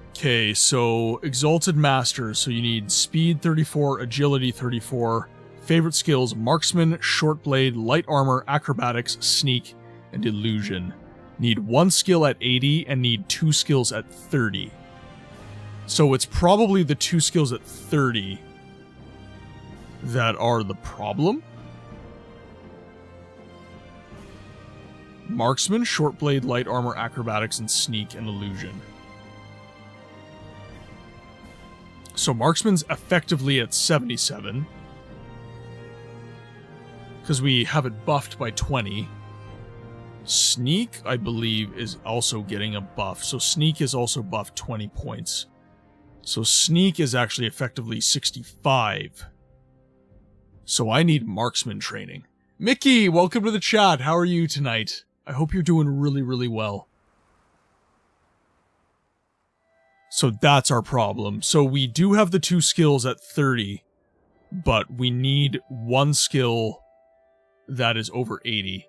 Okay, so Exalted Master, so you need Speed 34, Agility 34, favorite skills, Marksman, Short Blade, Light Armor, Acrobatics, Sneak, and Illusion. Need 1 skill at 80 and need 2 skills at 30. So it's probably the 2 skills at 30 that are the problem. Marksman, Short Blade, Light Armor, Acrobatics, and Sneak, and Illusion. So Marksman's effectively at 77. Because we have it buffed by 20. Sneak, I believe, is also getting a buff. So Sneak is also buffed 20 points. So Sneak is actually effectively 65. So I need Marksman training. Mickey, welcome to the chat. How are you tonight? I hope you're doing really, really well. So that's our problem. So we do have the 2 skills at 30, but we need 1 skill that is over 80.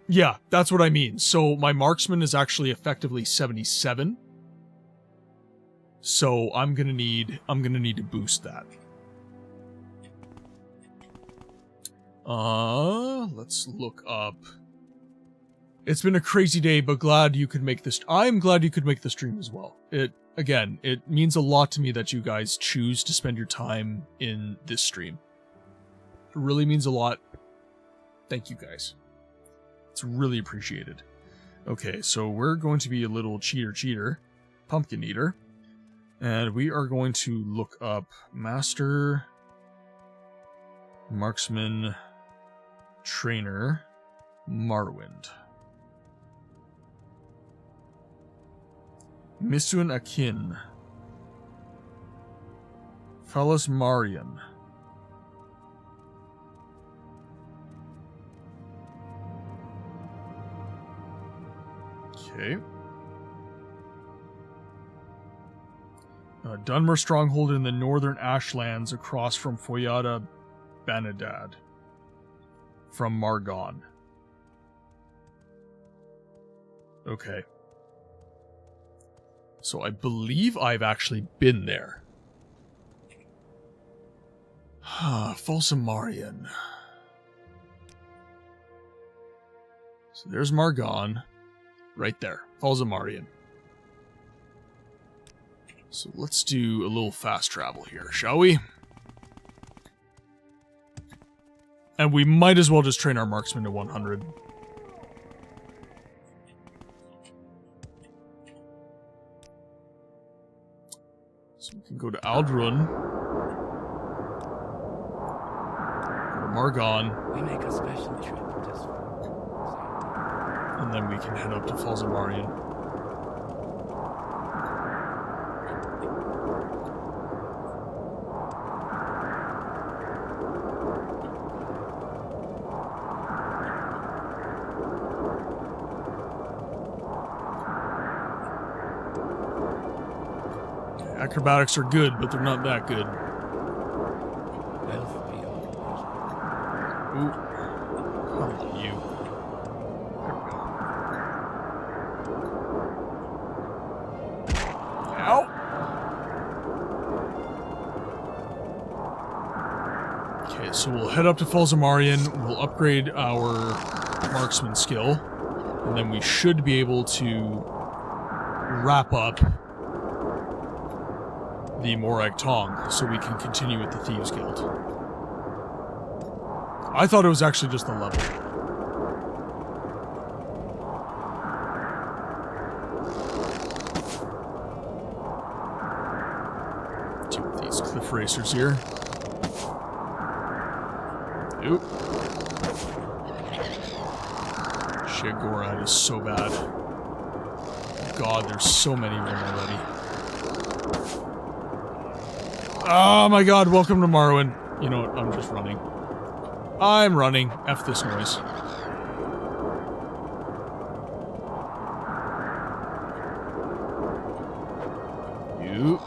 Yeah, that's what I mean. So my Marksman is actually effectively 77. So I'm gonna need to boost that. Let's look up. It's been a crazy day, but glad you could make this. I'm glad you could make the stream as well. It means a lot to me that you guys choose to spend your time in this stream. It really means a lot. Thank you guys. It's really appreciated. Okay, so we're going to be a little cheater, pumpkin eater. And we are going to look up Master Marksman Trainer Morrowind. Misun Akin. Phallus Marian. Okay. Dunmer stronghold in the northern Ashlands across from Foyada Banadad. From Margon. Okay. So I believe I've actually been there. Falsamarian. So there's Margon. Right there. Falsamarian. So let's do a little fast travel here, shall we? And we might as well just train our marksman to 100. So we can go to Aldrun. Go to Margon. We make a special trip just for... And then we can head up to Falsamarian. Acrobatics are good, but they're not that good. Ooh. Come on, you. There we go. Ow! Okay, so we'll head up to Falsamarian, we'll upgrade our marksman skill, and then we should be able to wrap up the Morag Tong, so we can continue with the Thieves Guild. I thought it was actually just the level. Deal with these cliff racers here. Oop. Shigorad is so bad. God, there's so many of them already. Oh my god, welcome to Morrowind. You know what, I'm just running. I'm running. F this noise. You.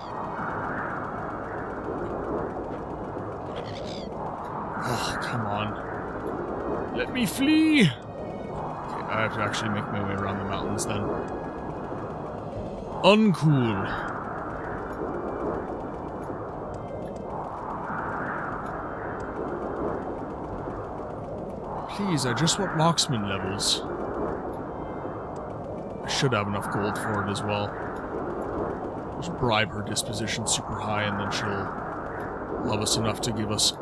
Oh, come on. Let me flee! Okay, I have to actually make my way around the mountains then. Uncool. Please, I just want marksman levels. I should have enough gold for it as well. Just bribe her disposition super high and then she'll love us enough to give us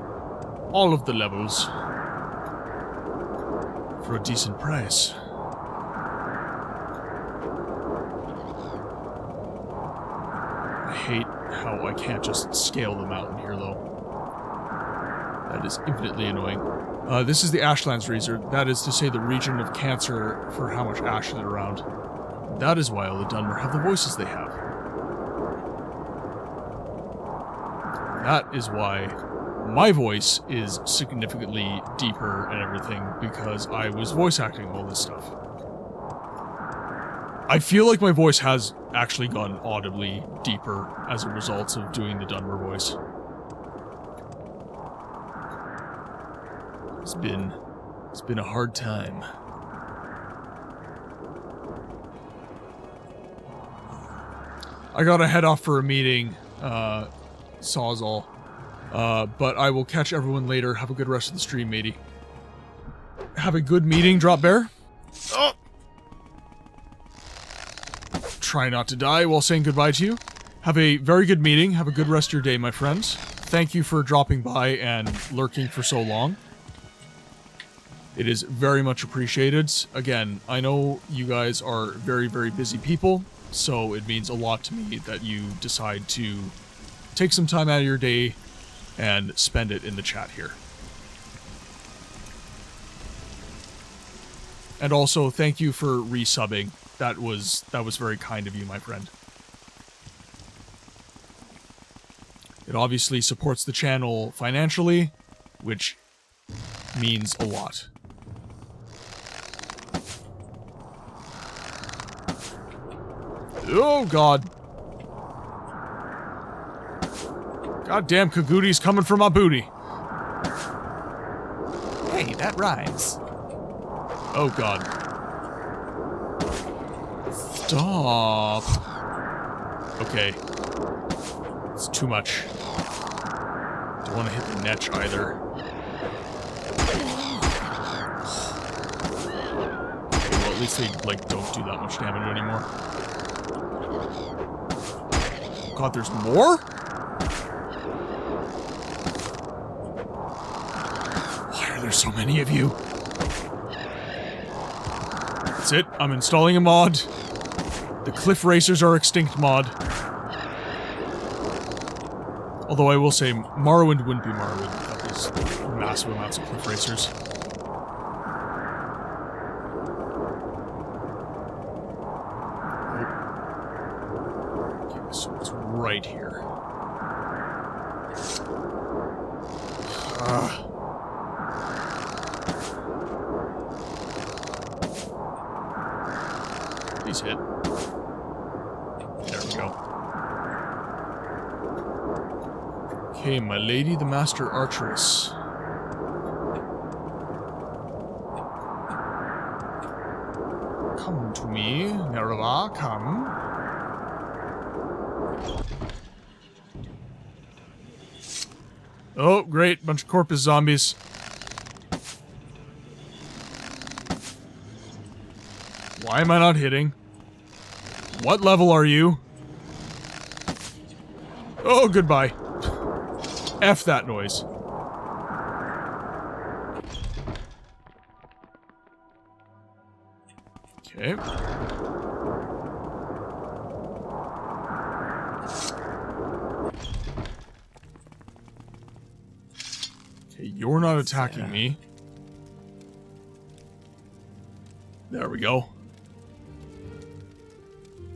all of the levels for a decent price. I hate how I can't just scale the mountain here though. That is infinitely annoying. This is the Ashlands region. That is to say the region of Cancer for how much ash is around. That is why all the Dunmer have the voices they have. That is why my voice is significantly deeper and everything, because I was voice acting all this stuff. I feel like my voice has actually gone audibly deeper as a result of doing the Dunmer voice. It's been a hard time. I gotta head off for a meeting, Sawzall. But I will catch everyone later. Have a good rest of the stream, matey. Have a good meeting, Drop Bear. Oh! Try not to die while saying goodbye to you. Have a very good meeting. Have a good rest of your day, my friends. Thank you for dropping by and lurking for so long. It is very much appreciated. Again, I know you guys are very, very busy people, so it means a lot to me that you decide to take some time out of your day and spend it in the chat here. And also, thank you for resubbing. That was very kind of you, my friend. It obviously supports the channel financially, which means a lot. Oh, God. Goddamn Kaguti's coming for my booty. Hey, that rhymes. Oh, God. Stop. Okay. It's too much. Don't want to hit the netch either. Okay, well, at least they, like, don't do that much damage anymore. God, there's more? Why are there so many of you? That's it. I'm installing a mod. The Cliff Racers are extinct mod. Although I will say, Morrowind wouldn't be Morrowind without these massive amounts of Cliff Racers. Okay, so it's right here. Please hit. There we go. Okay, my lady, the master archeress. Come to me, Nerva, come. Oh, great, bunch of corpus zombies. Why am I not hitting? What level are you? Oh, goodbye. F that noise. Okay. Okay, you're not attacking me. There we go.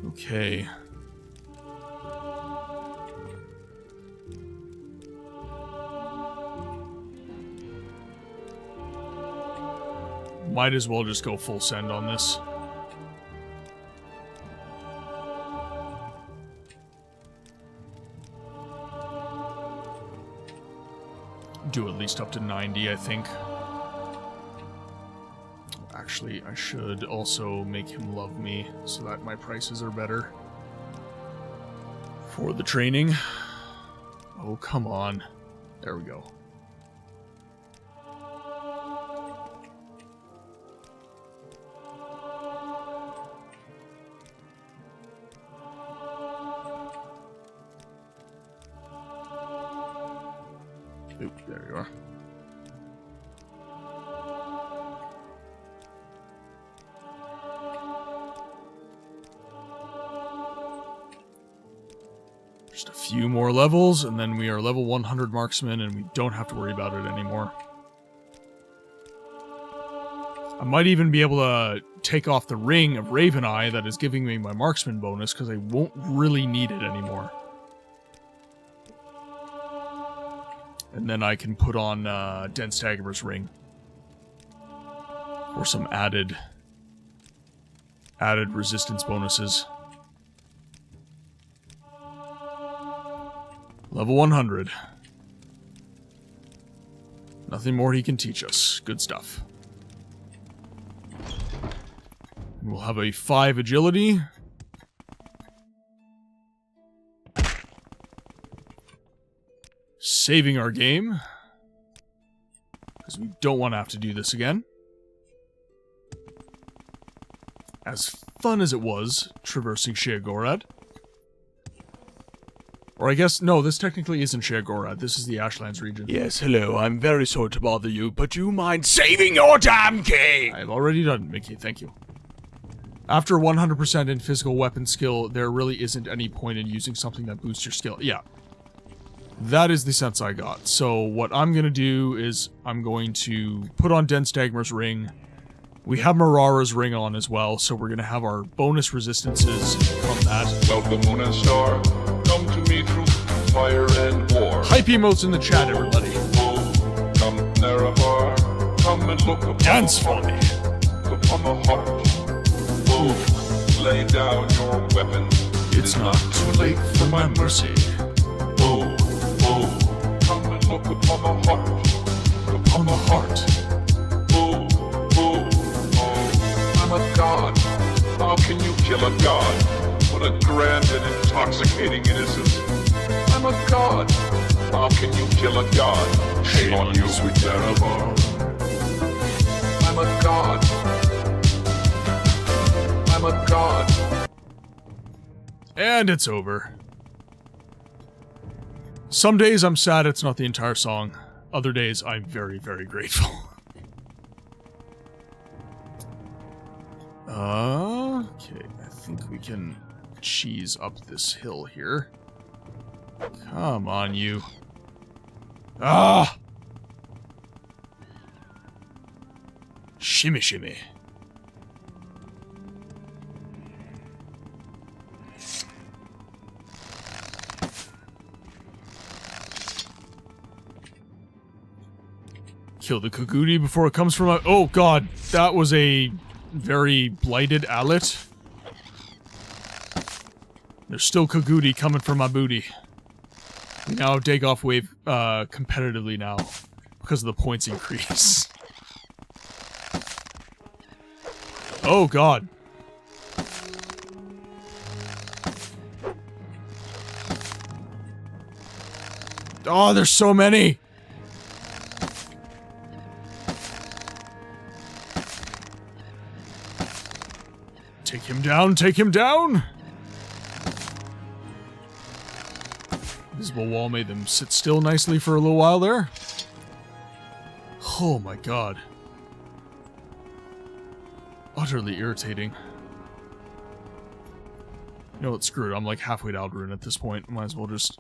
Okay. Might as well just go full send on this. Do at least up to 90, I think. Actually, I should also make him love me so that my prices are better. For the training. Oh, come on. There we go. Oop, there you are. Just a few more levels, and then we are level 100 marksman, and we don't have to worry about it anymore. I might even be able to take off the ring of Raven Eye that is giving me my marksman bonus, because I won't really need it anymore. And then I can put on Dense Dagger's ring. For some added resistance bonuses. Level 100. Nothing more he can teach us. Good stuff. We'll have a 5 agility. Saving our game. Because we don't want to have to do this again. As fun as it was, traversing Sheogorath. Or I guess, no, this technically isn't Shagorad. This is the Ashlands region. Yes, hello. I'm very sorry to bother you, but do you mind saving your damn king? I've already done, Mickey. Thank you. After 100% in physical weapon skill, there really isn't any point in using something that boosts your skill. Yeah. That is the sense I got. So what I'm going to do is I'm going to put on Den Stagmer's ring. We have Marara's ring on as well, so we're going to have our bonus resistances from that. Welcome, Moon and Star. Come to me through fire and war. Hype emotes in the chat, everybody. Oh, come, Nerevar. Come and look upon Dance for me. Upon the heart. Oh, lay down your weapon. It's not too late for my mercy. Oh, oh, come and look upon the heart. Upon the heart. Oh, oh, oh. I'm a god. How can you kill a god? What a grand and intoxicating innocence. I'm a god. How can you kill a god? Shame on you, sweet Nerevar. I'm a god. I'm a god. And it's over. Some days I'm sad it's not the entire song. Other days I'm very, very grateful. Okay, I think we can cheese up this hill here. Come on, you. Ah! Shimmy, shimmy. Kill the Kagudi before it comes from a— oh god, that was a very blighted Alit. There's still Kagudi coming for my booty. We now have Dagoff Wave competitively now because of the points increase. Oh god. Oh, there's so many! Take him down, take him down! Visible wall made them sit still nicely for a little while there. Oh my god. Utterly irritating. You know what, screw it, I'm like halfway to Aldruin at this point. Might as well just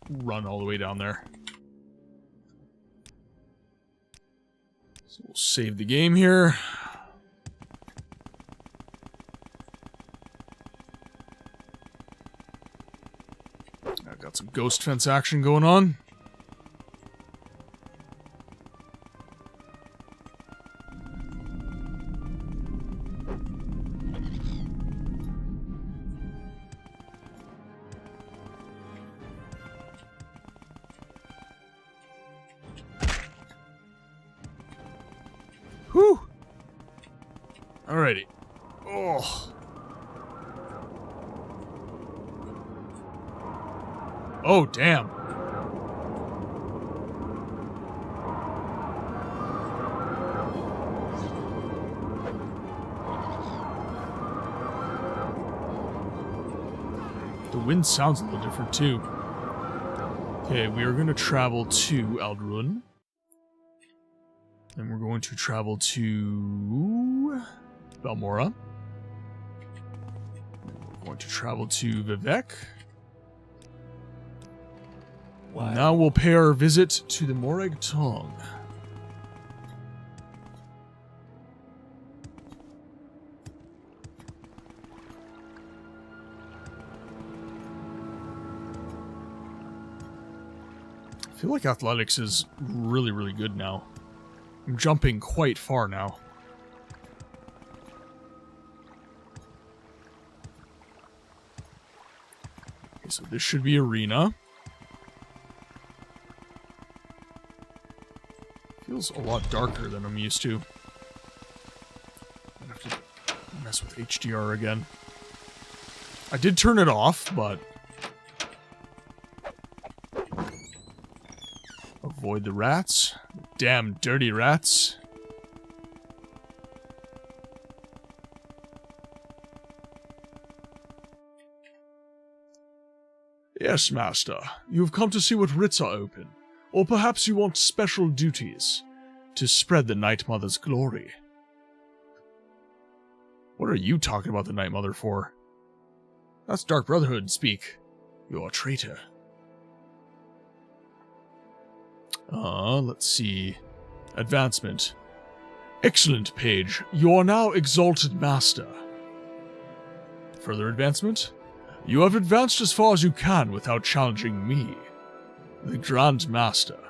run all the way down there. So we'll save the game here. I've got some ghost fence action going on. Whew! Alrighty. Oh. Oh, damn. The wind sounds a little different, too. Okay, we are going to travel to Aldruin. And we're going to travel to Balmora. We're going to travel to Vivek. Wow. Now we'll pay our visit to the Morag Tong. I feel like athletics is really, really good now. I'm jumping quite far now. Okay, so this should be arena. Feels a lot darker than I'm used to. I have to mess with HDR again. I did turn it off, but avoid the rats. Damn dirty rats. Yeah, Yes, Master. You have come to see what writs are open. Or perhaps you want special duties to spread the Night Mother's glory. What are you talking about the Night Mother for? That's Dark Brotherhood speak. You're a traitor. Let's see. Advancement. Excellent, page. You are now Exalted Master. Further advancement? You have advanced as far as you can without challenging me, the Grand Master.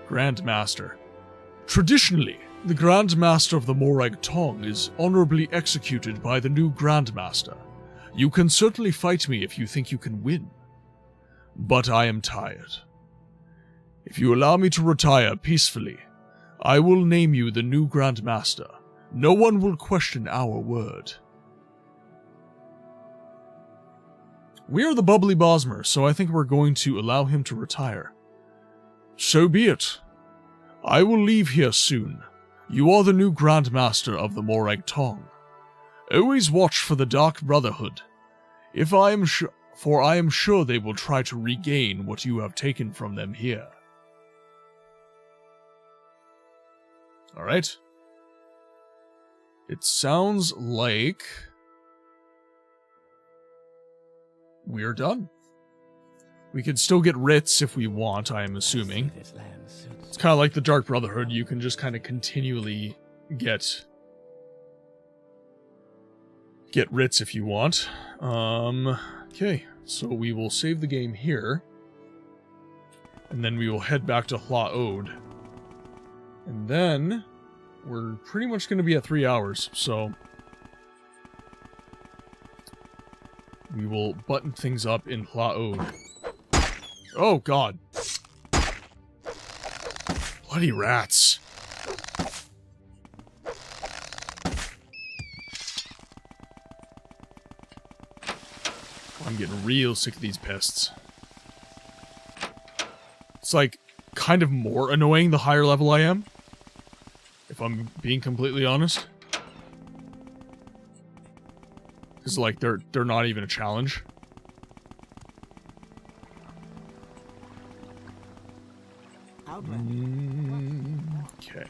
Grand Master. Traditionally, the Grand Master of the Morag Tong is honorably executed by the new Grand Master. You can certainly fight me if you think you can win. But I am tired. If you allow me to retire peacefully, I will name you the new Grand Master. No one will question our word. We are the Bubbly BOSMER, so I think we're going to allow him to retire. So be it. I will leave here soon. You are the new Grand Master of the Morag Tong. Always watch for the Dark Brotherhood. For I am sure they will try to regain what you have taken from them here. Alright. It sounds like we're done. We can still get writs if we want, I am assuming. It's kind of like the Dark Brotherhood, you can just kind of continually get writs if you want. Okay, so we will save the game here. And then we will head back to Hla Ode. And then we're pretty much going to be at 3 hours, so we will button things up in Hla Ode. Oh god. Bloody rats. I'm getting real sick of these pests. It's like kind of more annoying the higher level I am, if I'm being completely honest. Because like they're not even a challenge. Okay.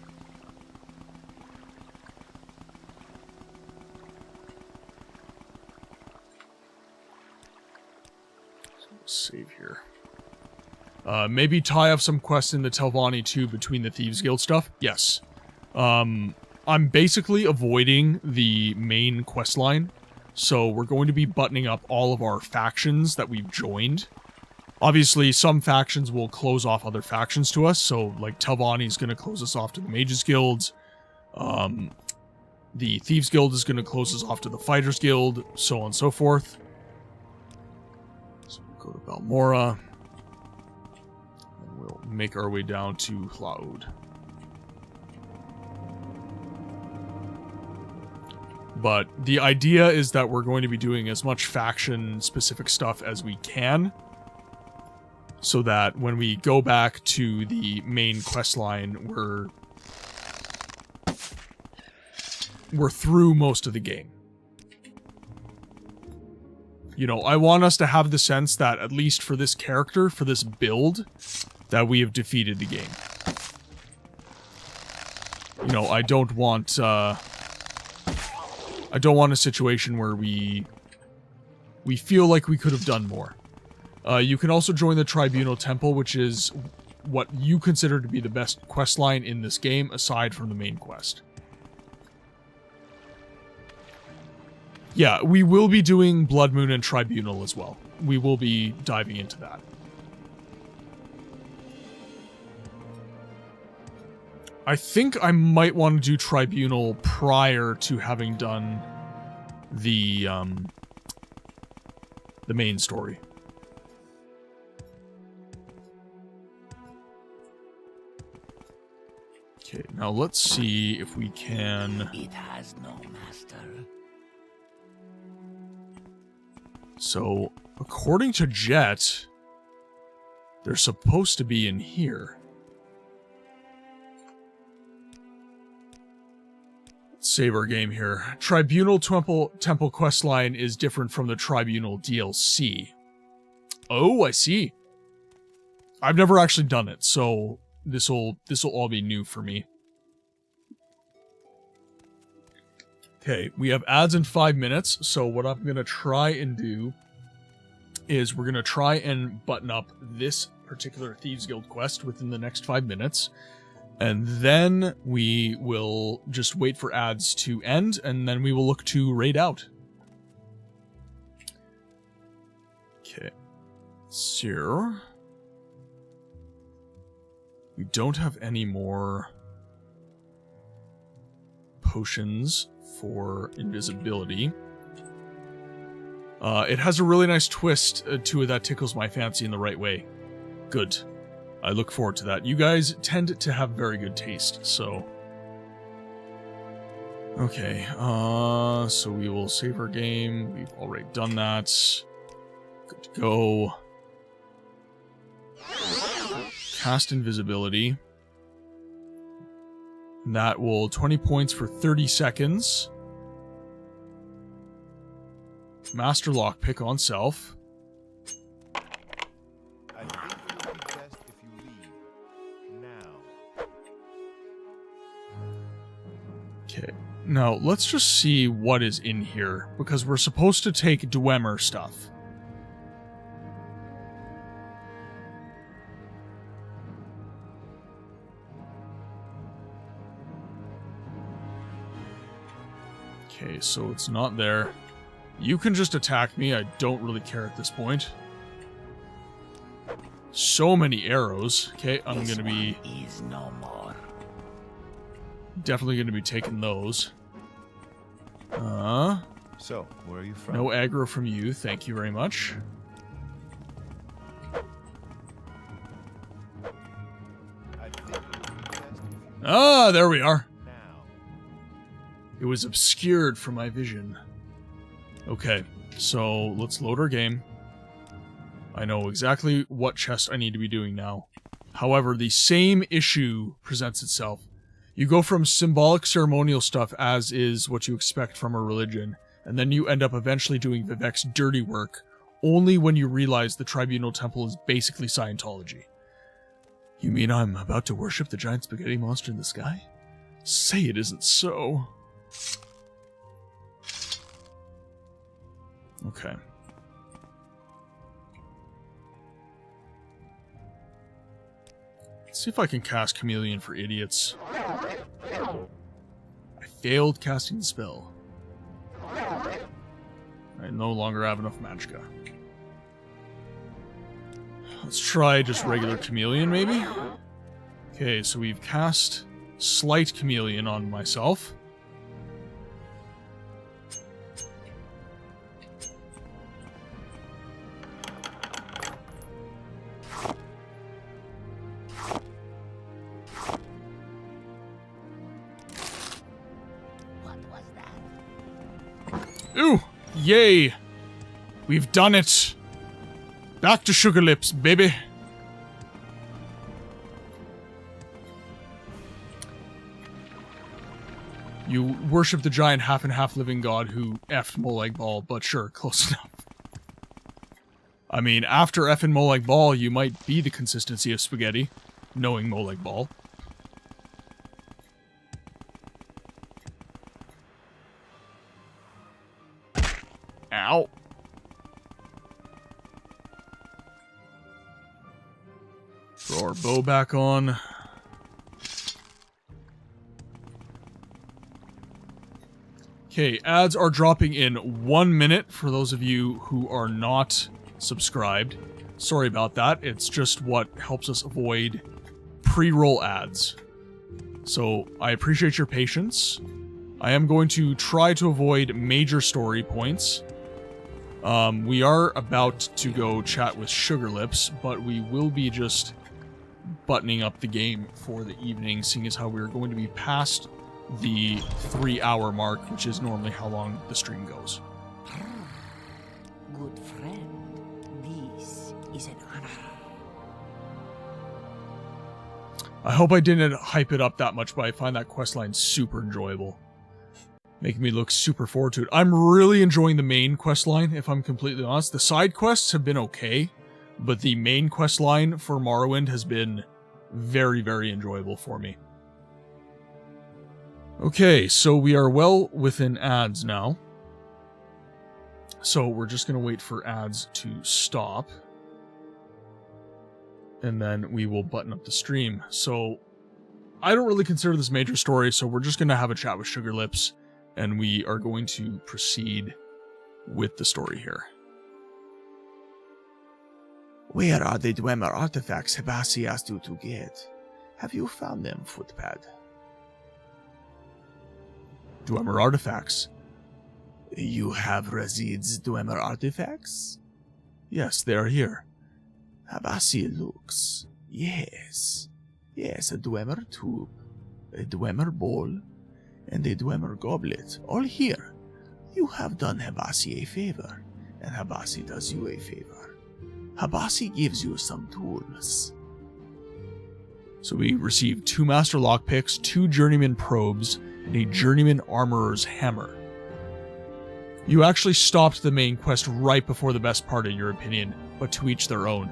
So let's save here. Maybe tie up some quests in the Telvanni too between the Thieves Guild stuff. Yes. I'm basically avoiding the main quest line. So we're going to be buttoning up all of our factions that we've joined. Obviously, some factions will close off other factions to us. So, like, Telvanni is going to close us off to the Mages Guild. The Thieves Guild is going to close us off to the Fighters Guild, so on and so forth. So we'll go to Balmora. And we'll make our way down to Hla Ode. But the idea is that we're going to be doing as much faction-specific stuff as we can, so that when we go back to the main quest line, we're through most of the game. You know, I want us to have the sense that, at least for this character, for this build, that we have defeated the game. You know, I don't want a situation where we feel like we could have done more. You can also join the Tribunal Temple, which is what you consider to be the best quest line in this game, aside from the main quest. Yeah, we will be doing Blood Moon and Tribunal as well. We will be diving into that. I think I might want to do Tribunal prior to having done the main story. Okay, now let's see if we can... It has no master. So, according to Jet, they're supposed to be in here. Let's save our game here. Tribunal Temple questline is different from the Tribunal DLC. Oh, I see. I've never actually done it, so this'll all be new for me. Okay, we have ads in 5 minutes, so what I'm gonna try and do is we're gonna try and button up this particular Thieves Guild quest within the next 5 minutes, and then we will just wait for ads to end, and then we will look to raid out. Okay, so we don't have any more potions for invisibility. It has a really nice twist to it that tickles my fancy in the right way. Good. I look forward to that. You guys tend to have very good taste, so... Okay, so we will save our game. We've already done that. Good to go. Cast invisibility. That will 20 points for 30 seconds. Master lockpick on self. I think it would be best if you leave now. Okay, now let's just see what is in here, because we're supposed to take Dwemer stuff. Okay, so it's not there. You can just attack me, I don't really care at this point. So many arrows. Okay, I'm gonna be... is no more. Definitely gonna be taking those. So, where are you from? No aggro from you, thank you very much. Ah, there we are. It was obscured from my vision. Okay, so let's load our game. I know exactly what chest I need to be doing now. However, the same issue presents itself. You go from symbolic ceremonial stuff, as is what you expect from a religion, and then you end up eventually doing Vivek's dirty work, only when you realize the Tribunal Temple is basically Scientology. You mean I'm about to worship the giant spaghetti monster in the sky? Say it isn't so. Okay. Let's see if I can cast Chameleon for Idiots. I failed casting the spell. I no longer have enough magicka. Let's try just regular Chameleon, maybe? Okay, so we've cast Slight Chameleon on myself. Ooh! Yay! We've done it! Back to Sugar Lips, baby! You worship the giant half and half living god who effed Molag Bal, but sure, close enough. I mean, after effing Molag Bal, you might be the consistency of spaghetti, knowing Molag Bal. Ow. Throw our bow back on. Okay, ads are dropping in 1 minute for those of you who are not subscribed. Sorry about that. It's just what helps us avoid pre-roll ads. So I appreciate your patience. I am going to try to avoid major story points. We are about to go chat with Sugar Lips, but we will be just buttoning up the game for the evening, seeing as how we're going to be past the 3-hour mark, which is normally how long the stream goes. Good friend, this is an honor. I hope I didn't hype it up that much, but I find that questline super enjoyable. making me look super forward to it. I'm really enjoying the main quest line, if I'm completely honest. The side quests have been okay, but the main quest line for Morrowind has been very, very enjoyable for me. Okay, so we are well within ads now. So we're just going to wait for ads to stop. And then we will button up the stream. So I don't really consider this major story, so we're just going to have a chat with Sugar Lips, and we are going to proceed with the story here. Where are the Dwemer artifacts Habasi asked you to get? Have you found them, Footpad? Dwemer artifacts? You have Razid's Dwemer artifacts? Yes, they are here. Habasi looks. Yes. Yes, a Dwemer tube, a Dwemer bowl, and a Dwemer goblet, all here. You have done Habasi a favor, and Habasi does you a favor. Habasi gives you some tools. So we received 2 master lockpicks, 2 journeyman probes, and a journeyman armorer's hammer. You actually stopped the main quest right before the best part, in your opinion, but to each their own.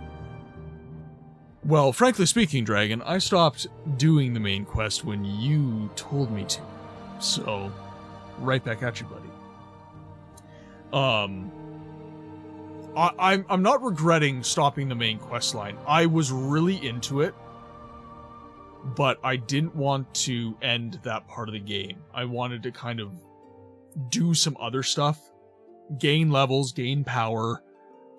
Well, frankly speaking, Dragon, I stopped doing the main quest when you told me to. So, right back at you, buddy. I'm not regretting stopping the main quest line. I was really into it, but I didn't want to end that part of the game. I wanted to kind of do some other stuff, gain levels, gain power,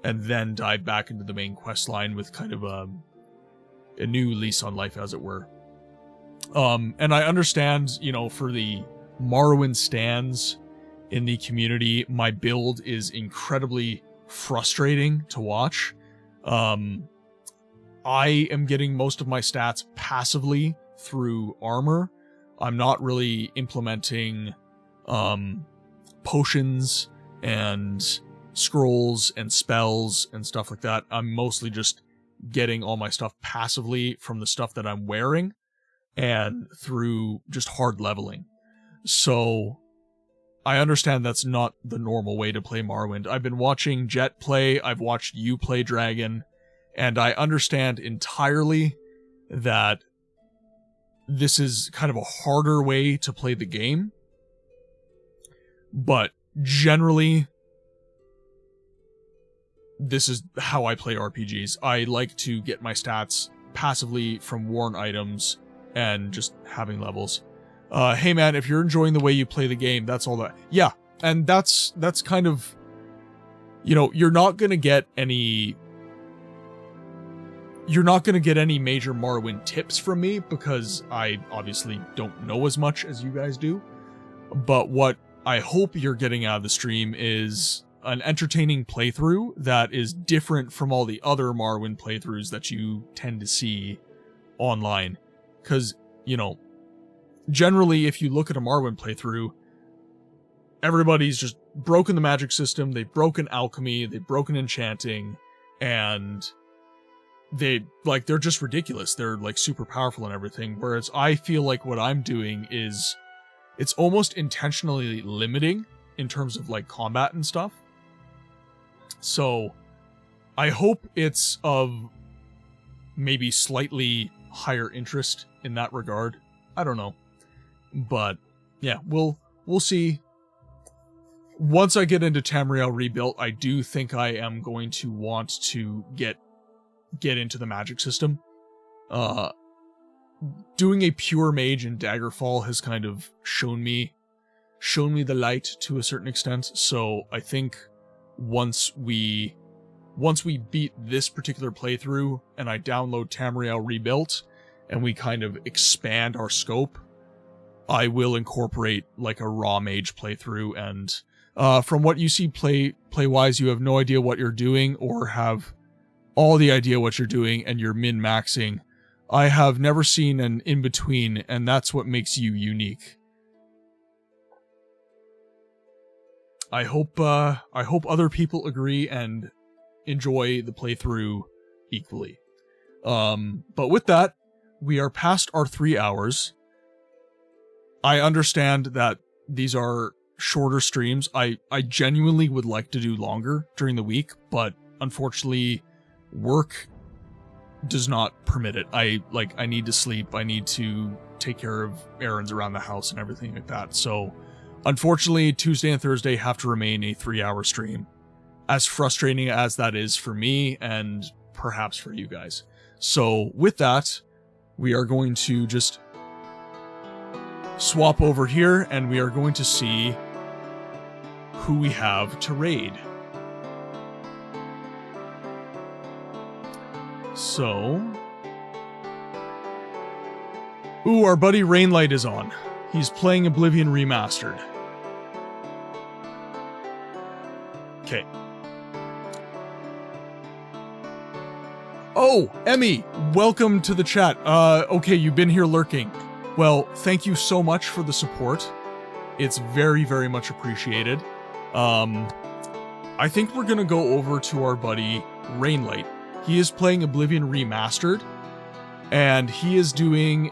and then dive back into the main quest line with kind of a new lease on life, as it were. And I understand, you know, for the Morrowind stans in the community, my build is incredibly frustrating to watch. I am getting most of my stats passively through armor. I'm not really implementing potions and scrolls and spells and stuff like that. I'm mostly just getting all my stuff passively from the stuff that I'm wearing and through just hard leveling. So I understand that's not the normal way to play Morrowind. I've been watching Jet play, I've watched you play Dragon, and I understand entirely that this is kind of a harder way to play the game. But generally, this is how I play RPGs. I like to get my stats passively from worn items and just having levels. Hey man, if you're enjoying the way you play the game, that's all that. Yeah, and that's kind of, you know, you're not gonna get any major Morrowind tips from me because I obviously don't know as much as you guys do. But what I hope you're getting out of the stream is an entertaining playthrough that is different from all the other Morrowind playthroughs that you tend to see online. Because, you know, generally, if you look at a Morrowind playthrough, everybody's just broken the magic system, they've broken alchemy, they've broken enchanting, and they're just ridiculous. They're like super powerful and everything. Whereas I feel like what I'm doing is, it's almost intentionally limiting in terms of like combat and stuff. So I hope it's of maybe slightly higher interest in that regard. I don't know. But yeah, we'll see. Once I get into Tamriel Rebuilt, I do think I am going to want to get into the magic system. Doing a pure mage in Daggerfall has kind of shown me the light to a certain extent. So I think once we beat this particular playthrough and I download Tamriel Rebuilt and we kind of expand our scope, I will incorporate like a raw mage playthrough. And from what you see play-wise, you have no idea what you're doing or have all the idea what you're doing and you're min-maxing. I have never seen an in-between, and that's what makes you unique. I hope other people agree and enjoy the playthrough equally. But with that, we are past our 3 hours. I understand that these are shorter streams. I genuinely would like to do longer during the week, but unfortunately work does not permit it. I need to sleep. I need to take care of errands around the house and everything like that. So unfortunately, Tuesday and Thursday have to remain a 3-hour stream. As frustrating as that is for me and perhaps for you guys. So with that, we are going to just swap over here and we are going to see who we have to raid. So, ooh, our buddy Rainlight is on. He's playing Oblivion Remastered. Okay. Oh, Emmy, welcome to the chat. Okay, you've been here lurking. Well, thank you so much for the support. It's very, very much appreciated. I think we're gonna go over to our buddy Rainlight. He is playing Oblivion Remastered, and he is doing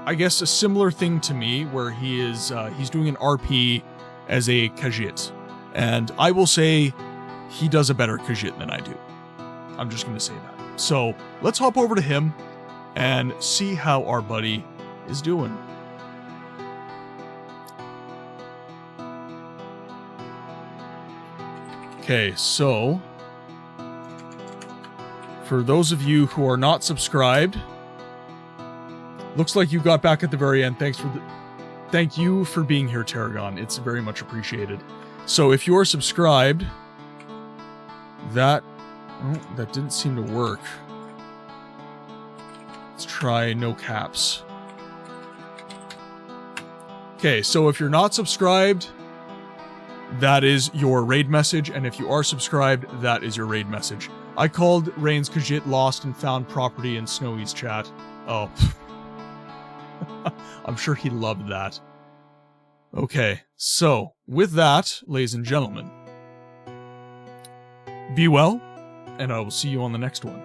I guess a similar thing to me, where he is he's doing an RP as a Khajiit, and I will say he does a better Khajiit than I do. I'm just going to say that. So let's hop over to him and see how our buddy is doing. Okay, so for those of you who are not subscribed, looks like you got back at the very end. Thank you for being here, Tarragon. It's very much appreciated. So if you're subscribed, that didn't seem to work. Let's try no caps. Okay, so if you're not subscribed, that is your raid message, and if you are subscribed, that is your raid message. I called Rain's Khajiit lost and found property in Snowy's chat. Oh. I'm sure he loved that. Okay, so with that, ladies and gentlemen, be well, and I will see you on the next one.